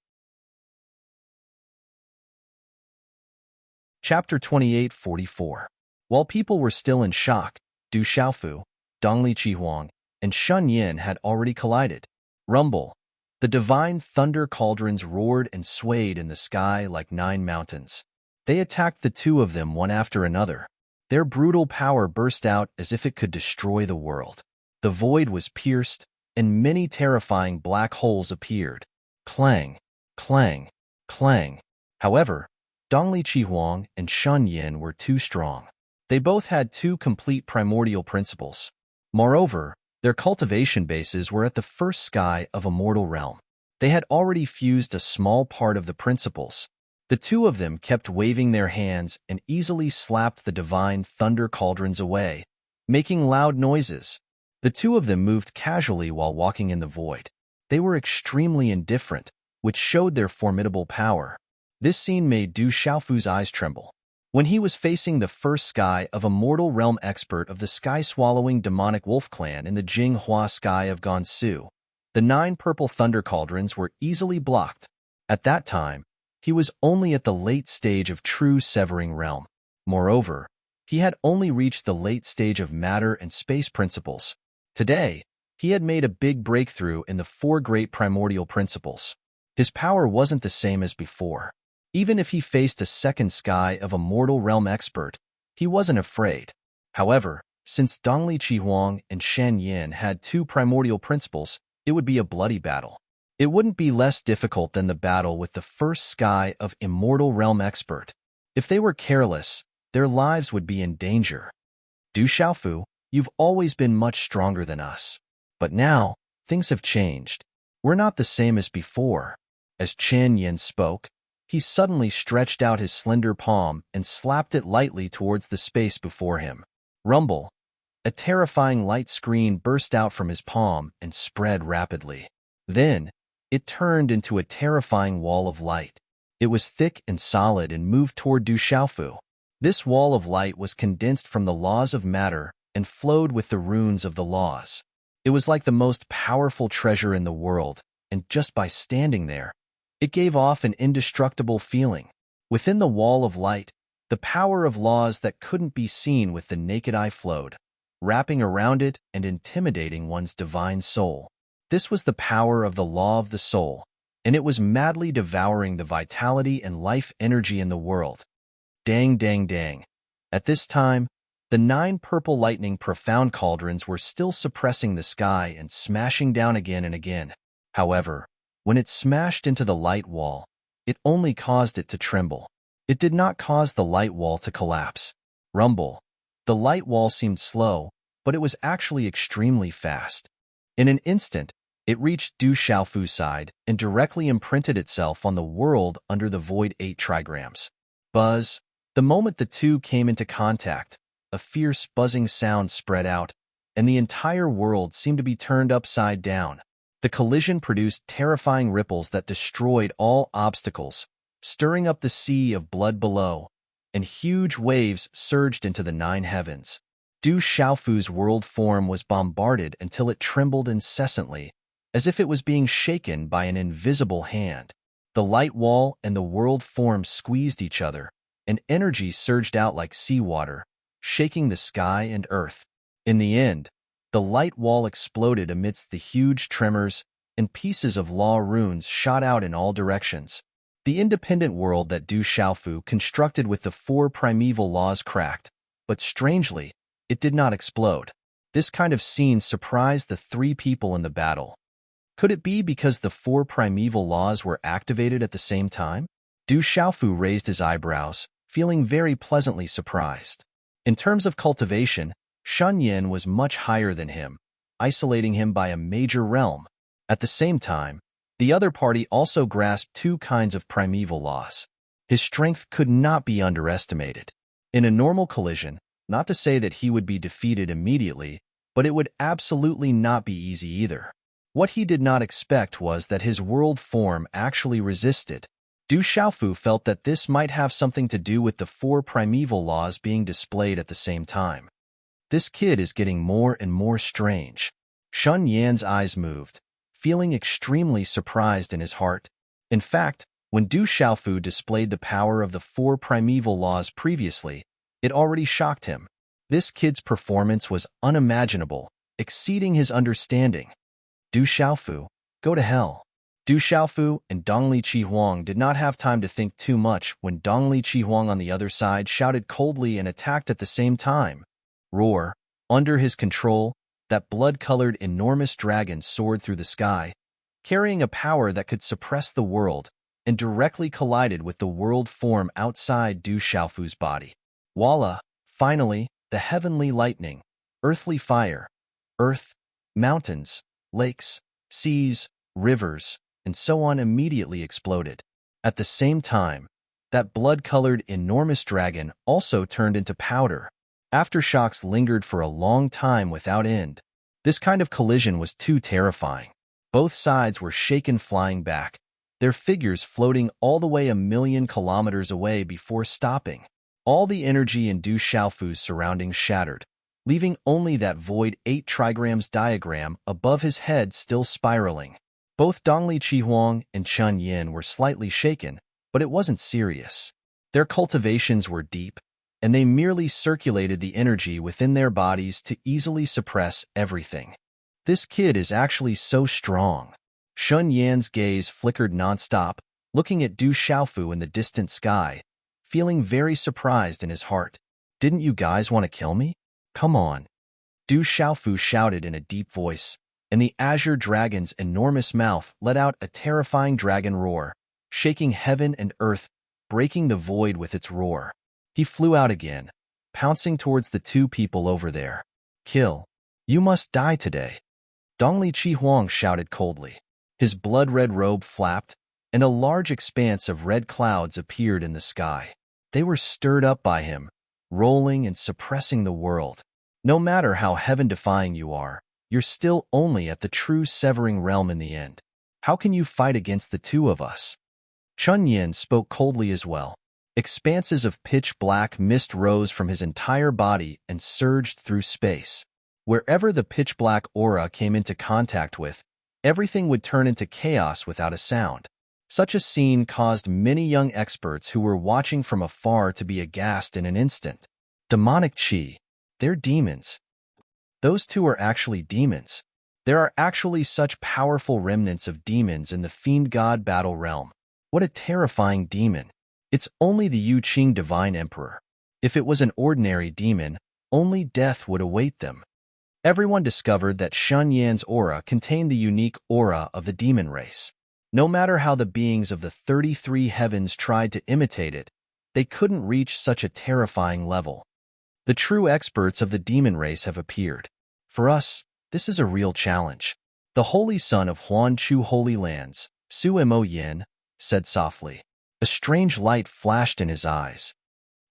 Chapter 28:44. While people were still in shock, Du Xiaofu, Dongli Qihuang, and Shun Yin had already collided. Rumble. The divine thunder cauldrons roared and swayed in the sky like 9 mountains. They attacked the two of them one after another. Their brutal power burst out as if it could destroy the world. The void was pierced, and many terrifying black holes appeared. Clang, clang, clang. However, Dongli Qihuang and Shun Yin were too strong. They both had 2 complete primordial principles. Moreover, their cultivation bases were at the first sky of a mortal realm. They had already fused a small part of the principles. The two of them kept waving their hands and easily slapped the divine thunder cauldrons away, making loud noises. The two of them moved casually while walking in the void. They were extremely indifferent, which showed their formidable power. This scene made Du Xiaofu's eyes tremble. When he was facing the first sky of a mortal realm expert of the sky-swallowing demonic wolf clan in the Jinghua sky of Gansu, the 9 purple thunder cauldrons were easily blocked. At that time, he was only at the late stage of true severing realm. Moreover, he had only reached the late stage of matter and space principles. Today, he had made a big breakthrough in the 4 great primordial principles. His power wasn't the same as before. Even if he faced a second sky of a mortal realm expert, he wasn't afraid. However, since Dongli Qihuang and Shen Yin had 2 primordial principles, it would be a bloody battle. It wouldn't be less difficult than the battle with the first sky of immortal realm expert. If they were careless, their lives would be in danger. Du Xiaofu, you've always been much stronger than us. But now, things have changed. We're not the same as before. As Chen Yin spoke, he suddenly stretched out his slender palm and slapped it lightly towards the space before him. Rumble. A terrifying light screen burst out from his palm and spread rapidly. Then, it turned into a terrifying wall of light. It was thick and solid and moved toward Du Xiaofu. This wall of light was condensed from the laws of matter and flowed with the runes of the laws. It was like the most powerful treasure in the world, and just by standing there, it gave off an indestructible feeling. Within the wall of light, the power of laws that couldn't be seen with the naked eye flowed, wrapping around it and intimidating one's divine soul. This was the power of the law of the soul, and it was madly devouring the vitality and life energy in the world. Dang, dang, dang. At this time, the 9 purple lightning profound cauldrons were still suppressing the sky and smashing down again and again. However, when it smashed into the light wall, it only caused it to tremble. It did not cause the light wall to collapse. Rumble. The light wall seemed slow, but it was actually extremely fast. In an instant, it reached Du Xiaofu's side and directly imprinted itself on the world under the void 8 trigrams. Buzz. The moment the two came into contact, a fierce buzzing sound spread out, and the entire world seemed to be turned upside down. The collision produced terrifying ripples that destroyed all obstacles, stirring up the sea of blood below, and huge waves surged into the 9 heavens. Du Xiaofu's world form was bombarded until it trembled incessantly, as if it was being shaken by an invisible hand. The light wall and the world form squeezed each other, and energy surged out like seawater, shaking the sky and earth. In the end, the light wall exploded amidst the huge tremors, and pieces of law runes shot out in all directions. The independent world that Du Xiaofu constructed with the 4 primeval laws cracked, but strangely, it did not explode. This kind of scene surprised the 3 people in the battle. Could it be because the 4 primeval laws were activated at the same time? Du Xiaofu raised his eyebrows, feeling very pleasantly surprised. In terms of cultivation, Shen Yin was much higher than him, isolating him by a major realm. At the same time, the other party also grasped 2 kinds of primeval laws. His strength could not be underestimated. In a normal collision, not to say that he would be defeated immediately, but it would absolutely not be easy either. What he did not expect was that his world form actually resisted. Du Xiaofu felt that this might have something to do with the 4 primeval laws being displayed at the same time. This kid is getting more and more strange. Shen Yan's eyes moved, feeling extremely surprised in his heart. In fact, when Du Xiaofu displayed the power of the 4 primeval laws previously, it already shocked him. This kid's performance was unimaginable, exceeding his understanding. Du Xiaofu, go to hell. Du Xiaofu and Dongli Qihuang did not have time to think too much when Dongli Qihuang on the other side shouted coldly and attacked at the same time. Roar. Under his control, that blood-colored enormous dragon soared through the sky, carrying a power that could suppress the world, and directly collided with the world form outside Du Xiaofu's body. Voila! Finally, the heavenly lightning, earthly fire, earth, mountains, lakes, seas, rivers, and so on immediately exploded. At the same time, that blood-colored enormous dragon also turned into powder. Aftershocks lingered for a long time without end. This kind of collision was too terrifying. Both sides were shaken flying back, their figures floating all the way 1,000,000 kilometers away before stopping. All the energy in Du Xiaofu's surroundings shattered, leaving only that void 8 trigrams diagram above his head still spiraling. Both Dongli Qihuang and Shen Yin were slightly shaken, but it wasn't serious. Their cultivations were deep, and they merely circulated the energy within their bodies to easily suppress everything. This kid is actually so strong. Shen Yan's gaze flickered nonstop, looking at Du Xiaofu in the distant sky, feeling very surprised in his heart. Didn't you guys want to kill me? Come on. Du Xiaofu shouted in a deep voice, and the azure dragon's enormous mouth let out a terrifying dragon roar, shaking heaven and earth, breaking the void with its roar. He flew out again, pouncing towards the 2 people over there. Kill. You must die today. Dongli Qihuang shouted coldly. His blood-red robe flapped, and a large expanse of red clouds appeared in the sky. They were stirred up by him, rolling and suppressing the world. No matter how heaven-defying you are, you're still only at the true severing realm in the end. How can you fight against the 2 of us? Chun Yin spoke coldly as well. Expanses of pitch-black mist rose from his entire body and surged through space. Wherever the pitch-black aura came into contact with, everything would turn into chaos without a sound. Such a scene caused many young experts who were watching from afar to be aghast in an instant. Demonic chi. They're demons. Those 2 are actually demons. There are actually such powerful remnants of demons in the fiend god battle realm. What a terrifying demon. It's only the Yu Qing Divine Emperor. If it was an ordinary demon, only death would await them. Everyone discovered that Shun Yan's aura contained the unique aura of the demon race. No matter how the beings of the 33 heavens tried to imitate it, they couldn't reach such a terrifying level. The true experts of the demon race have appeared. For us, this is a real challenge. The Holy Son of Huan Chu Holy Lands, Su Mo Yin, said softly. A strange light flashed in his eyes.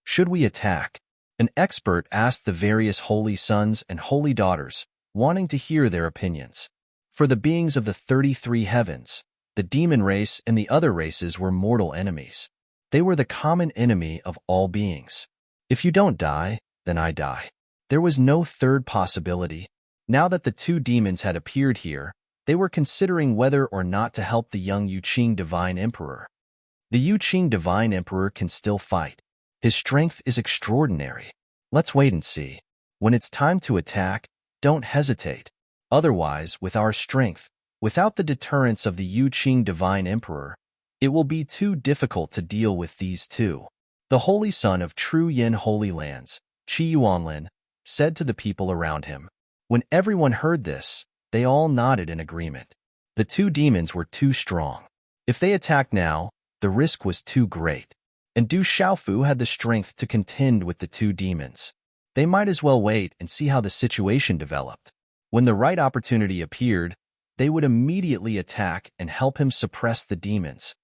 Should we attack? An expert asked the various holy sons and holy daughters, wanting to hear their opinions. For the beings of the 33 heavens, the demon race and the other races were mortal enemies. They were the common enemy of all beings. If you don't die, then I die. There was no third possibility. Now that the two demons had appeared here, they were considering whether or not to help the young Yu Qing Divine Emperor. The Yu Qing Divine Emperor can still fight. His strength is extraordinary. Let's wait and see. When it's time to attack, don't hesitate. Otherwise, with our strength, without the deterrence of the Yu Qing Divine Emperor, it will be too difficult to deal with these two. The Holy Son of True Yin Holy Lands, Qi Yuanlin, said to the people around him. When everyone heard this, they all nodded in agreement. The two demons were too strong. If they attacked now, the risk was too great. And Du Xiaofu had the strength to contend with the two demons. They might as well wait and see how the situation developed. When the right opportunity appeared, they would immediately attack and help him suppress the demons.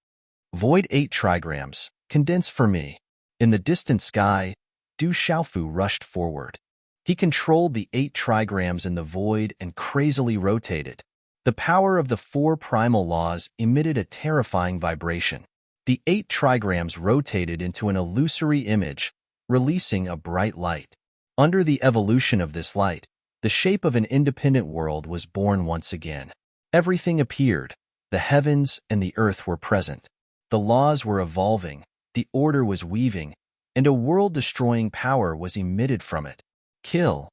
Void 8 trigrams, condense for me. In the distant sky, Du Xiaofu rushed forward. He controlled the 8 trigrams in the void and crazily rotated. The power of the 4 primal laws emitted a terrifying vibration. The 8 trigrams rotated into an illusory image, releasing a bright light. Under the evolution of this light, the shape of an independent world was born once again. Everything appeared. The heavens and the earth were present. The laws were evolving, the order was weaving, and a world-destroying power was emitted from it. Kill.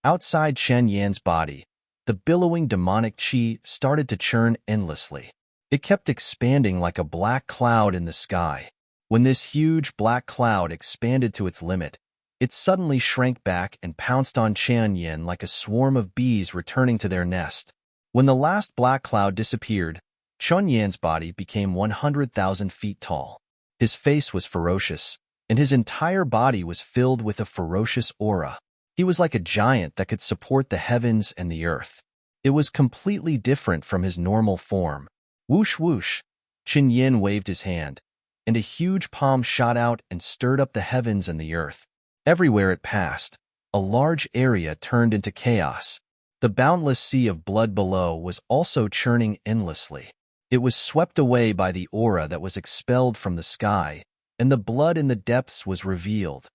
Outside Chen Yan's body, the billowing demonic qi started to churn endlessly. It kept expanding like a black cloud in the sky. When this huge black cloud expanded to its limit, it suddenly shrank back and pounced on Chen Yan like a swarm of bees returning to their nest. When the last black cloud disappeared, Chen Yan's body became 100,000 feet tall. His face was ferocious, and his entire body was filled with a ferocious aura. He was like a giant that could support the heavens and the earth. It was completely different from his normal form. Whoosh whoosh, Qin Yin waved his hand, and a huge palm shot out and stirred up the heavens and the earth. Everywhere it passed, a large area turned into chaos. The boundless sea of blood below was also churning endlessly. It was swept away by the aura that was expelled from the sky, and the blood in the depths was revealed.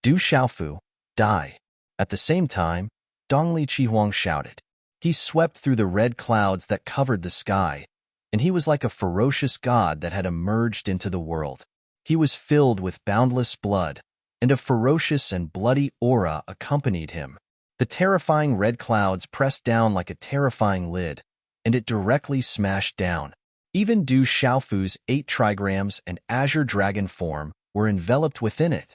Du Xiaofu, die. At the same time, Dongli Qihuang shouted. He swept through the red clouds that covered the sky, and he was like a ferocious god that had emerged into the world. He was filled with boundless blood, and a ferocious and bloody aura accompanied him. The terrifying red clouds pressed down like a terrifying lid, and it directly smashed down. Even Du Xiaofu's 8 trigrams and azure dragon form were enveloped within it.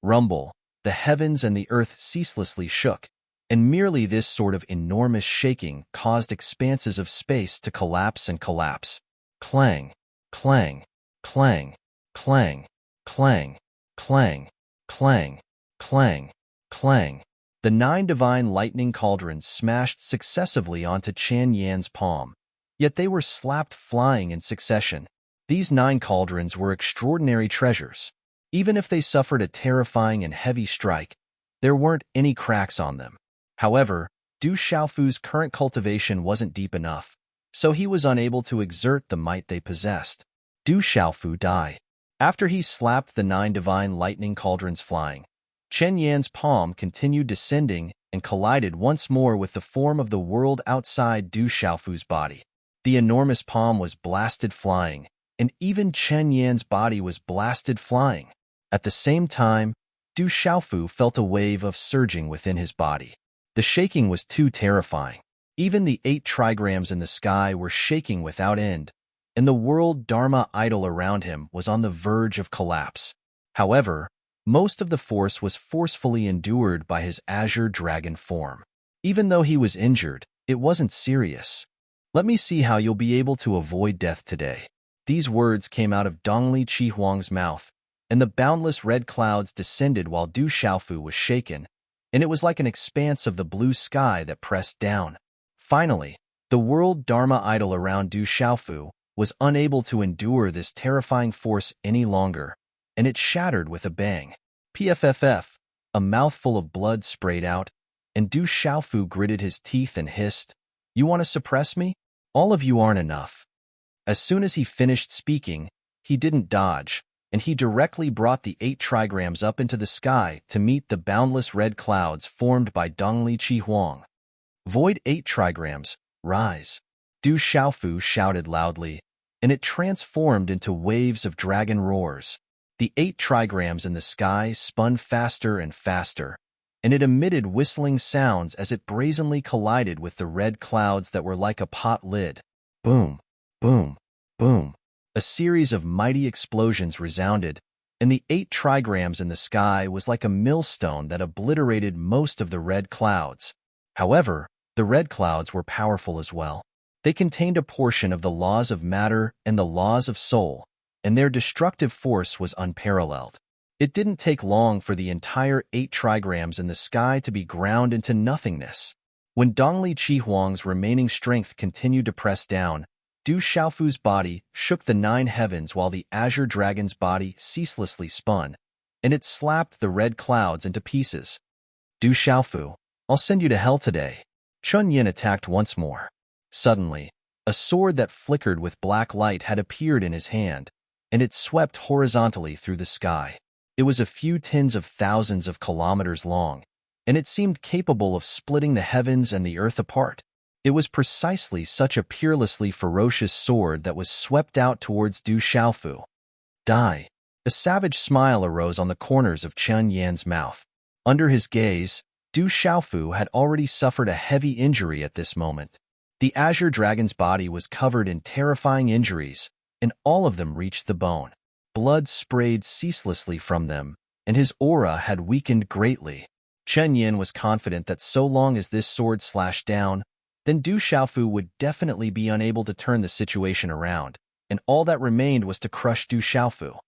Rumble, the heavens and the earth ceaselessly shook, and merely this sort of enormous shaking caused expanses of space to collapse and collapse. Clang, clang, clang, clang, clang, clang, clang, clang, clang. The 9 divine lightning cauldrons smashed successively onto Chen Yan's palm, yet they were slapped flying in succession. These 9 cauldrons were extraordinary treasures. Even if they suffered a terrifying and heavy strike, there weren't any cracks on them. However, Du Xiaofu's current cultivation wasn't deep enough, so he was unable to exert the might they possessed. Du Xiaofu died. After he slapped the 9 divine lightning cauldrons flying, Chen Yan's palm continued descending and collided once more with the form of the world outside Du Xiaofu's body. The enormous palm was blasted flying, and even Chen Yan's body was blasted flying. At the same time, Du Xiaofu felt a wave of surging within his body. The shaking was too terrifying. Even the 8 trigrams in the sky were shaking without end, and the world Dharma idol around him was on the verge of collapse. However, most of the force was forcefully endured by his azure dragon form. Even though he was injured, it wasn't serious. Let me see how you'll be able to avoid death today. These words came out of Dongli Chihuang's mouth, and the boundless red clouds descended while Du Xiaofu was shaken, and it was like an expanse of the blue sky that pressed down. Finally, the world Dharma idol around Du Xiaofu was unable to endure this terrifying force any longer, and it shattered with a bang. Pfff, a mouthful of blood sprayed out, and Du Xiaofu gritted his teeth and hissed, "You want to suppress me? All of you aren't enough." As soon as he finished speaking, he didn't dodge, and he directly brought the 8 trigrams up into the sky to meet the boundless red clouds formed by Dongli Chihuang. "Void 8 trigrams, rise!" Du Xiaofu shouted loudly, and it transformed into waves of dragon roars. The 8 trigrams in the sky spun faster and faster, and it emitted whistling sounds as it brazenly collided with the red clouds that were like a pot lid. Boom, boom, boom. A series of mighty explosions resounded, and the 8 trigrams in the sky was like a millstone that obliterated most of the red clouds. However, the red clouds were powerful as well. They contained a portion of the laws of matter and the laws of soul, and their destructive force was unparalleled. It didn't take long for the entire 8 trigrams in the sky to be ground into nothingness. When Dongli Chihuang's remaining strength continued to press down, Du Xiaofu's body shook the 9 heavens while the azure dragon's body ceaselessly spun, and it slapped the red clouds into pieces. "Du Xiaofu, I'll send you to hell today." Chun Yin attacked once more. Suddenly, a sword that flickered with black light had appeared in his hand, and it swept horizontally through the sky. It was a few tens of thousands of kilometers long, and it seemed capable of splitting the heavens and the earth apart. It was precisely such a peerlessly ferocious sword that was swept out towards Du Xiaofu. "Die." A savage smile arose on the corners of Chun Yan's mouth. Under his gaze, Du Xiaofu had already suffered a heavy injury at this moment. The azure dragon's body was covered in terrifying injuries, and all of them reached the bone. Blood sprayed ceaselessly from them, and his aura had weakened greatly. Chun Yin was confident that so long as this sword slashed down, then Du Xiaofu would definitely be unable to turn the situation around, and all that remained was to crush Du Xiaofu.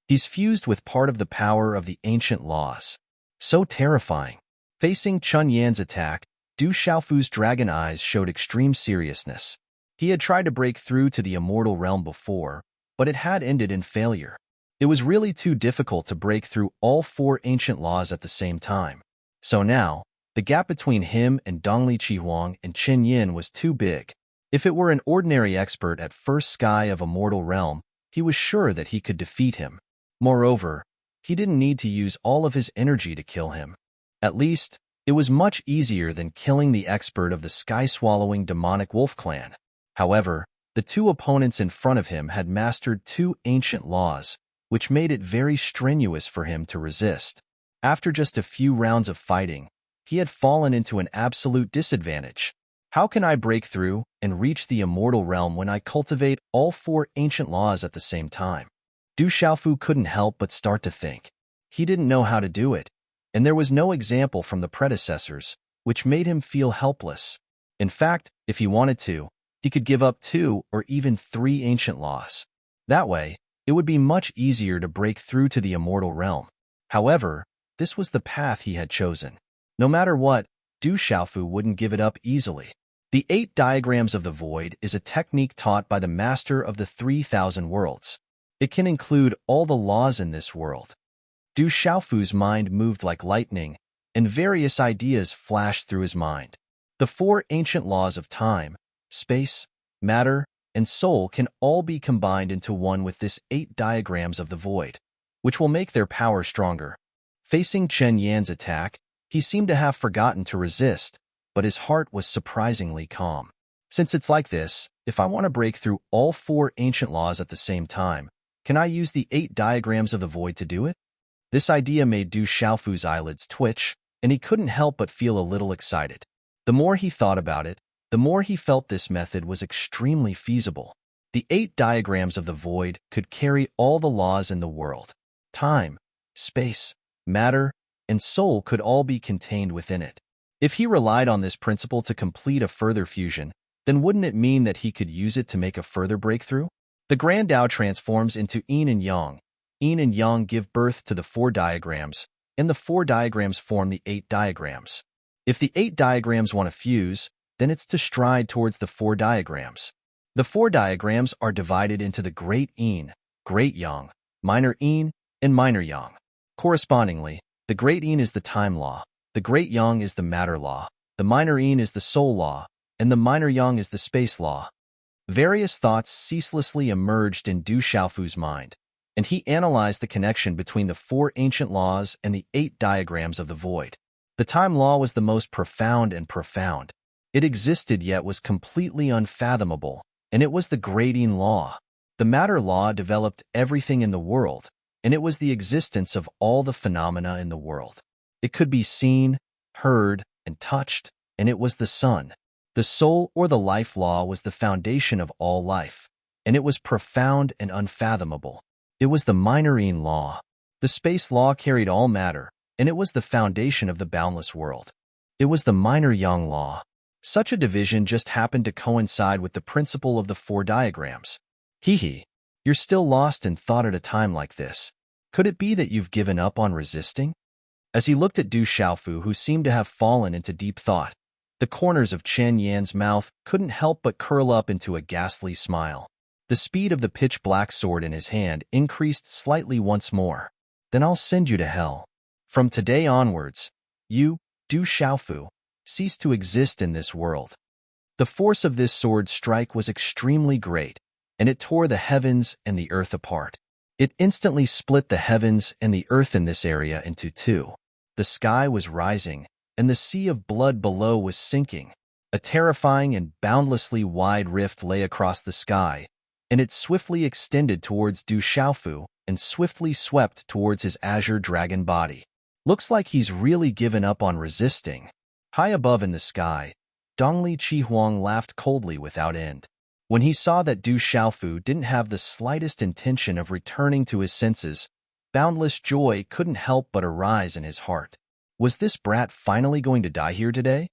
He's fused with part of the power of the ancient laws. So terrifying. Facing Chun Yan's attack, Du Xiaofu's dragon eyes showed extreme seriousness. He had tried to break through to the immortal realm before, but it had ended in failure. It was really too difficult to break through all 4 ancient laws at the same time. So now, the gap between him and Dongli Chihuang and Chun Yin was too big. If it were an ordinary expert at first sky of immortal realm, he was sure that he could defeat him. Moreover, he didn't need to use all of his energy to kill him. At least, it was much easier than killing the expert of the sky-swallowing demonic wolf clan. However, the 2 opponents in front of him had mastered 2 ancient laws, which made it very strenuous for him to resist. After just a few rounds of fighting, he had fallen into an absolute disadvantage. How can I break through and reach the immortal realm when I cultivate all 4 ancient laws at the same time? Du Xiaofu couldn't help but start to think. He didn't know how to do it, and there was no example from the predecessors, which made him feel helpless. In fact, if he wanted to, he could give up 2 or even 3 ancient laws. That way, it would be much easier to break through to the immortal realm. However, this was the path he had chosen. No matter what, Du Xiaofu wouldn't give it up easily. The 8 diagrams of the void is a technique taught by the master of the 3,000 worlds. It can include all the laws in this world. Du Xiaofu's mind moved like lightning, and various ideas flashed through his mind. The 4 ancient laws of time, space, matter, and soul can all be combined into one with this 8 diagrams of the void, which will make their power stronger. Facing Chun Yan's attack, he seemed to have forgotten to resist, but his heart was surprisingly calm. Since it's like this, if I want to break through all 4 ancient laws at the same time, can I use the 8 diagrams of the void to do it? This idea made Du Xiaofu's eyelids twitch, and he couldn't help but feel a little excited. The more he thought about it, the more he felt this method was extremely feasible. The 8 diagrams of the void could carry all the laws in the world. Time, space, matter, and soul could all be contained within it. If he relied on this principle to complete a further fusion, then wouldn't it mean that he could use it to make a further breakthrough? The Grand Tao transforms into yin and yang. Yin and yang give birth to the 4 diagrams, and the 4 diagrams form the 8 diagrams. If the 8 diagrams want to fuse, then it's to stride towards the 4 diagrams. The 4 diagrams are divided into the Great Yin, Great Yang, Minor Yin, and Minor Yang. Correspondingly, the Great Yin is the time law, the Great Yang is the matter law, the Minor Yin is the soul law, and the Minor Yang is the space law. Various thoughts ceaselessly emerged in Du Xiaofu's mind, and he analyzed the connection between the 4 ancient laws and the 8 diagrams of the void. The time law was the most profound and profound. It existed yet was completely unfathomable, and it was the Great Yin law. The matter law developed everything in the world, and it was the existence of all the phenomena in the world. It could be seen, heard, and touched, and it was the sun. The soul or the life law was the foundation of all life, and it was profound and unfathomable. It was the Minor Yin law. The space law carried all matter, and it was the foundation of the boundless world. It was the Minor Yang law. Such a division just happened to coincide with the principle of the 4 diagrams. You're still lost in thought at a time like this. Could it be that you've given up on resisting? As he looked at Du Xiaofu, who seemed to have fallen into deep thought, the corners of Chen Yan's mouth couldn't help but curl up into a ghastly smile. The speed of the pitch-black sword in his hand increased slightly once more. Then I'll send you to hell. From today onwards, you, Du Xiaofu, cease to exist in this world. The force of this sword strike was extremely great, and it tore the heavens and the earth apart. It instantly split the heavens and the earth in this area into 2. The sky was rising, and the sea of blood below was sinking. A terrifying and boundlessly wide rift lay across the sky, and it swiftly extended towards Du Xiaofu and swiftly swept towards his azure dragon body. Looks like he's really given up on resisting. High above in the sky, Dongli Qihuang laughed coldly without end. When he saw that Du Xiaofu didn't have the slightest intention of returning to his senses, boundless joy couldn't help but arise in his heart. Was this brat finally going to die here today?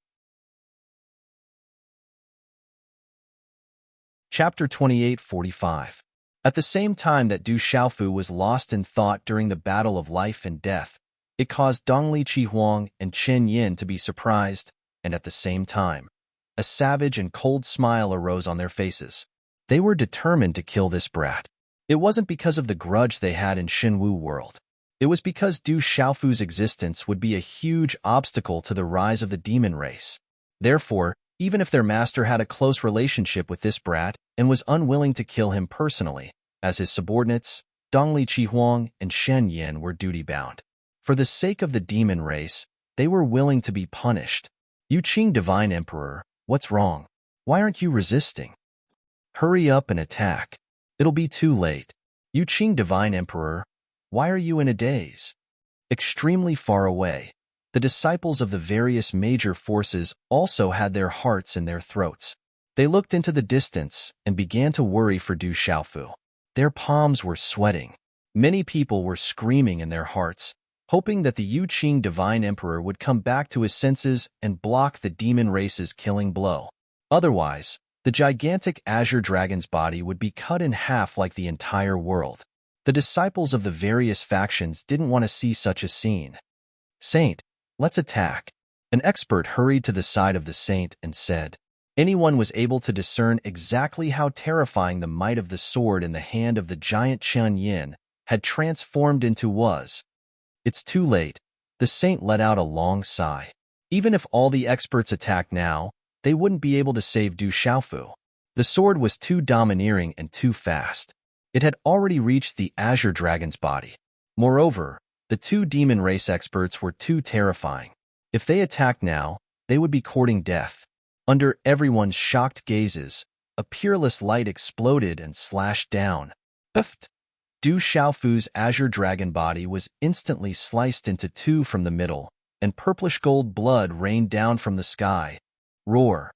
Chapter 28:45. At the same time that Du Xiaofu was lost in thought during the battle of life and death, it caused Dongli Qihuang and Chen Yin to be surprised, and at the same time, a savage and cold smile arose on their faces. They were determined to kill this brat. It wasn't because of the grudge they had in Xinwu world. It was because Du Xiaofu's existence would be a huge obstacle to the rise of the demon race. Therefore, even if their master had a close relationship with this brat and was unwilling to kill him personally, as his subordinates, Dongli Qihuang and Shen Yin were duty-bound. For the sake of the demon race, they were willing to be punished. Yu Qing Divine Emperor, what's wrong? Why aren't you resisting? Hurry up and attack. It'll be too late. Yu Qing Divine Emperor, why are you in a daze? Extremely far away, the disciples of the various major forces also had their hearts in their throats. They looked into the distance and began to worry for Du Xiaofu. Their palms were sweating. Many people were screaming in their hearts, hoping that the Yu Qing Divine Emperor would come back to his senses and block the demon race's killing blow. Otherwise, the gigantic azure dragon's body would be cut in half like the entire world. The disciples of the various factions didn't want to see such a scene. Saint, let's attack. An expert hurried to the side of the saint and said. Anyone was able to discern exactly how terrifying the might of the sword in the hand of the giant Chen Yin had transformed into was. It's too late. The saint let out a long sigh. Even if all the experts attacked now, they wouldn't be able to save Du Xiaofu. The sword was too domineering and too fast. It had already reached the azure dragon's body. Moreover, the 2 demon race experts were too terrifying. If they attacked now, they would be courting death. Under everyone's shocked gazes, a peerless light exploded and slashed down. Biffed! Du Xiaofu's azure dragon body was instantly sliced into 2 from the middle, and purplish gold blood rained down from the sky. Roar!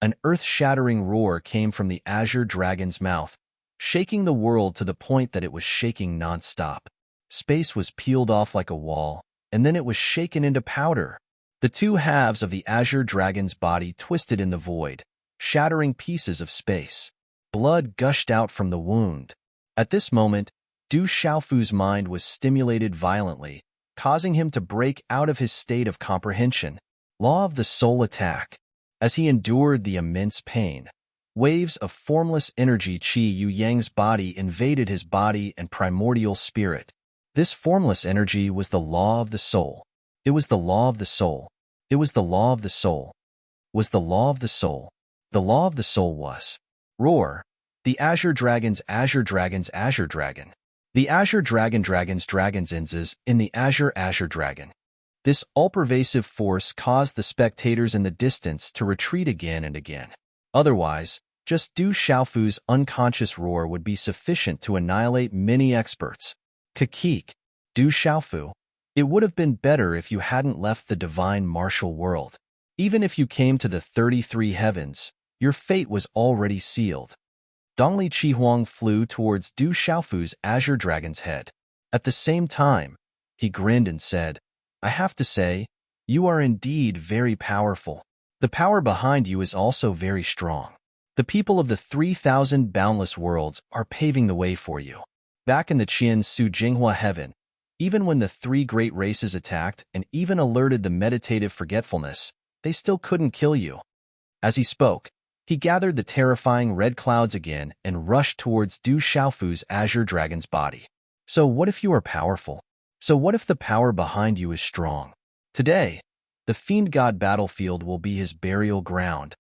An earth-shattering roar came from the azure dragon's mouth, shaking the world to the point that it was shaking non-stop. Space was peeled off like a wall, and then it was shaken into powder. The two halves of the azure dragon's body twisted in the void, shattering pieces of space. Blood gushed out from the wound. At this moment, Du Xiaofu's mind was stimulated violently, causing him to break out of his state of comprehension. Law of the soul attack. As he endured the immense pain, waves of formless energy Qi Yu Yang's body invaded his body and primordial spirit. This formless energy was the law of the soul. It was the law of the soul. It was the law of the soul. Was the law of the soul. The law of the soul was. Roar. The Azure Dragon's Azure Dragon's Azure Dragon. The Azure Dragon's Inzes in the Azure Dragon. This all-pervasive force caused the spectators in the distance to retreat again and again. Otherwise, just Du Xiaofu's unconscious roar would be sufficient to annihilate many experts. Kakik, Du Xiaofu, it would have been better if you hadn't left the divine martial world. Even if you came to the 33 heavens, your fate was already sealed. Dongli Chihuang flew towards Du Xiaofu's Azure Dragon's head. At the same time, he grinned and said, I have to say, you are indeed very powerful. The power behind you is also very strong. The people of the 3,000 boundless worlds are paving the way for you. Back in the Qian Su Jinghua heaven, even when the three great races attacked and even alerted the meditative forgetfulness, they still couldn't kill you. As he spoke, he gathered the terrifying red clouds again and rushed towards Du Xiaofu's Azure Dragon's body. So what if you are powerful? So what if the power behind you is strong? Today, the Fiend God battlefield will be his burial ground.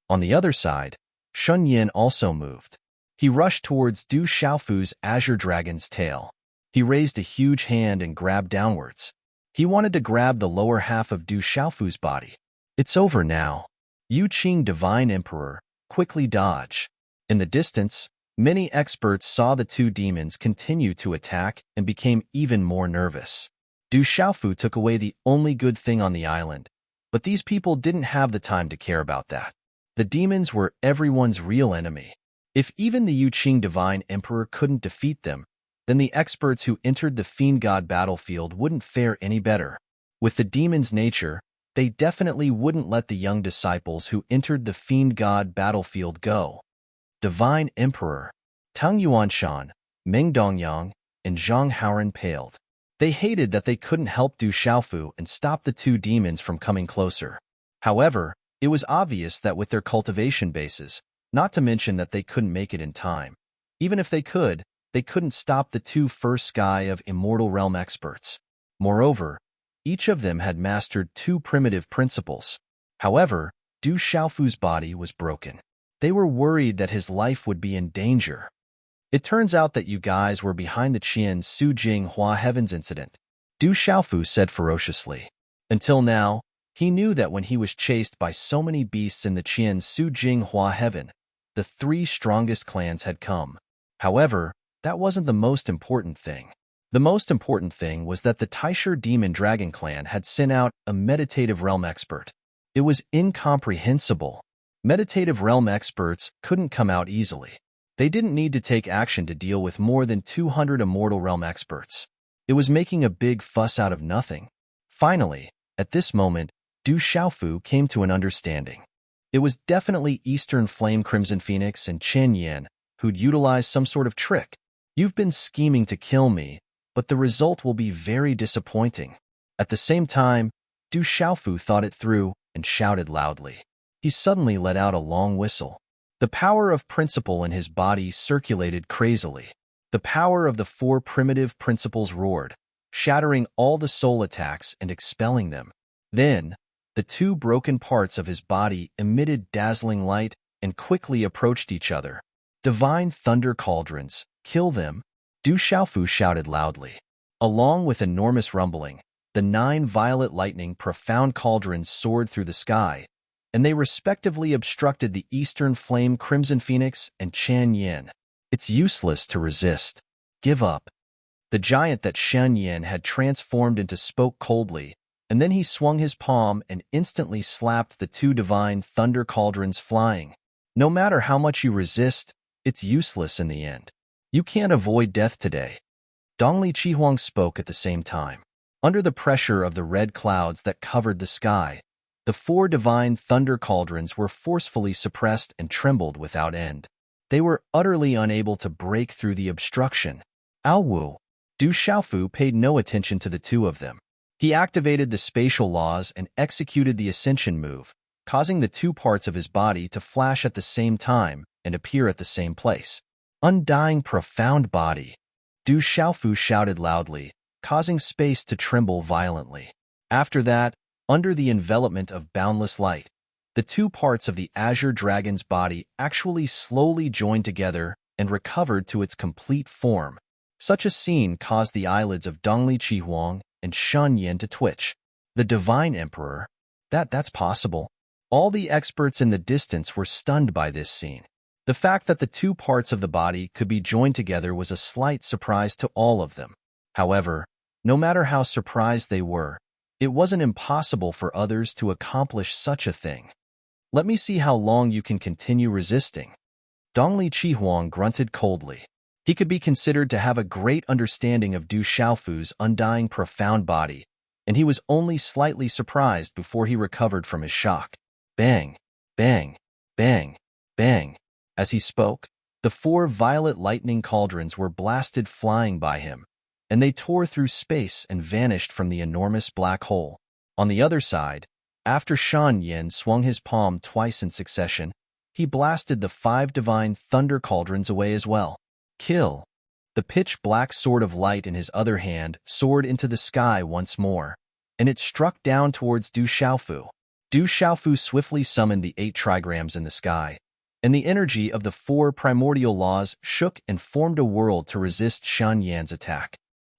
On the other side, Shun Yin also moved. He rushed towards Du Xiaofu's Azure Dragon's tail. He raised a huge hand and grabbed downwards. He wanted to grab the lower half of Du Xiaofu's body. It's over now. Yu Qing Divine Emperor, quickly dodge. In the distance, many experts saw the two demons continue to attack and became even more nervous. Du Xiaofu took away the only good thing on the island, but these people didn't have the time to care about that. The demons were everyone's real enemy. If even the Yu Qing Divine Emperor couldn't defeat them, then the experts who entered the Fiend God battlefield wouldn't fare any better. With the demon's nature, they definitely wouldn't let the young disciples who entered the Fiend God battlefield go. Divine Emperor, Tang Yuanshan, Meng Dongyang, and Zhang Haoran paled. They hated that they couldn't help Du Xiaofu and stop the two demons from coming closer. However, it was obvious that with their cultivation bases, not to mention that they couldn't make it in time. Even if they couldn't stop the two first Sky of Immortal Realm experts. Moreover, each of them had mastered two primitive principles. However, Du Xiaofu's body was broken. They were worried that his life would be in danger. It turns out that you guys were behind the Qian Su Jinghua Heavens incident, Du Xiaofu said ferociously. Until now, he knew that when he was chased by so many beasts in the Qian Su Jinghua Heaven, the three strongest clans had come. However, that wasn't the most important thing. The most important thing was that the Taisher Demon Dragon clan had sent out a Meditative Realm expert. It was incomprehensible. Meditative Realm experts couldn't come out easily. They didn't need to take action to deal with more than 200 Immortal Realm experts. It was making a big fuss out of nothing. Finally, at this moment, Du Xiaofu came to an understanding. It was definitely Eastern Flame Crimson Phoenix and Chen Yin who'd utilized some sort of trick. You've been scheming to kill me, but the result will be very disappointing. At the same time, Du Xiaofu thought it through and shouted loudly. He suddenly let out a long whistle. The power of principle in his body circulated crazily. The power of the four primitive principles roared, shattering all the soul attacks and expelling them. Then, the two broken parts of his body emitted dazzling light and quickly approached each other. Divine thunder cauldrons, kill them, Du Xiaofu shouted loudly. Along with enormous rumbling, the 9 violet lightning profound cauldrons soared through the sky, and they respectively obstructed the Eastern Flame Crimson Phoenix and Chen Yin. It's useless to resist. Give up. The giant that Shen Yin had transformed into spoke coldly, and then he swung his palm and instantly slapped the two divine thunder cauldrons flying. No matter how much you resist, it's useless in the end. You can't avoid death today. Dongli Chihuang spoke at the same time. Under the pressure of the red clouds that covered the sky, the four divine thunder cauldrons were forcefully suppressed and trembled without end. They were utterly unable to break through the obstruction. Aowu, Du Xiaofu paid no attention to the two of them. He activated the spatial laws and executed the ascension move, causing the two parts of his body to flash at the same time and appear at the same place. Undying profound body. Du Xiaofu shouted loudly, causing space to tremble violently. After that, under the envelopment of boundless light, the two parts of the azure dragon's body actually slowly joined together and recovered to its complete form. Such a scene caused the eyelids of Dongli Chihuang and Shen Yin to twitch. The Divine Emperor? That's possible. All the experts in the distance were stunned by this scene. The fact that the two parts of the body could be joined together was a slight surprise to all of them. However, no matter how surprised they were, it wasn't impossible for others to accomplish such a thing. Let me see how long you can continue resisting. Dongli Chihuang grunted coldly. He could be considered to have a great understanding of Du Xiaofu's undying profound body, and he was only slightly surprised before he recovered from his shock. Bang, bang, bang, bang. As he spoke, the four violet lightning cauldrons were blasted flying by him, and they tore through space and vanished from the enormous black hole. On the other side, after Shen Yin swung his palm twice in succession, he blasted the five divine thunder cauldrons away as well. Kill. The pitch-black sword of light in his other hand soared into the sky once more, and it struck down towards Du Xiaofu. Du Xiaofu swiftly summoned the 8 trigrams in the sky, and the energy of the 4 primordial laws shook and formed a world to resist Shen Yan's attack.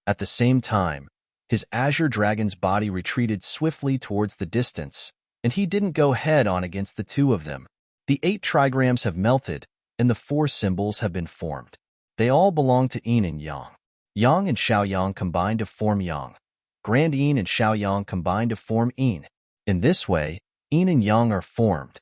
At the same time, his azure dragon's body retreated swiftly towards the distance, and he didn't go head-on against the two of them. The 8 trigrams have melted, and the 4 symbols have been formed. They all belong to Yin and Yang. Yang and Xiaoyang combine to form Yang. Grand Yin and Xiaoyang combine to form Yin. In this way, Yin and Yang are formed.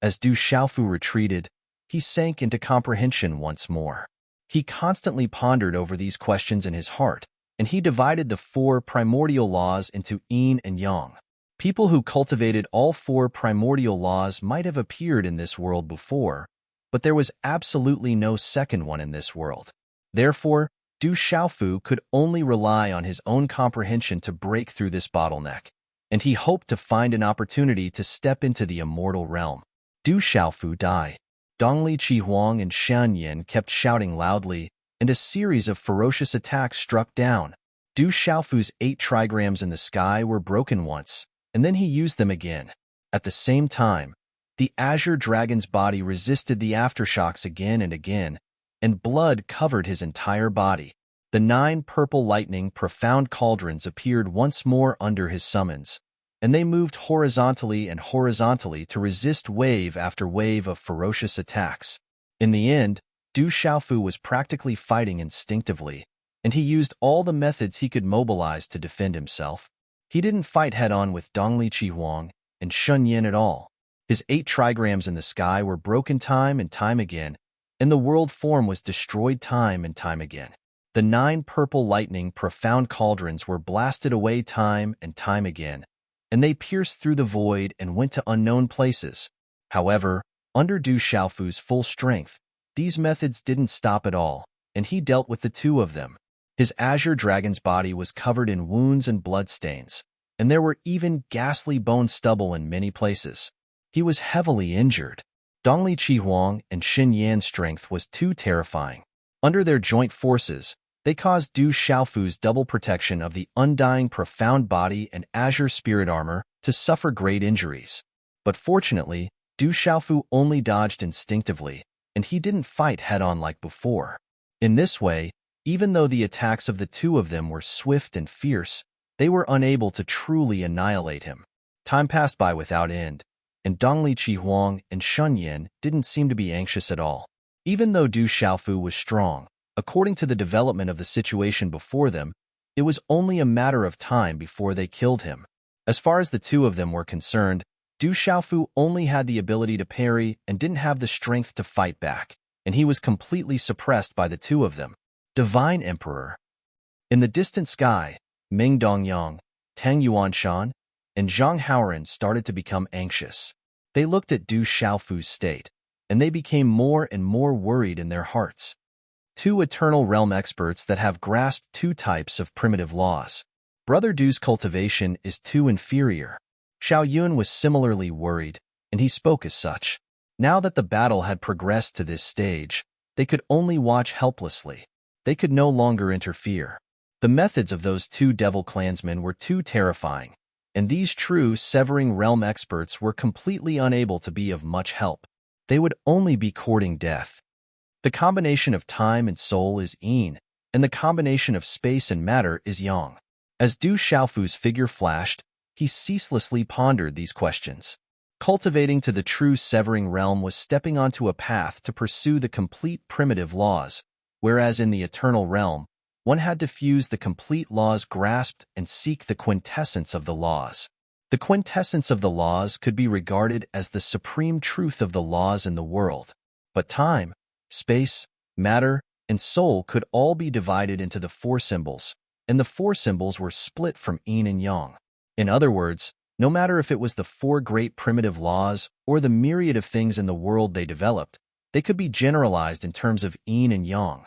As Du Xiaofu retreated, he sank into comprehension once more. He constantly pondered over these questions in his heart, and he divided the 4 primordial laws into Yin and Yang. People who cultivated all 4 primordial laws might have appeared in this world before, but there was absolutely no second one in this world. Therefore, Du Xiaofu could only rely on his own comprehension to break through this bottleneck, and he hoped to find an opportunity to step into the immortal realm. Du Xiaofu die. Dongli Chihuang and Shen Yin kept shouting loudly, and a series of ferocious attacks struck down. Du Xiaofu's 8 trigrams in the sky were broken once, and then he used them again. At the same time, the azure dragon's body resisted the aftershocks again and again, and blood covered his entire body. The 9 purple lightning profound cauldrons appeared once more under his summons, and they moved horizontally and horizontally to resist wave after wave of ferocious attacks. In the end, Du Xiaofu was practically fighting instinctively, and he used all the methods he could mobilize to defend himself. He didn't fight head-on with Dongli Chihuang and Shen Yin at all. His 8 trigrams in the sky were broken time and time again, and the world form was destroyed time and time again. The 9 purple lightning profound cauldrons were blasted away time and time again, and they pierced through the void and went to unknown places. However, under Du Xiaofu's full strength, these methods didn't stop at all, and he dealt with the 2 of them. His azure dragon's body was covered in wounds and bloodstains, and there were even ghastly bone stubble in many places. He was heavily injured. Dongli Chihuang and Shen Yan's strength was too terrifying. Under their joint forces, they caused Du Xiaofu's double protection of the undying profound body and azure spirit armor to suffer great injuries. But fortunately, Du Xiaofu only dodged instinctively, and he didn't fight head-on like before. In this way, even though the attacks of the 2 of them were swift and fierce, they were unable to truly annihilate him. Time passed by without end, and Dongli Chihuang and Shen Yin didn't seem to be anxious at all. Even though Du Xiaofu was strong, according to the development of the situation before them, it was only a matter of time before they killed him. As far as the two of them were concerned, Du Xiaofu only had the ability to parry and didn't have the strength to fight back, and he was completely suppressed by the two of them. Divine Emperor. In the distant sky, Ming Dongyang, Tang Yuanshan, and Zhang Haoran started to become anxious. They looked at Du Xiaofu's state, and they became more and more worried in their hearts. Two eternal realm experts that have grasped two types of primitive laws. Brother Du's cultivation is too inferior. Xiao Yun was similarly worried, and he spoke as such. Now that the battle had progressed to this stage, they could only watch helplessly. They could no longer interfere. The methods of those two devil clansmen were too terrifying, and these true severing realm experts were completely unable to be of much help. They would only be courting death. The combination of time and soul is yin, and the combination of space and matter is yang. As Du Xiaofu's figure flashed, he ceaselessly pondered these questions. Cultivating to the true severing realm was stepping onto a path to pursue the complete primitive laws, whereas in the eternal realm, one had to fuse the complete laws grasped and seek the quintessence of the laws. The quintessence of the laws could be regarded as the supreme truth of the laws in the world. But time, space, matter, and soul could all be divided into the four symbols, and the four symbols were split from yin and yang. In other words, no matter if it was the four great primitive laws or the myriad of things in the world they developed, they could be generalized in terms of yin and yang.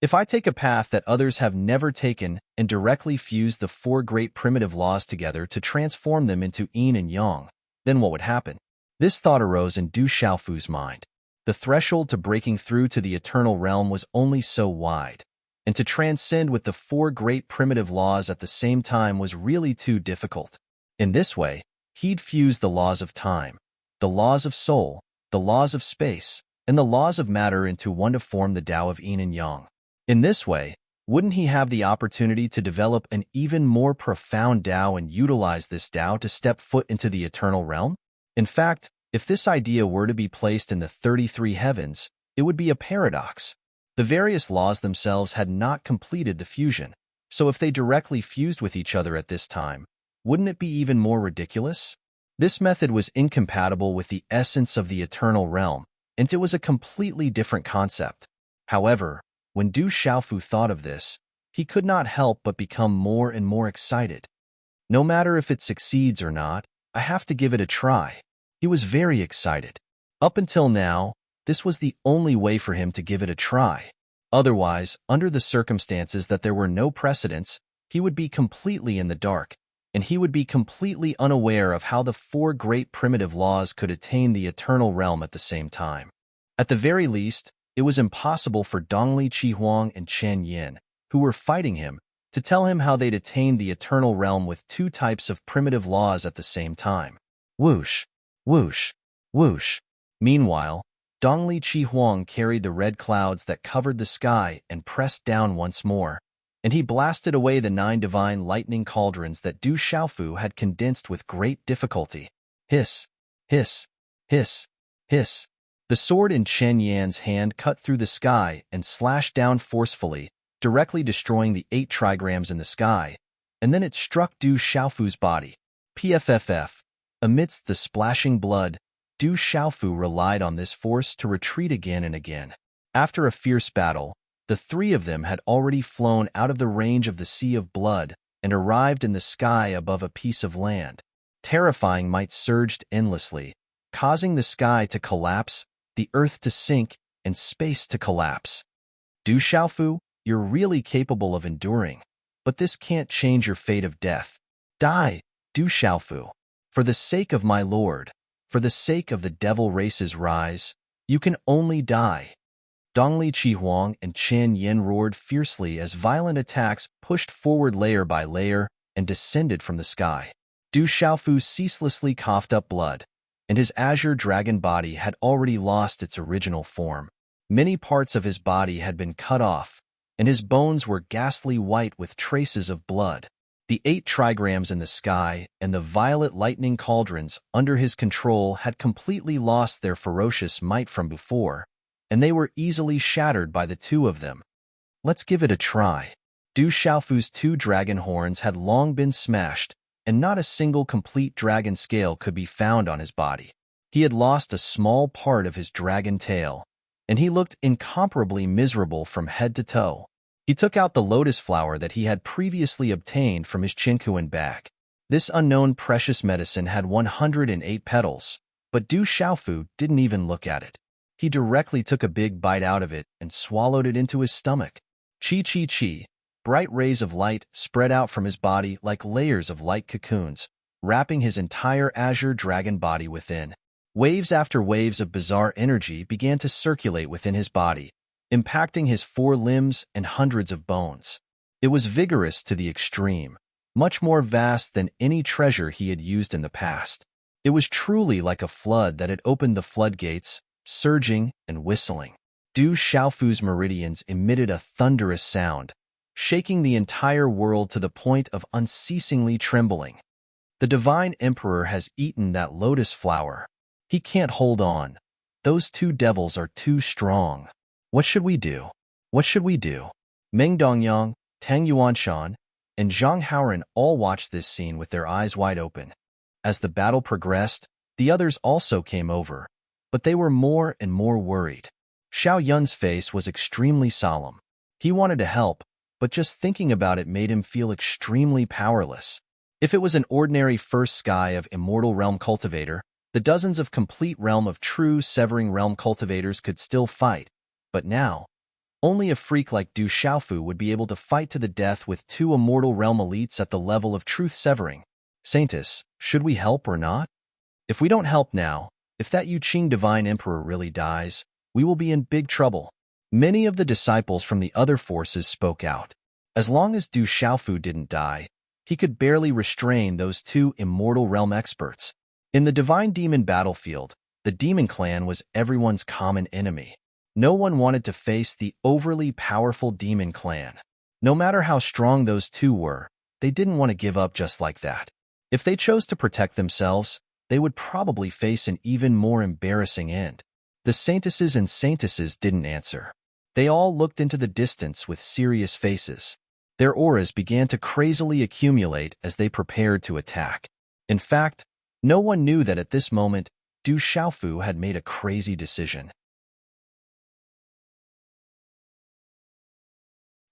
If I take a path that others have never taken and directly fuse the four great primitive laws together to transform them into yin and yang, then what would happen? This thought arose in Du Xiaofu's mind. The threshold to breaking through to the eternal realm was only so wide, and to transcend with the four great primitive laws at the same time was really too difficult. In this way, he'd fuse the laws of time, the laws of soul, the laws of space, and the laws of matter into one to form the Tao of yin and yang. In this way, wouldn't he have the opportunity to develop an even more profound Tao and utilize this Tao to step foot into the eternal realm? In fact, if this idea were to be placed in the 33 heavens, it would be a paradox. The various laws themselves had not completed the fusion, so if they directly fused with each other at this time, wouldn't it be even more ridiculous? This method was incompatible with the essence of the eternal realm, and it was a completely different concept. However, when Du Xiaofu thought of this, he could not help but become more and more excited. No matter if it succeeds or not, I have to give it a try. He was very excited. Up until now, this was the only way for him to give it a try. Otherwise, under the circumstances that there were no precedents, he would be completely in the dark, and he would be completely unaware of how the four great primitive laws could attain the eternal realm at the same time. At the very least, it was impossible for Dongli Qihuang and Chen Yin, who were fighting him, to tell him how they'd attained the eternal realm with two types of primitive laws at the same time. Whoosh, whoosh, whoosh. Meanwhile, Dongli Qihuang carried the red clouds that covered the sky and pressed down once more, and he blasted away the 9 divine lightning cauldrons that Du Xiaofu had condensed with great difficulty. Hiss, hiss, hiss, hiss. The sword in Chen Yan's hand cut through the sky and slashed down forcefully, directly destroying the 8 trigrams in the sky, and then it struck Du Xiaofu's body. PFFF. Amidst the splashing blood, Du Xiaofu relied on this force to retreat again and again. After a fierce battle, the three of them had already flown out of the range of the sea of blood and arrived in the sky above a piece of land. Terrifying might surged endlessly, causing the sky to collapse, the earth to sink, and space to collapse. Du Xiaofu, you're really capable of enduring, but this can't change your fate of death. Die, Du Xiaofu. For the sake of my lord, for the sake of the devil race's rise, you can only die. Dongli Qihuang and Chen Yin roared fiercely as violent attacks pushed forward layer by layer and descended from the sky. Du Xiaofu ceaselessly coughed up blood, and his azure dragon body had already lost its original form. Many parts of his body had been cut off, and his bones were ghastly white with traces of blood. The 8 trigrams in the sky and the violet lightning cauldrons under his control had completely lost their ferocious might from before, and they were easily shattered by the two of them. Let's give it a try. Du Xiaofu's 2 dragon horns had long been smashed, and not a single complete dragon scale could be found on his body. He had lost a small part of his dragon tail, and he looked incomparably miserable from head to toe. He took out the lotus flower that he had previously obtained from his chinkuan bag. This unknown precious medicine had 108 petals, but Du Xiaofu didn't even look at it. He directly took a big bite out of it and swallowed it into his stomach. Chi. Bright rays of light spread out from his body like layers of light cocoons, wrapping his entire azure dragon body within. Waves after waves of bizarre energy began to circulate within his body, impacting his 4 limbs and hundreds of bones. It was vigorous to the extreme, much more vast than any treasure he had used in the past. It was truly like a flood that had opened the floodgates, surging and whistling. Du Xiaofu's meridians emitted a thunderous sound, shaking the entire world to the point of unceasingly trembling. The divine emperor has eaten that lotus flower. He can't hold on. Those 2 devils are too strong. What should we do? What should we do? Meng Dongyang, Tang Yuanshan, and Zhang Haoran all watched this scene with their eyes wide open. As the battle progressed, the others also came over, but they were more and more worried. Xiao Yun's face was extremely solemn. He wanted to help, but just thinking about it made him feel extremely powerless. If it was an ordinary first sky of Immortal Realm cultivator, the dozens of complete Realm of True Severing Realm cultivators could still fight, but now, only a freak like Du Xiaofu would be able to fight to the death with 2 Immortal Realm elites at the level of Truth Severing. Saintus, should we help or not? If we don't help now, if that Yuqing Divine Emperor really dies, we will be in big trouble. Many of the disciples from the other forces spoke out. As long as Du Xiaofu didn't die, he could barely restrain those 2 Immortal Realm experts. In the Divine Demon battlefield, the Demon Clan was everyone's common enemy. No one wanted to face the overly powerful Demon Clan. No matter how strong those 2 were, they didn't want to give up just like that. If they chose to protect themselves, they would probably face an even more embarrassing end. The Saintuses and Saintuses didn't answer. They all looked into the distance with serious faces. Their auras began to crazily accumulate as they prepared to attack. In fact, no one knew that at this moment, Du Xiaofu had made a crazy decision.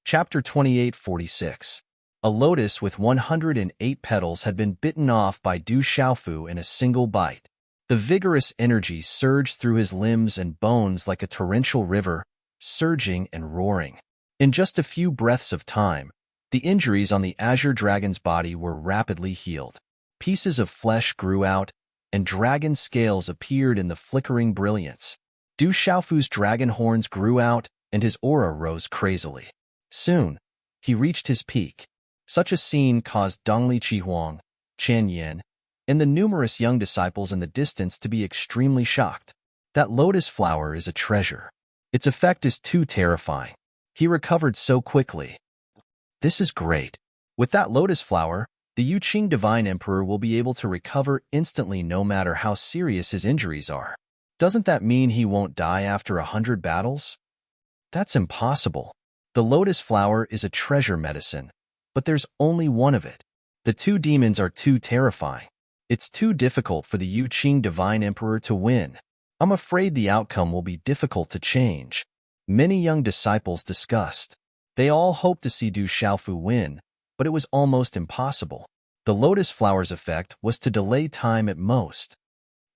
Chapter 2846. A lotus with 108 petals had been bitten off by Du Xiaofu in a single bite. The vigorous energy surged through his limbs and bones like a torrential river, surging and roaring. In just a few breaths of time, the injuries on the Azure Dragon's body were rapidly healed. Pieces of flesh grew out, and dragon scales appeared in the flickering brilliance. Du Xiaofu's dragon horns grew out, and his aura rose crazily. Soon, he reached his peak. Such a scene caused Dongli Chihuang, Chen Yin, and the numerous young disciples in the distance to be extremely shocked. That lotus flower is a treasure. Its effect is too terrifying. He recovered so quickly. This is great. With that lotus flower, the Yuqing Divine Emperor will be able to recover instantly no matter how serious his injuries are. Doesn't that mean he won't die after 100 battles? That's impossible. The lotus flower is a treasure medicine, but there's only one of it. The 2 demons are too terrifying. It's too difficult for the Yuqing Divine Emperor to win. I'm afraid the outcome will be difficult to change. Many young disciples discussed. They all hoped to see Du Xiaofu win, but it was almost impossible. The lotus flower's effect was to delay time at most.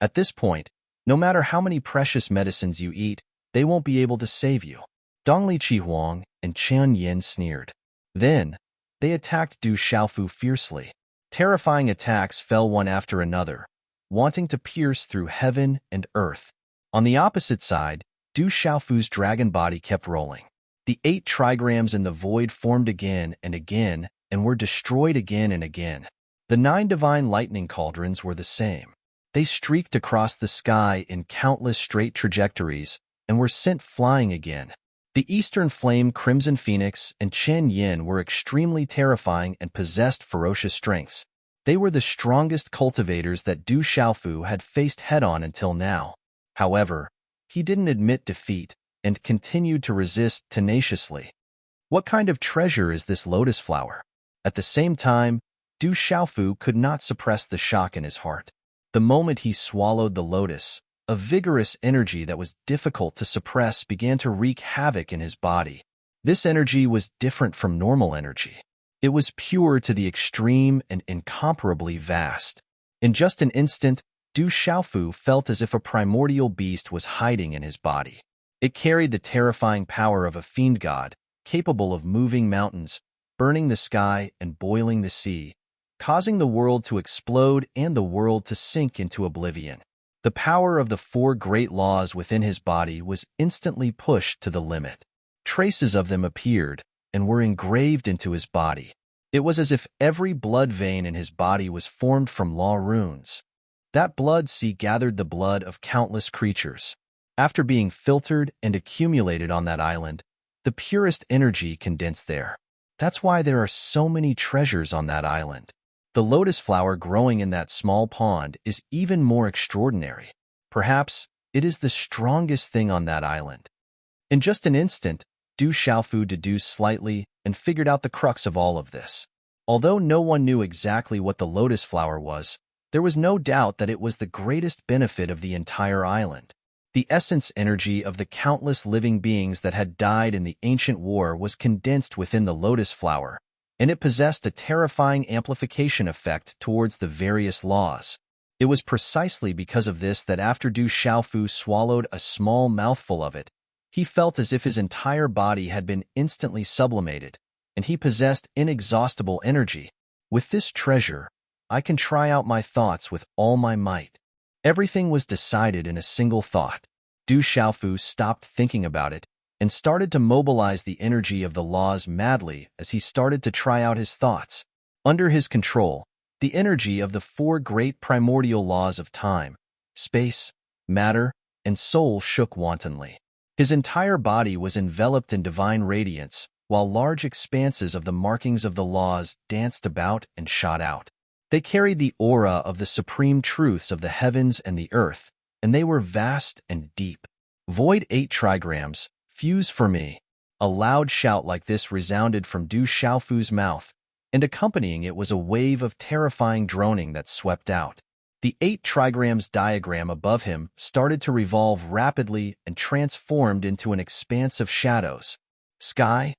At this point, no matter how many precious medicines you eat, they won't be able to save you. Dongli Chihuang and Chen Yin sneered. Then, they attacked Du Xiaofu fiercely. Terrifying attacks fell one after another, wanting to pierce through heaven and earth. On the opposite side, Du Xiaofu's dragon body kept rolling. The 8 trigrams in the void formed again and were destroyed again and again. The 9 divine lightning cauldrons were the same. They streaked across the sky in countless straight trajectories and were sent flying again. The Eastern Flame Crimson Phoenix and Chen Yin were extremely terrifying and possessed ferocious strengths. They were the strongest cultivators that Du Xiaofu had faced head-on until now. However, he didn't admit defeat and continued to resist tenaciously. What kind of treasure is this lotus flower? At the same time, Du Xiaofu could not suppress the shock in his heart. The moment he swallowed the lotus, a vigorous energy that was difficult to suppress began to wreak havoc in his body. This energy was different from normal energy. It was pure to the extreme and incomparably vast. In just an instant, Du Xiaofu felt as if a primordial beast was hiding in his body. It carried the terrifying power of a fiend god, capable of moving mountains, burning the sky, and boiling the sea, causing the world to explode and the world to sink into oblivion. The power of the four great laws within his body was instantly pushed to the limit. Traces of them appeared and were engraved into his body. It was as if every blood vein in his body was formed from law runes. That blood sea gathered the blood of countless creatures. After being filtered and accumulated on that island, the purest energy condensed there. That's why there are so many treasures on that island. The lotus flower growing in that small pond is even more extraordinary. Perhaps it is the strongest thing on that island. In just an instant, Du Xiaofu deduced slightly and figured out the crux of all of this. Although no one knew exactly what the lotus flower was, there was no doubt that it was the greatest benefit of the entire island. The essence energy of the countless living beings that had died in the ancient war was condensed within the lotus flower, and it possessed a terrifying amplification effect towards the various laws. It was precisely because of this that after Du Xiaofu swallowed a small mouthful of it, he felt as if his entire body had been instantly sublimated, and he possessed inexhaustible energy. With this treasure, I can try out my thoughts with all my might. Everything was decided in a single thought. Du Xiaofu stopped thinking about it and started to mobilize the energy of the laws madly as he started to try out his thoughts. Under his control, the energy of the four great primordial laws of time, space, matter, and soul shook wantonly. His entire body was enveloped in divine radiance, while large expanses of the markings of the laws danced about and shot out. They carried the aura of the supreme truths of the heavens and the earth, and they were vast and deep. Void 8 trigrams, fuse for me. A loud shout like this resounded from Du Xiaofu's mouth, and accompanying it was a wave of terrifying droning that swept out. The 8 trigrams diagram above him started to revolve rapidly and transformed into an expanse of shadows. Sky,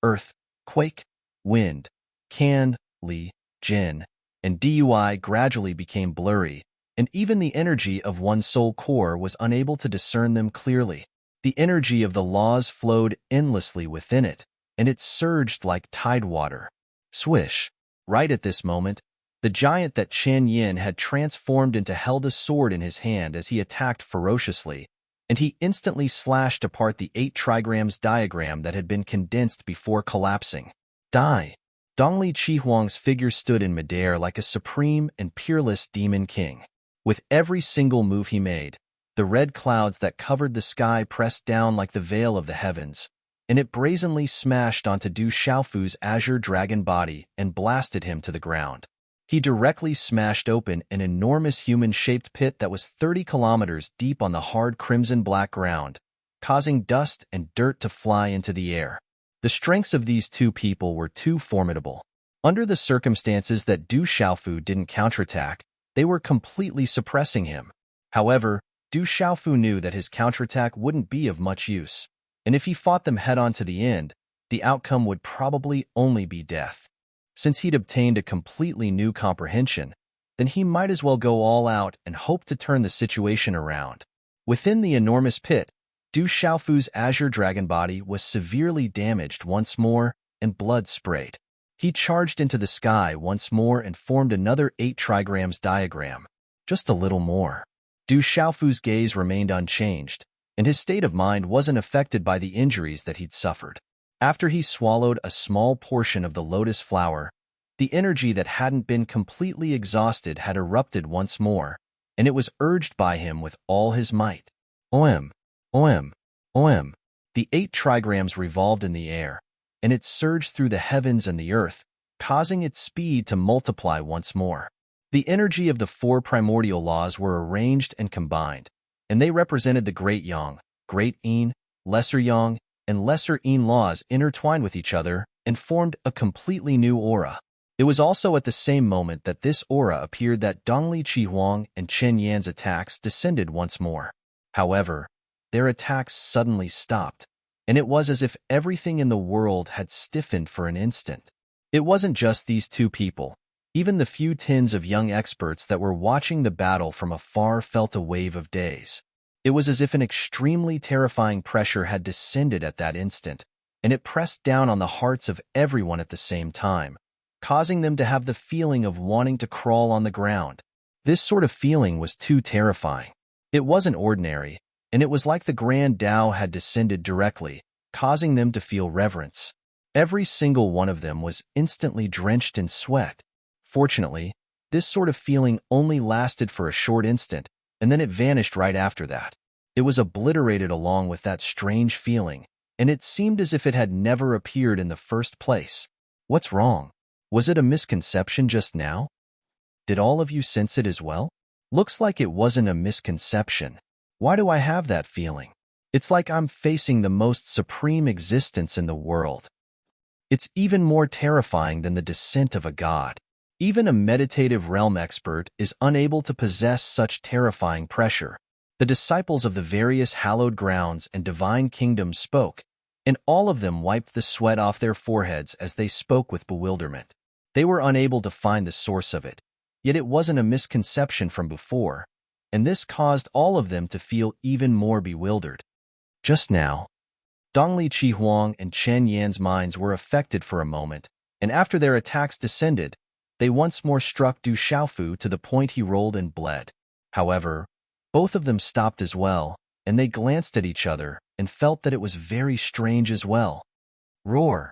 earth, quake, wind, can, li, jin, and DUI gradually became blurry, and even the energy of one soul core was unable to discern them clearly. The energy of the laws flowed endlessly within it, and it surged like tide water. Swish! Right at this moment, the giant that Chen Yin had transformed into held a sword in his hand as he attacked ferociously, and he instantly slashed apart the 8 trigrams diagram that had been condensed before collapsing. Die! Dongli Chihuang's figure stood in midair like a supreme and peerless demon king. With every single move he made, the red clouds that covered the sky pressed down like the veil of the heavens, and it brazenly smashed onto Du Xiaofu's azure dragon body and blasted him to the ground. He directly smashed open an enormous human-shaped pit that was 30 kilometers deep on the hard crimson-black ground, causing dust and dirt to fly into the air. The strengths of these two people were too formidable. Under the circumstances that Du Xiaofu didn't counterattack, they were completely suppressing him. However, Du Xiaofu knew that his counterattack wouldn't be of much use, and if he fought them head-on to the end, the outcome would probably only be death. Since he'd obtained a completely new comprehension, then he might as well go all out and hope to turn the situation around. Within the enormous pit, Du Xiaofu's azure dragon body was severely damaged once more, and blood sprayed. He charged into the sky once more and formed another 8 trigrams diagram. Just a little more. Du Xiaofu's gaze remained unchanged, and his state of mind wasn't affected by the injuries that he'd suffered. After he swallowed a small portion of the lotus flower, the energy that hadn't been completely exhausted had erupted once more, and it was urged by him with all his might. Om, Om, Om. The 8 trigrams revolved in the air, and it surged through the heavens and the earth, causing its speed to multiply once more. The energy of the 4 primordial laws were arranged and combined, and they represented the Great Yang, Great Yin, Lesser Yang, and Lesser Yin laws intertwined with each other and formed a completely new aura. It It was also at the same moment that this aura appeared that Dongli Chihuang and Chen Yan's attacks descended once more. However, their attacks suddenly stopped, and it was as if everything in the world had stiffened for an instant. It wasn't just these two people. Even the few tens of young experts that were watching the battle from afar felt a wave of daze. It was as if an extremely terrifying pressure had descended at that instant, and it pressed down on the hearts of everyone at the same time, causing them to have the feeling of wanting to crawl on the ground. This sort of feeling was too terrifying. It wasn't ordinary, and it was like the Grand Tao had descended directly, causing them to feel reverence. Every single one of them was instantly drenched in sweat. Fortunately, this sort of feeling only lasted for a short instant, and then it vanished right after that. It was obliterated along with that strange feeling, and it seemed as if it had never appeared in the first place. What's wrong? Was it a misconception just now? Did all of you sense it as well? Looks like it wasn't a misconception. Why do I have that feeling? It's like I'm facing the most supreme existence in the world. It's even more terrifying than the descent of a god. Even a meditative realm expert is unable to possess such terrifying pressure. The disciples of the various hallowed grounds and divine kingdoms spoke, and all of them wiped the sweat off their foreheads as they spoke with bewilderment. They were unable to find the source of it, yet it wasn't a misconception from before, and this caused all of them to feel even more bewildered. Just now, Dongli Chihuang and Chen Yan's minds were affected for a moment, and after their attacks descended, they once more struck Du Xiaofu to the point he rolled and bled. However, both of them stopped as well, and they glanced at each other and felt that it was very strange as well. Roar!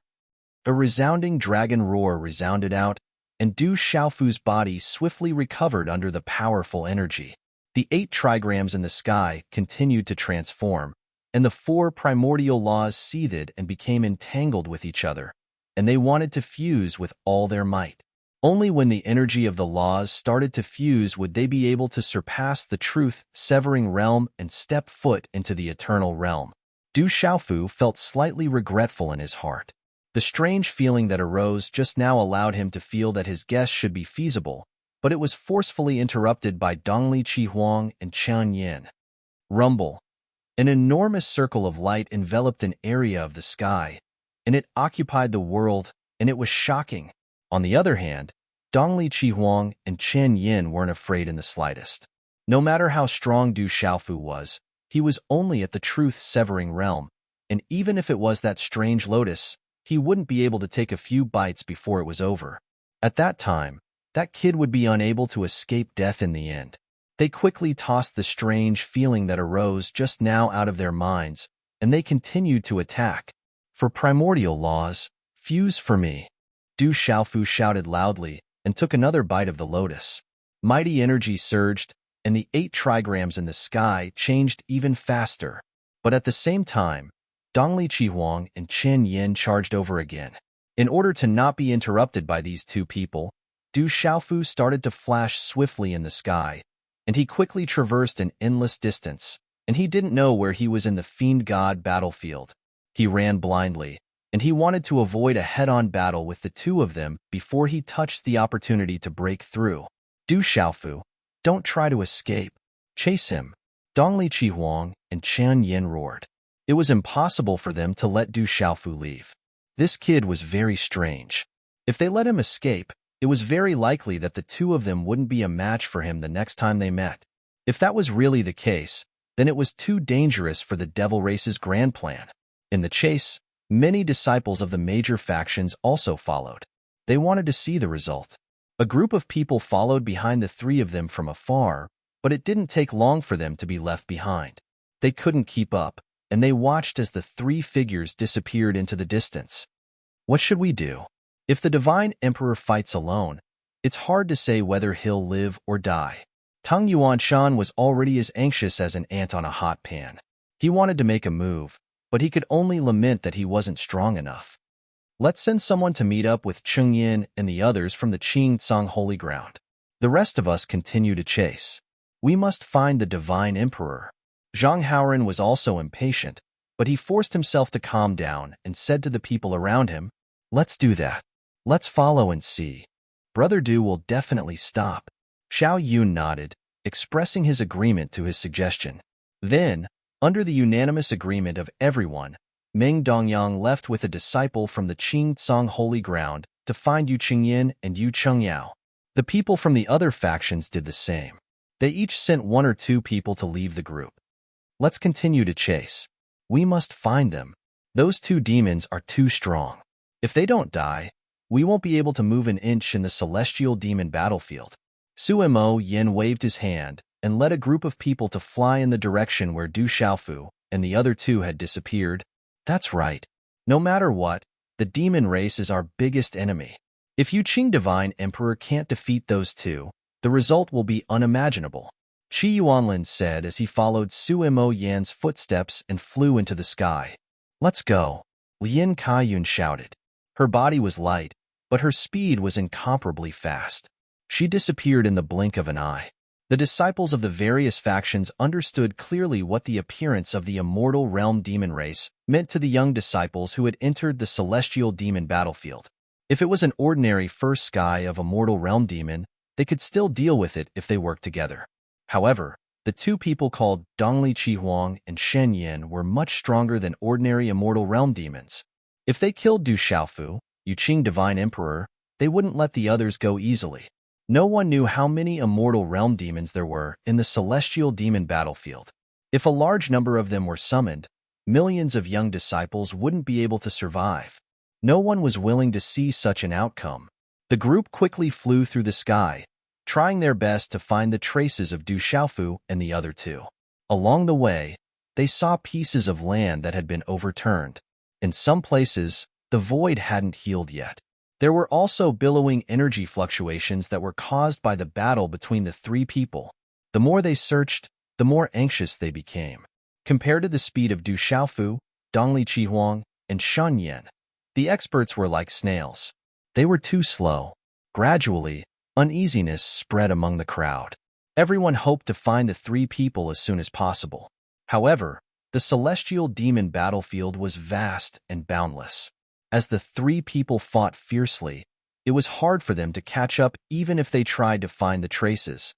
A resounding dragon roar resounded out, and Du Xiaofu's body swiftly recovered under the powerful energy. The 8 trigrams in the sky continued to transform, and the 4 primordial laws seethed and became entangled with each other, and they wanted to fuse with all their might. Only when the energy of the laws started to fuse would they be able to surpass the truth-severing realm and step foot into the eternal realm. Du Xiaofu felt slightly regretful in his heart. The strange feeling that arose just now allowed him to feel that his guess should be feasible, but it was forcefully interrupted by Dongli Chihuang and Chen Yan. Rumble. An enormous circle of light enveloped an area of the sky, and it occupied the world, and it was shocking. On the other hand, Dongli Chihuang and Chen Yan weren't afraid in the slightest. No matter how strong Du Xiaofu was, he was only at the truth-severing realm, and even if it was that strange lotus, he wouldn't be able to take a few bites before it was over. At that time, that kid would be unable to escape death in the end. They quickly tossed the strange feeling that arose just now out of their minds, and they continued to attack. For primordial laws, fuse for me. Du Xiaofu shouted loudly and took another bite of the lotus. Mighty energy surged, and the 8 trigrams in the sky changed even faster. But at the same time, Dongli Chihuang and Chen Yan charged over again. In order to not be interrupted by these two people, Du Xiaofu started to flash swiftly in the sky, and he quickly traversed an endless distance, and he didn't know where he was in the Fiend God battlefield. He ran blindly, and he wanted to avoid a head-on battle with the two of them before he touched the opportunity to break through. Du Xiaofu, don't try to escape. Chase him. Dongli Chihuang and Chen Yan roared. It was impossible for them to let Du Xiaofu leave. This kid was very strange. If they let him escape, it was very likely that the two of them wouldn't be a match for him the next time they met. If that was really the case, then it was too dangerous for the Devil Race's grand plan. In the chase, many disciples of the major factions also followed. They wanted to see the result. A group of people followed behind the 3 of them from afar, but it didn't take long for them to be left behind. They couldn't keep up, and they watched as the 3 figures disappeared into the distance. What should we do? If the Divine Emperor fights alone, it's hard to say whether he'll live or die. Tang Yuanshan was already as anxious as an ant on a hot pan. He wanted to make a move, but he could only lament that he wasn't strong enough. Let's send someone to meet up with Cheng Yin and the others from the Qingcang Holy Ground. The rest of us continue to chase. We must find the Divine Emperor. Zhang Haoran was also impatient, but he forced himself to calm down and said to the people around him, "Let's do that. Let's follow and see." Brother Du will definitely stop. Xiao Yun nodded, expressing his agreement to his suggestion. Then, under the unanimous agreement of everyone, Meng Dongyang left with a disciple from the Qing Tsang Holy Ground to find Yu Qingyin and Yu Chengyao. The people from the other factions did the same. They each sent 1 or 2 people to leave the group. Let's continue to chase. We must find them. Those 2 demons are too strong. If they don't die, we won't be able to move an inch in the celestial demon battlefield. Suemo Yin waved his hand and led a group of people to fly in the direction where Du Xiaofu and the other 2 had disappeared. That's right. No matter what, the demon race is our biggest enemy. If Yu Qing Divine Emperor can't defeat those 2, the result will be unimaginable. Qi Yuanlin said as he followed Suemo Yan's footsteps and flew into the sky. Let's go, Lien Kaiyun shouted. Her body was light, but her speed was incomparably fast. She disappeared in the blink of an eye. The disciples of the various factions understood clearly what the appearance of the immortal realm demon race meant to the young disciples who had entered the celestial demon battlefield. If it was an ordinary first sky of immortal realm demon, they could still deal with it if they worked together. However, the 2 people called Dongli Chihuang and Shen Yin were much stronger than ordinary immortal realm demons. If they killed Du Xiaofu, Yu Qing Divine Emperor, they wouldn't let the others go easily. No one knew how many immortal realm demons there were in the celestial demon battlefield. If a large number of them were summoned, millions of young disciples wouldn't be able to survive. No one was willing to see such an outcome. The group quickly flew through the sky, trying their best to find the traces of Du Xiaofu and the other 2. Along the way, they saw pieces of land that had been overturned. In some places, the void hadn't healed yet. There were also billowing energy fluctuations that were caused by the battle between the 3 people. The more they searched, the more anxious they became. Compared to the speed of Du Xiaofu, Dongli Chihuang, and Shen Yin, the experts were like snails. They were too slow. Gradually, uneasiness spread among the crowd. Everyone hoped to find the 3 people as soon as possible. However, the celestial demon battlefield was vast and boundless. As the 3 people fought fiercely, it was hard for them to catch up even if they tried to find the traces.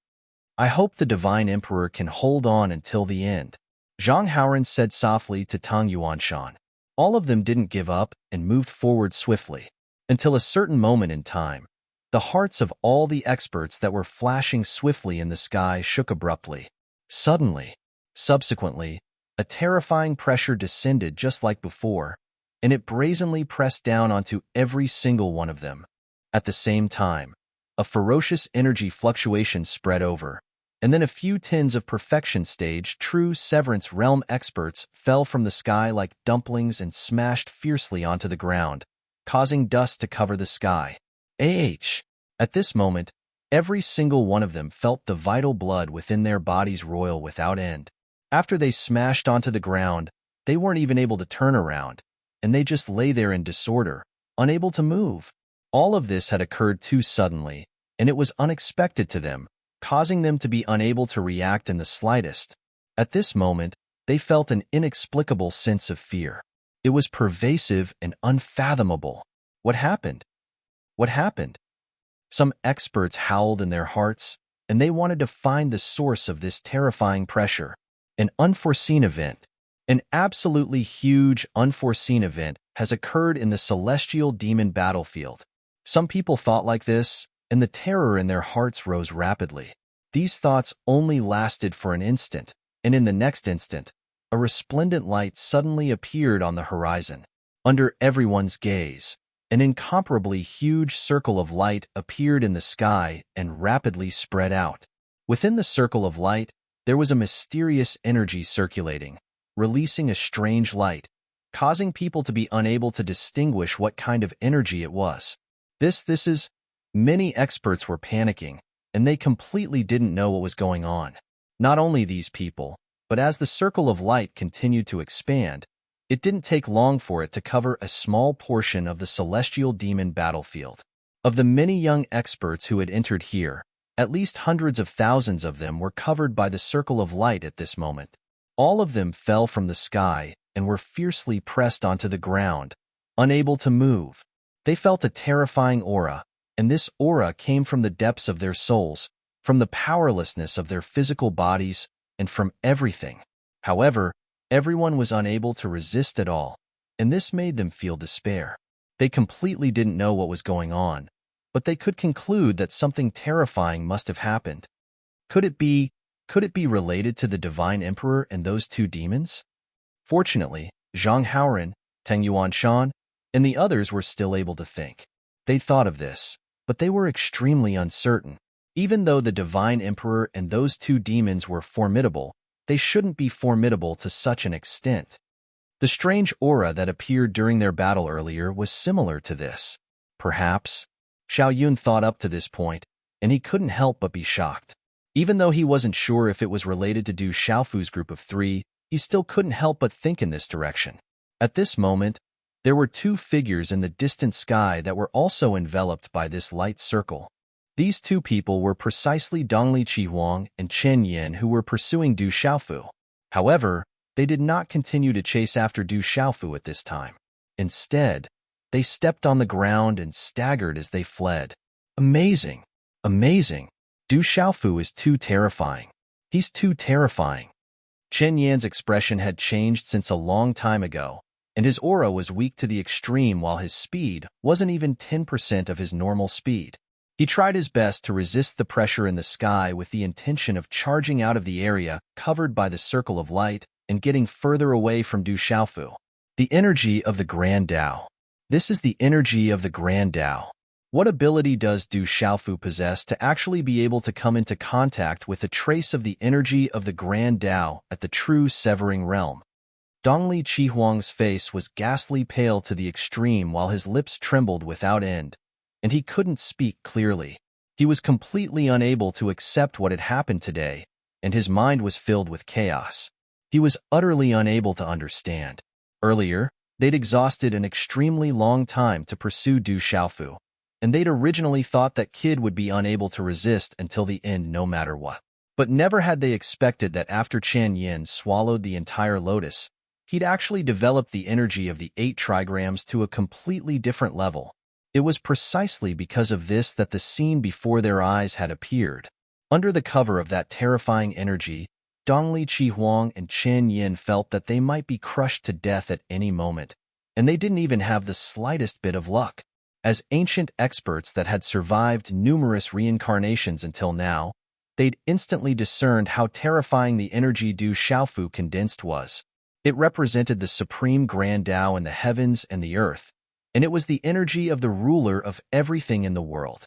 I hope the Divine Emperor can hold on until the end, Zhang Haoran said softly to Tang Yuanshan. All of them didn't give up and moved forward swiftly. Until a certain moment in time, the hearts of all the experts that were flashing swiftly in the sky shook abruptly. Subsequently, a terrifying pressure descended just like before, and it brazenly pressed down onto every single one of them. At the same time, a ferocious energy fluctuation spread over, and then a few tens of perfection stage true Severance Realm experts fell from the sky like dumplings and smashed fiercely onto the ground, causing dust to cover the sky. At this moment, every single one of them felt the vital blood within their bodies roil without end. After they smashed onto the ground, they weren't even able to turn around, and they just lay there in disorder, unable to move. All of this had occurred too suddenly, and it was unexpected to them, causing them to be unable to react in the slightest. At this moment, they felt an inexplicable sense of fear. It was pervasive and unfathomable. What happened? What happened? Some experts howled in their hearts, and they wanted to find the source of this terrifying pressure. An unforeseen event. An absolutely huge, unforeseen event has occurred in the celestial demon battlefield. Some people thought like this, and the terror in their hearts rose rapidly. These thoughts only lasted for an instant, and in the next instant, a resplendent light suddenly appeared on the horizon. Under everyone's gaze, an incomparably huge circle of light appeared in the sky and rapidly spread out. Within the circle of light, there was a mysterious energy circulating, releasing a strange light, causing people to be unable to distinguish what kind of energy it was. Many experts were panicking, and they completely didn't know what was going on. Not only these people, but as the circle of light continued to expand, it didn't take long for it to cover a small portion of the celestial demon battlefield. Of the many young experts who had entered here, at least hundreds of thousands of them were covered by the circle of light at this moment. All of them fell from the sky and were fiercely pressed onto the ground, unable to move. They felt a terrifying aura, and this aura came from the depths of their souls, from the powerlessness of their physical bodies, and from everything. However, everyone was unable to resist at all, and this made them feel despair. They completely didn't know what was going on, but they could conclude that something terrifying must have happened. Could it be related to the Divine Emperor and those two demons? Fortunately, Zhang Haoran, Teng Yuanshan, and the others were still able to think. They thought of this, but they were extremely uncertain. Even though the Divine Emperor and those two demons were formidable, they shouldn't be formidable to such an extent. The strange aura that appeared during their battle earlier was similar to this. Perhaps? Xiao Yun thought up to this point, and he couldn't help but be shocked. Even though he wasn't sure if it was related to Du Xiaofu's group of three, he still couldn't help but think in this direction. At this moment, there were two figures in the distant sky that were also enveloped by this light circle. These two people were precisely Dongli Qihuang and Chen Yin, who were pursuing Du Xiaofu. However, they did not continue to chase after Du Xiaofu at this time. Instead, they stepped on the ground and staggered as they fled. Amazing! Amazing! Du Xiaofu is too terrifying. He's too terrifying. Chen Yan's expression had changed since a long time ago, and his aura was weak to the extreme while his speed wasn't even 10% of his normal speed. He tried his best to resist the pressure in the sky with the intention of charging out of the area covered by the circle of light and getting further away from Du Xiaofu. The energy of the Grand Tao. This is the energy of the Grand Tao. What ability does Du Xiaofu possess to actually be able to come into contact with a trace of the energy of the Grand Tao at the true severing realm? Dongli Qihuang's face was ghastly pale to the extreme while his lips trembled without end, and he couldn't speak clearly. He was completely unable to accept what had happened today, and his mind was filled with chaos. He was utterly unable to understand. Earlier, they'd exhausted an extremely long time to pursue Du Xiaofu, and they'd originally thought that kid would be unable to resist until the end no matter what. But never had they expected that after Chen Yin swallowed the entire lotus, he'd actually developed the energy of the 8 trigrams to a completely different level. It was precisely because of this that the scene before their eyes had appeared. Under the cover of that terrifying energy, Dongli Qihuang and Chen Yin felt that they might be crushed to death at any moment, and they didn't even have the slightest bit of luck. As ancient experts that had survived numerous reincarnations until now, they'd instantly discerned how terrifying the energy Du Xiaofu condensed was. It represented the supreme Grand Tao in the heavens and the earth, and it was the energy of the ruler of everything in the world.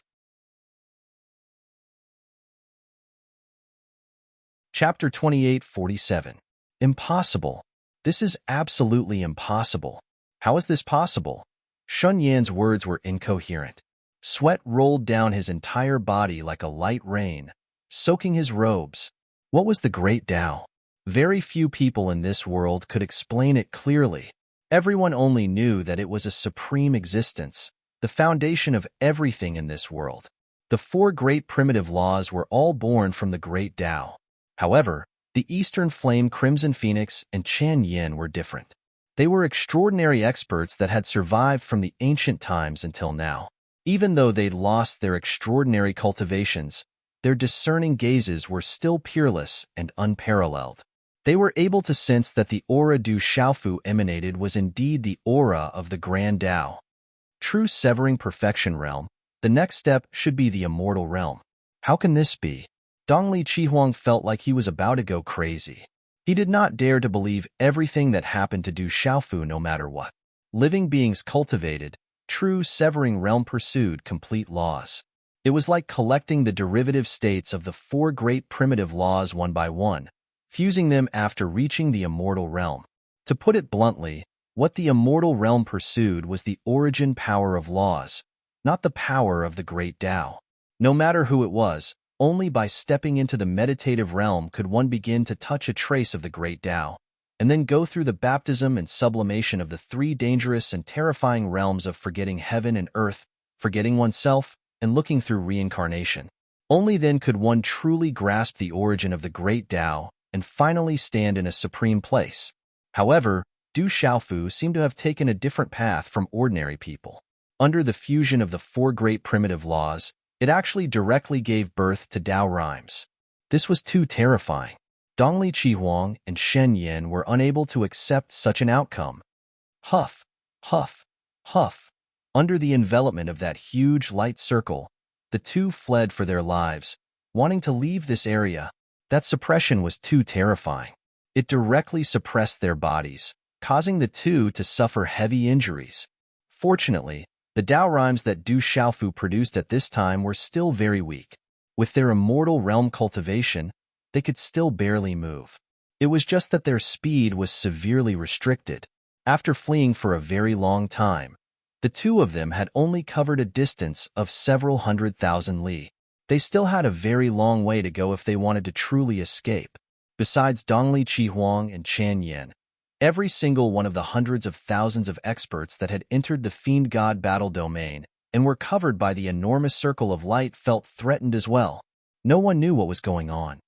Chapter 2847. Impossible. This is absolutely impossible. How is this possible? Shun Yan's words were incoherent. Sweat rolled down his entire body like a light rain, soaking his robes. What was the Great Tao? Very few people in this world could explain it clearly. Everyone only knew that it was a supreme existence, the foundation of everything in this world. The 4 great primitive laws were all born from the Great Tao. However, the Eastern Flame Crimson Phoenix and Chen Yin were different. They were extraordinary experts that had survived from the ancient times until now. Even though they'd lost their extraordinary cultivations, their discerning gazes were still peerless and unparalleled. They were able to sense that the aura Du Xiaofu emanated was indeed the aura of the Grand Tao. True severing perfection realm, the next step should be the immortal realm. How can this be? Dongli Qihuang felt like he was about to go crazy. He did not dare to believe everything that happened to Du Xiaofu no matter what. Living beings cultivated, true severing realm pursued complete laws. It was like collecting the derivative states of the 4 great primitive laws one by one, fusing them after reaching the immortal realm. To put it bluntly, what the immortal realm pursued was the origin power of laws, not the power of the Great Tao. No matter who it was, only by stepping into the meditative realm could one begin to touch a trace of the Great Tao, and then go through the baptism and sublimation of the 3 dangerous and terrifying realms of forgetting heaven and earth, forgetting oneself, and looking through reincarnation. Only then could one truly grasp the origin of the Great Tao and finally stand in a supreme place. However, Du Xiaofu seemed to have taken a different path from ordinary people. Under the fusion of the four great primitive laws, it actually directly gave birth to Tao rhymes. This was too terrifying. Dongli Qihuang and Shen Yin were unable to accept such an outcome. Huff, huff, huff. Under the envelopment of that huge light circle, the two fled for their lives, wanting to leave this area. That suppression was too terrifying. It directly suppressed their bodies, causing the two to suffer heavy injuries. Fortunately, the Tao rhymes that Du Xiaofu produced at this time were still very weak. With their immortal realm cultivation, they could still barely move. It was just that their speed was severely restricted. After fleeing for a very long time, the two of them had only covered a distance of several 100,000 li. They still had a very long way to go if they wanted to truly escape. Besides Dongli Qihuang and Chan Yin, every single one of the hundreds of thousands of experts that had entered the Fiend God battle domain and were covered by the enormous circle of light felt threatened as well. No one knew what was going on.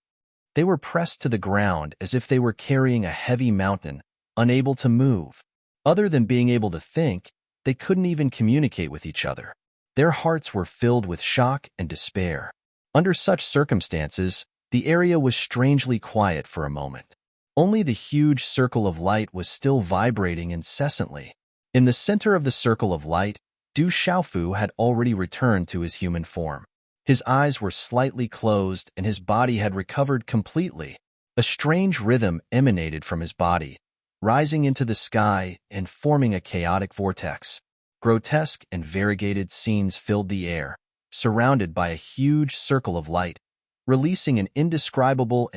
They were pressed to the ground as if they were carrying a heavy mountain, unable to move. Other than being able to think, they couldn't even communicate with each other. Their hearts were filled with shock and despair. Under such circumstances, the area was strangely quiet for a moment. Only the huge circle of light was still vibrating incessantly. In the center of the circle of light, Du Xiaofu had already returned to his human form. His eyes were slightly closed and his body had recovered completely. A strange rhythm emanated from his body, rising into the sky and forming a chaotic vortex. Grotesque and variegated scenes filled the air, surrounded by a huge circle of light, releasing an indescribable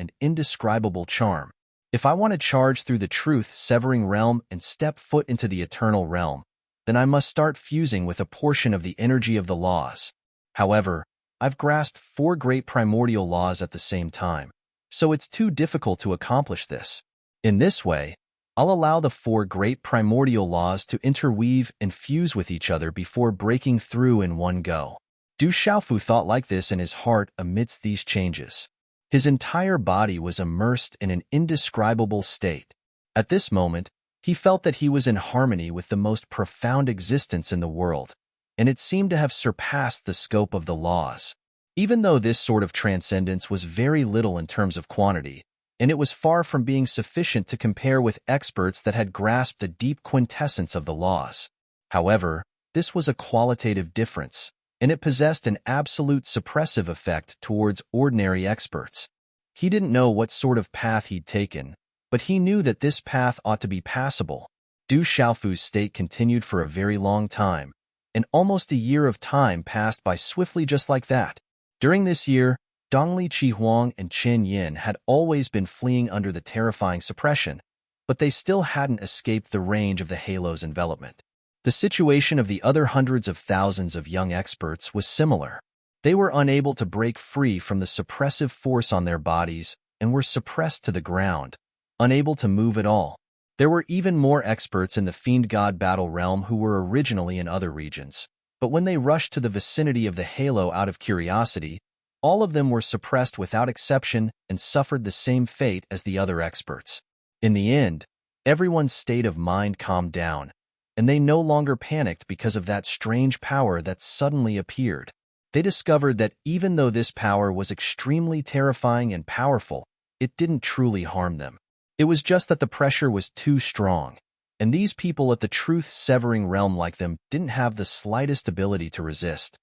charm. If I want to charge through the truth-severing realm and step foot into the eternal realm, then I must start fusing with a portion of the energy of the laws. However, I've grasped four great primordial laws at the same time, so it's too difficult to accomplish this. In this way, I'll allow the four great primordial laws to interweave and fuse with each other before breaking through in one go. Du Xiaofu thought like this in his heart amidst these changes. His entire body was immersed in an indescribable state. At this moment, he felt that he was in harmony with the most profound existence in the world, and it seemed to have surpassed the scope of the laws. Even though this sort of transcendence was very little in terms of quantity, and it was far from being sufficient to compare with experts that had grasped the deep quintessence of the laws. However, this was a qualitative difference, and it possessed an absolute suppressive effect towards ordinary experts. He didn't know what sort of path he'd taken, but he knew that this path ought to be passable. Du Xiaofu's state continued for a very long time, and almost a year of time passed by swiftly just like that. During this year, Dongli Qihuang and Chen Yin had always been fleeing under the terrifying suppression, but they still hadn't escaped the range of the halo's envelopment. The situation of the other hundreds of thousands of young experts was similar. They were unable to break free from the suppressive force on their bodies and were suppressed to the ground, unable to move at all. There were even more experts in the Fiend God battle realm who were originally in other regions, but when they rushed to the vicinity of the halo out of curiosity, all of them were suppressed without exception and suffered the same fate as the other experts. In the end, everyone's state of mind calmed down, and they no longer panicked because of that strange power that suddenly appeared. They discovered that even though this power was extremely terrifying and powerful, it didn't truly harm them. It was just that the pressure was too strong, and these people at the truth-severing realm like them didn't have the slightest ability to resist.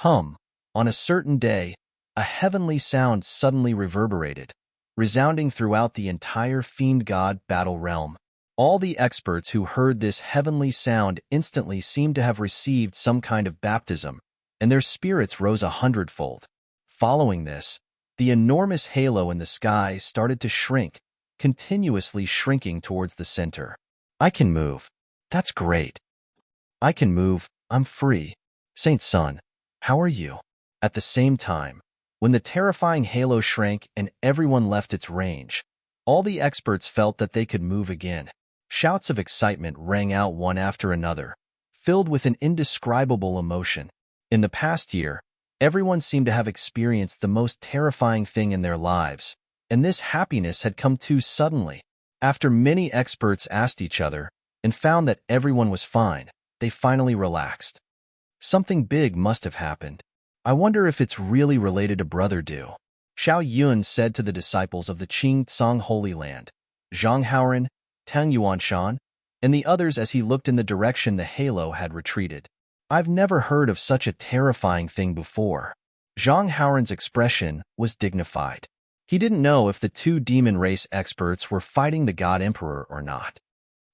On a certain day, a heavenly sound suddenly reverberated, resounding throughout the entire Fiend God battle realm. All the experts who heard this heavenly sound instantly seemed to have received some kind of baptism, and their spirits rose 100-fold. Following this, the enormous halo in the sky started to shrink, continuously shrinking towards the center. I can move. That's great. I can move. I'm free. Saint Sun, how are you? At the same time, when the terrifying halo shrank and everyone left its range, all the experts felt that they could move again. Shouts of excitement rang out one after another, filled with an indescribable emotion. In the past year, everyone seemed to have experienced the most terrifying thing in their lives, and this happiness had come too suddenly. After many experts asked each other and found that everyone was fine, they finally relaxed. Something big must have happened. I wonder if it's really related to Brother Du. Xiao Yun said to the disciples of the Qing Tsang Holy Land, Zhang Haoran, Tang Yuanshan, and the others as he looked in the direction the halo had retreated. I've never heard of such a terrifying thing before. Zhang Haoran's expression was dignified. He didn't know if the two demon race experts were fighting the God Emperor or not.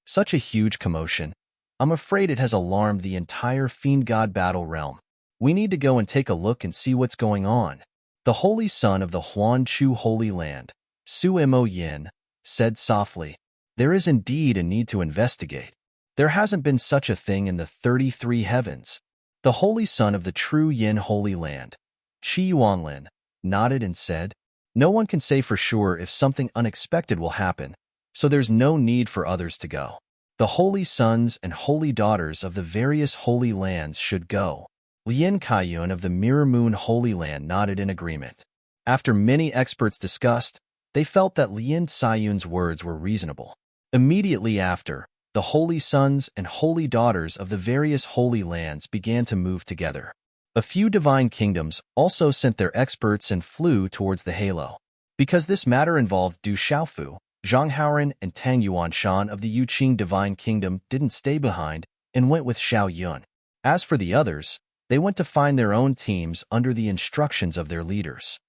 Such a huge commotion. I'm afraid it has alarmed the entire Fiend God battle realm. We need to go and take a look and see what's going on. The Holy Son of the Huan Chu Holy Land, Su Mo Yin, said softly, there is indeed a need to investigate. There hasn't been such a thing in the 33 heavens. The Holy Son of the true Yin Holy Land, Qi Yuanlin, nodded and said, no one can say for sure if something unexpected will happen, so there's no need for others to go. The holy sons and holy daughters of the various holy lands should go. Lien Kaiyun of the Mirror Moon Holy Land nodded in agreement. After many experts discussed, they felt that Lien Kaiyun's words were reasonable. Immediately after, the holy sons and holy daughters of the various holy lands began to move together. A few divine kingdoms also sent their experts and flew towards the halo. Because this matter involved Du Xiaofu, Zhang Haoran and Tang Yuanshan of the Yuqing Divine Kingdom didn't stay behind and went with Xiao Yun. As for the others, they went to find their own teams under the instructions of their leaders.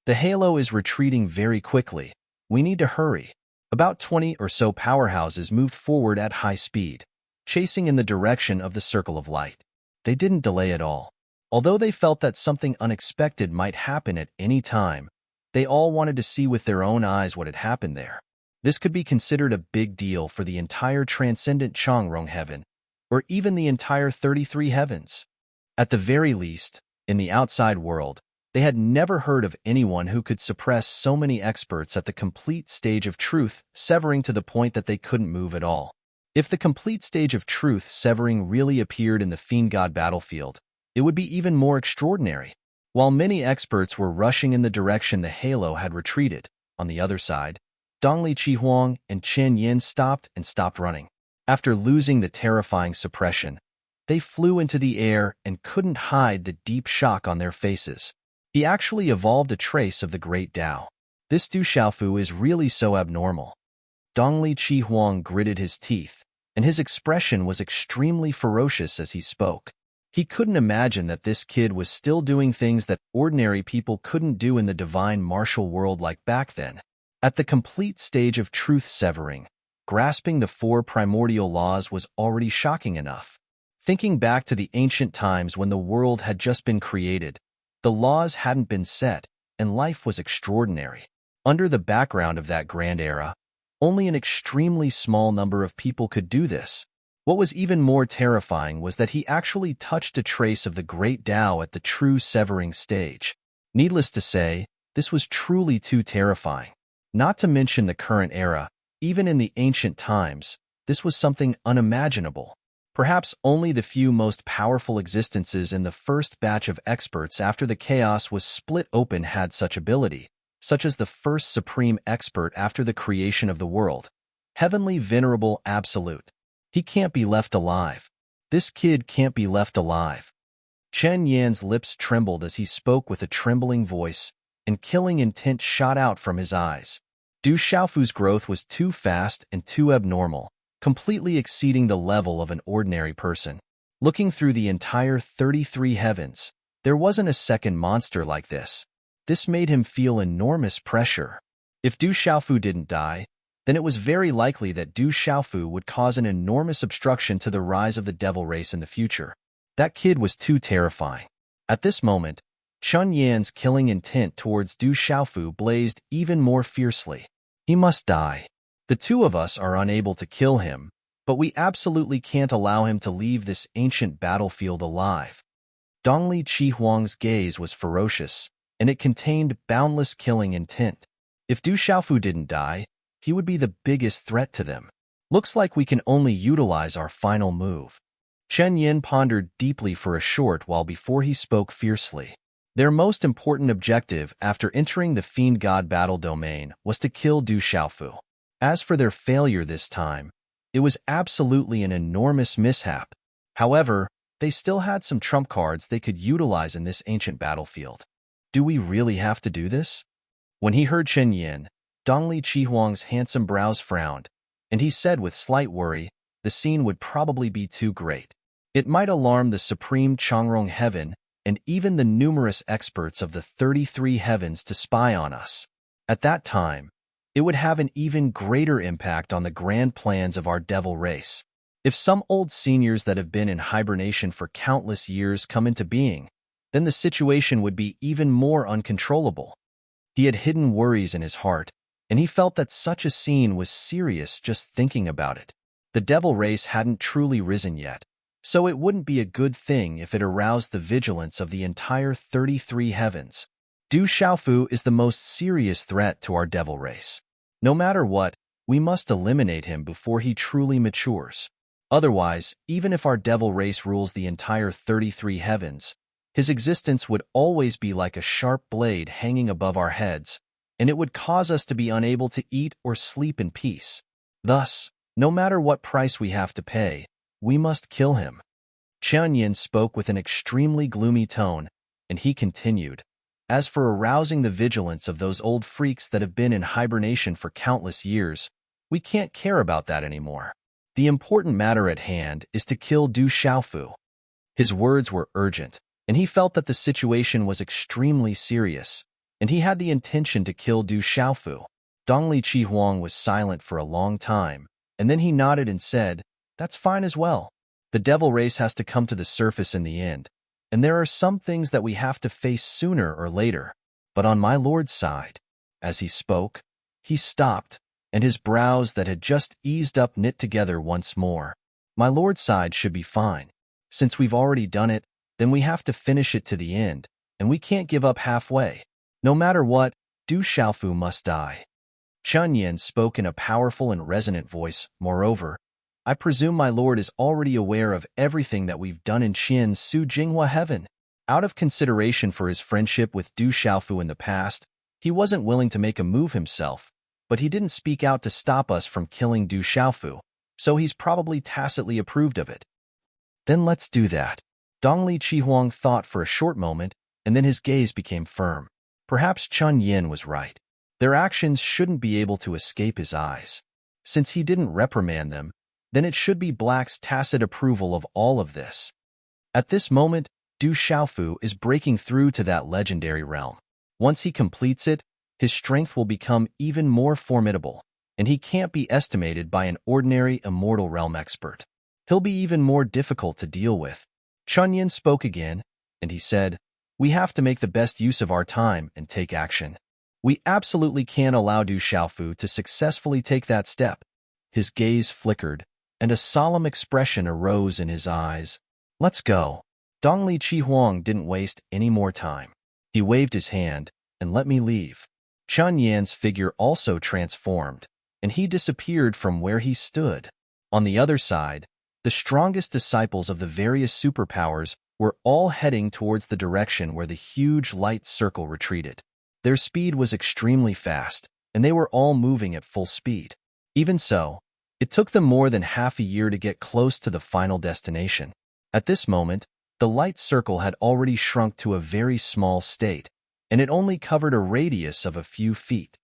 The halo is retreating very quickly. We need to hurry. About 20 or so powerhouses moved forward at high speed, chasing in the direction of the circle of light. They didn't delay at all. Although they felt that something unexpected might happen at any time, they all wanted to see with their own eyes what had happened there. This could be considered a big deal for the entire transcendent Changrong heaven, or even the entire 33 heavens. At the very least, in the outside world, they had never heard of anyone who could suppress so many experts at the complete stage of truth, severing to the point that they couldn't move at all. If the complete stage of truth severing really appeared in the Fiend God battlefield, it would be even more extraordinary. While many experts were rushing in the direction the halo had retreated, on the other side, Dongli Chihuang and Chen Yin stopped running. After losing the terrifying suppression, they flew into the air and couldn't hide the deep shock on their faces. He actually evolved a trace of the Great Tao. This Du Xiaofu is really so abnormal. Dongli Chihuang gritted his teeth, and his expression was extremely ferocious as he spoke. He couldn't imagine that this kid was still doing things that ordinary people couldn't do in the divine martial world like back then. At the complete stage of truth severing, grasping the 4 primordial laws was already shocking enough. Thinking back to the ancient times when the world had just been created, the laws hadn't been set, and life was extraordinary. Under the background of that grand era, only an extremely small number of people could do this. What was even more terrifying was that he actually touched a trace of the Great Tao at the true severing stage. Needless to say, this was truly too terrifying. Not to mention the current era, even in the ancient times, this was something unimaginable. Perhaps only the few most powerful existences in the first batch of experts after the chaos was split open had such ability, such as the first supreme expert after the creation of the world. Heavenly Venerable Absolute. He can't be left alive. This kid can't be left alive. Chen Yan's lips trembled as he spoke with a trembling voice, and killing intent shot out from his eyes. Du Xiaofu's growth was too fast and too abnormal, completely exceeding the level of an ordinary person. Looking through the entire 33 heavens, there wasn't a second monster like this. This made him feel enormous pressure. If Du Xiaofu didn't die, then it was very likely that Du Xiaofu would cause an enormous obstruction to the rise of the devil race in the future. That kid was too terrifying. At this moment, Chun Yan's killing intent towards Du Xiaofu blazed even more fiercely. He must die. The two of us are unable to kill him, but we absolutely can't allow him to leave this ancient battlefield alive. Dongli Chihuang's gaze was ferocious, and it contained boundless killing intent. If Du Xiaofu didn't die, he would be the biggest threat to them. Looks like we can only utilize our final move. Chen Yin pondered deeply for a short while before he spoke fiercely. Their most important objective after entering the Fiend God battle domain was to kill Du Xiaofu. As for their failure this time, it was absolutely an enormous mishap. However, they still had some trump cards they could utilize in this ancient battlefield. Do we really have to do this? When he heard Chen Yin, Dongli Qihuang's handsome brows frowned, and he said with slight worry, the scene would probably be too great. It might alarm the supreme Changrong heaven and even the numerous experts of the 33 heavens to spy on us. At that time, it would have an even greater impact on the grand plans of our devil race. If some old seniors that have been in hibernation for countless years come into being, then the situation would be even more uncontrollable. He had hidden worries in his heart, and he felt that such a scene was serious just thinking about it. The devil race hadn't truly risen yet, so it wouldn't be a good thing if it aroused the vigilance of the entire 33 heavens. Du Xiaofu is the most serious threat to our devil race. No matter what, we must eliminate him before he truly matures. Otherwise, even if our devil race rules the entire 33 heavens, his existence would always be like a sharp blade hanging above our heads, and it would cause us to be unable to eat or sleep in peace. Thus, no matter what price we have to pay, we must kill him. Chen Yin spoke with an extremely gloomy tone, and he continued, as for arousing the vigilance of those old freaks that have been in hibernation for countless years, we can't care about that anymore. The important matter at hand is to kill Du Xiaofu. His words were urgent, and he felt that the situation was extremely serious, and he had the intention to kill Du Xiaofu. Dongli Qihuang was silent for a long time, and then he nodded and said, "That's fine as well. The devil race has to come to the surface in the end, and there are some things that we have to face sooner or later. But on my lord's side," as he spoke, he stopped, and his brows that had just eased up knit together once more. "My lord's side should be fine. Since we've already done it, then we have to finish it to the end, and we can't give up halfway. No matter what, Du Xiaofu must die." Chen Yin spoke in a powerful and resonant voice. "Moreover, I presume my lord is already aware of everything that we've done in Qian Su Jinghua Heaven. Out of consideration for his friendship with Du Xiaofu in the past, he wasn't willing to make a move himself, but he didn't speak out to stop us from killing Du Xiaofu, so he's probably tacitly approved of it." "Then let's do that." Dongli Qihuang thought for a short moment, and then his gaze became firm. Perhaps Chen Yin was right. Their actions shouldn't be able to escape his eyes. Since he didn't reprimand them, then it should be Black's tacit approval of all of this. At this moment, Du Xiaofu is breaking through to that legendary realm. Once he completes it, his strength will become even more formidable, and he can't be estimated by an ordinary immortal realm expert. He'll be even more difficult to deal with. Chen Yin spoke again, and he said, "We have to make the best use of our time and take action. We absolutely can't allow Du Xiaofu to successfully take that step." His gaze flickered, and a solemn expression arose in his eyes. "Let's go." Dongli Qihuang didn't waste any more time. He waved his hand, and let me leave. Chen Yan's figure also transformed, and he disappeared from where he stood. On the other side, the strongest disciples of the various superpowers were all heading towards the direction where the huge light circle retreated. Their speed was extremely fast, and they were all moving at full speed. Even so, it took them more than half a year to get close to the final destination. At this moment, the light circle had already shrunk to a very small state, and it only covered a radius of a few feet.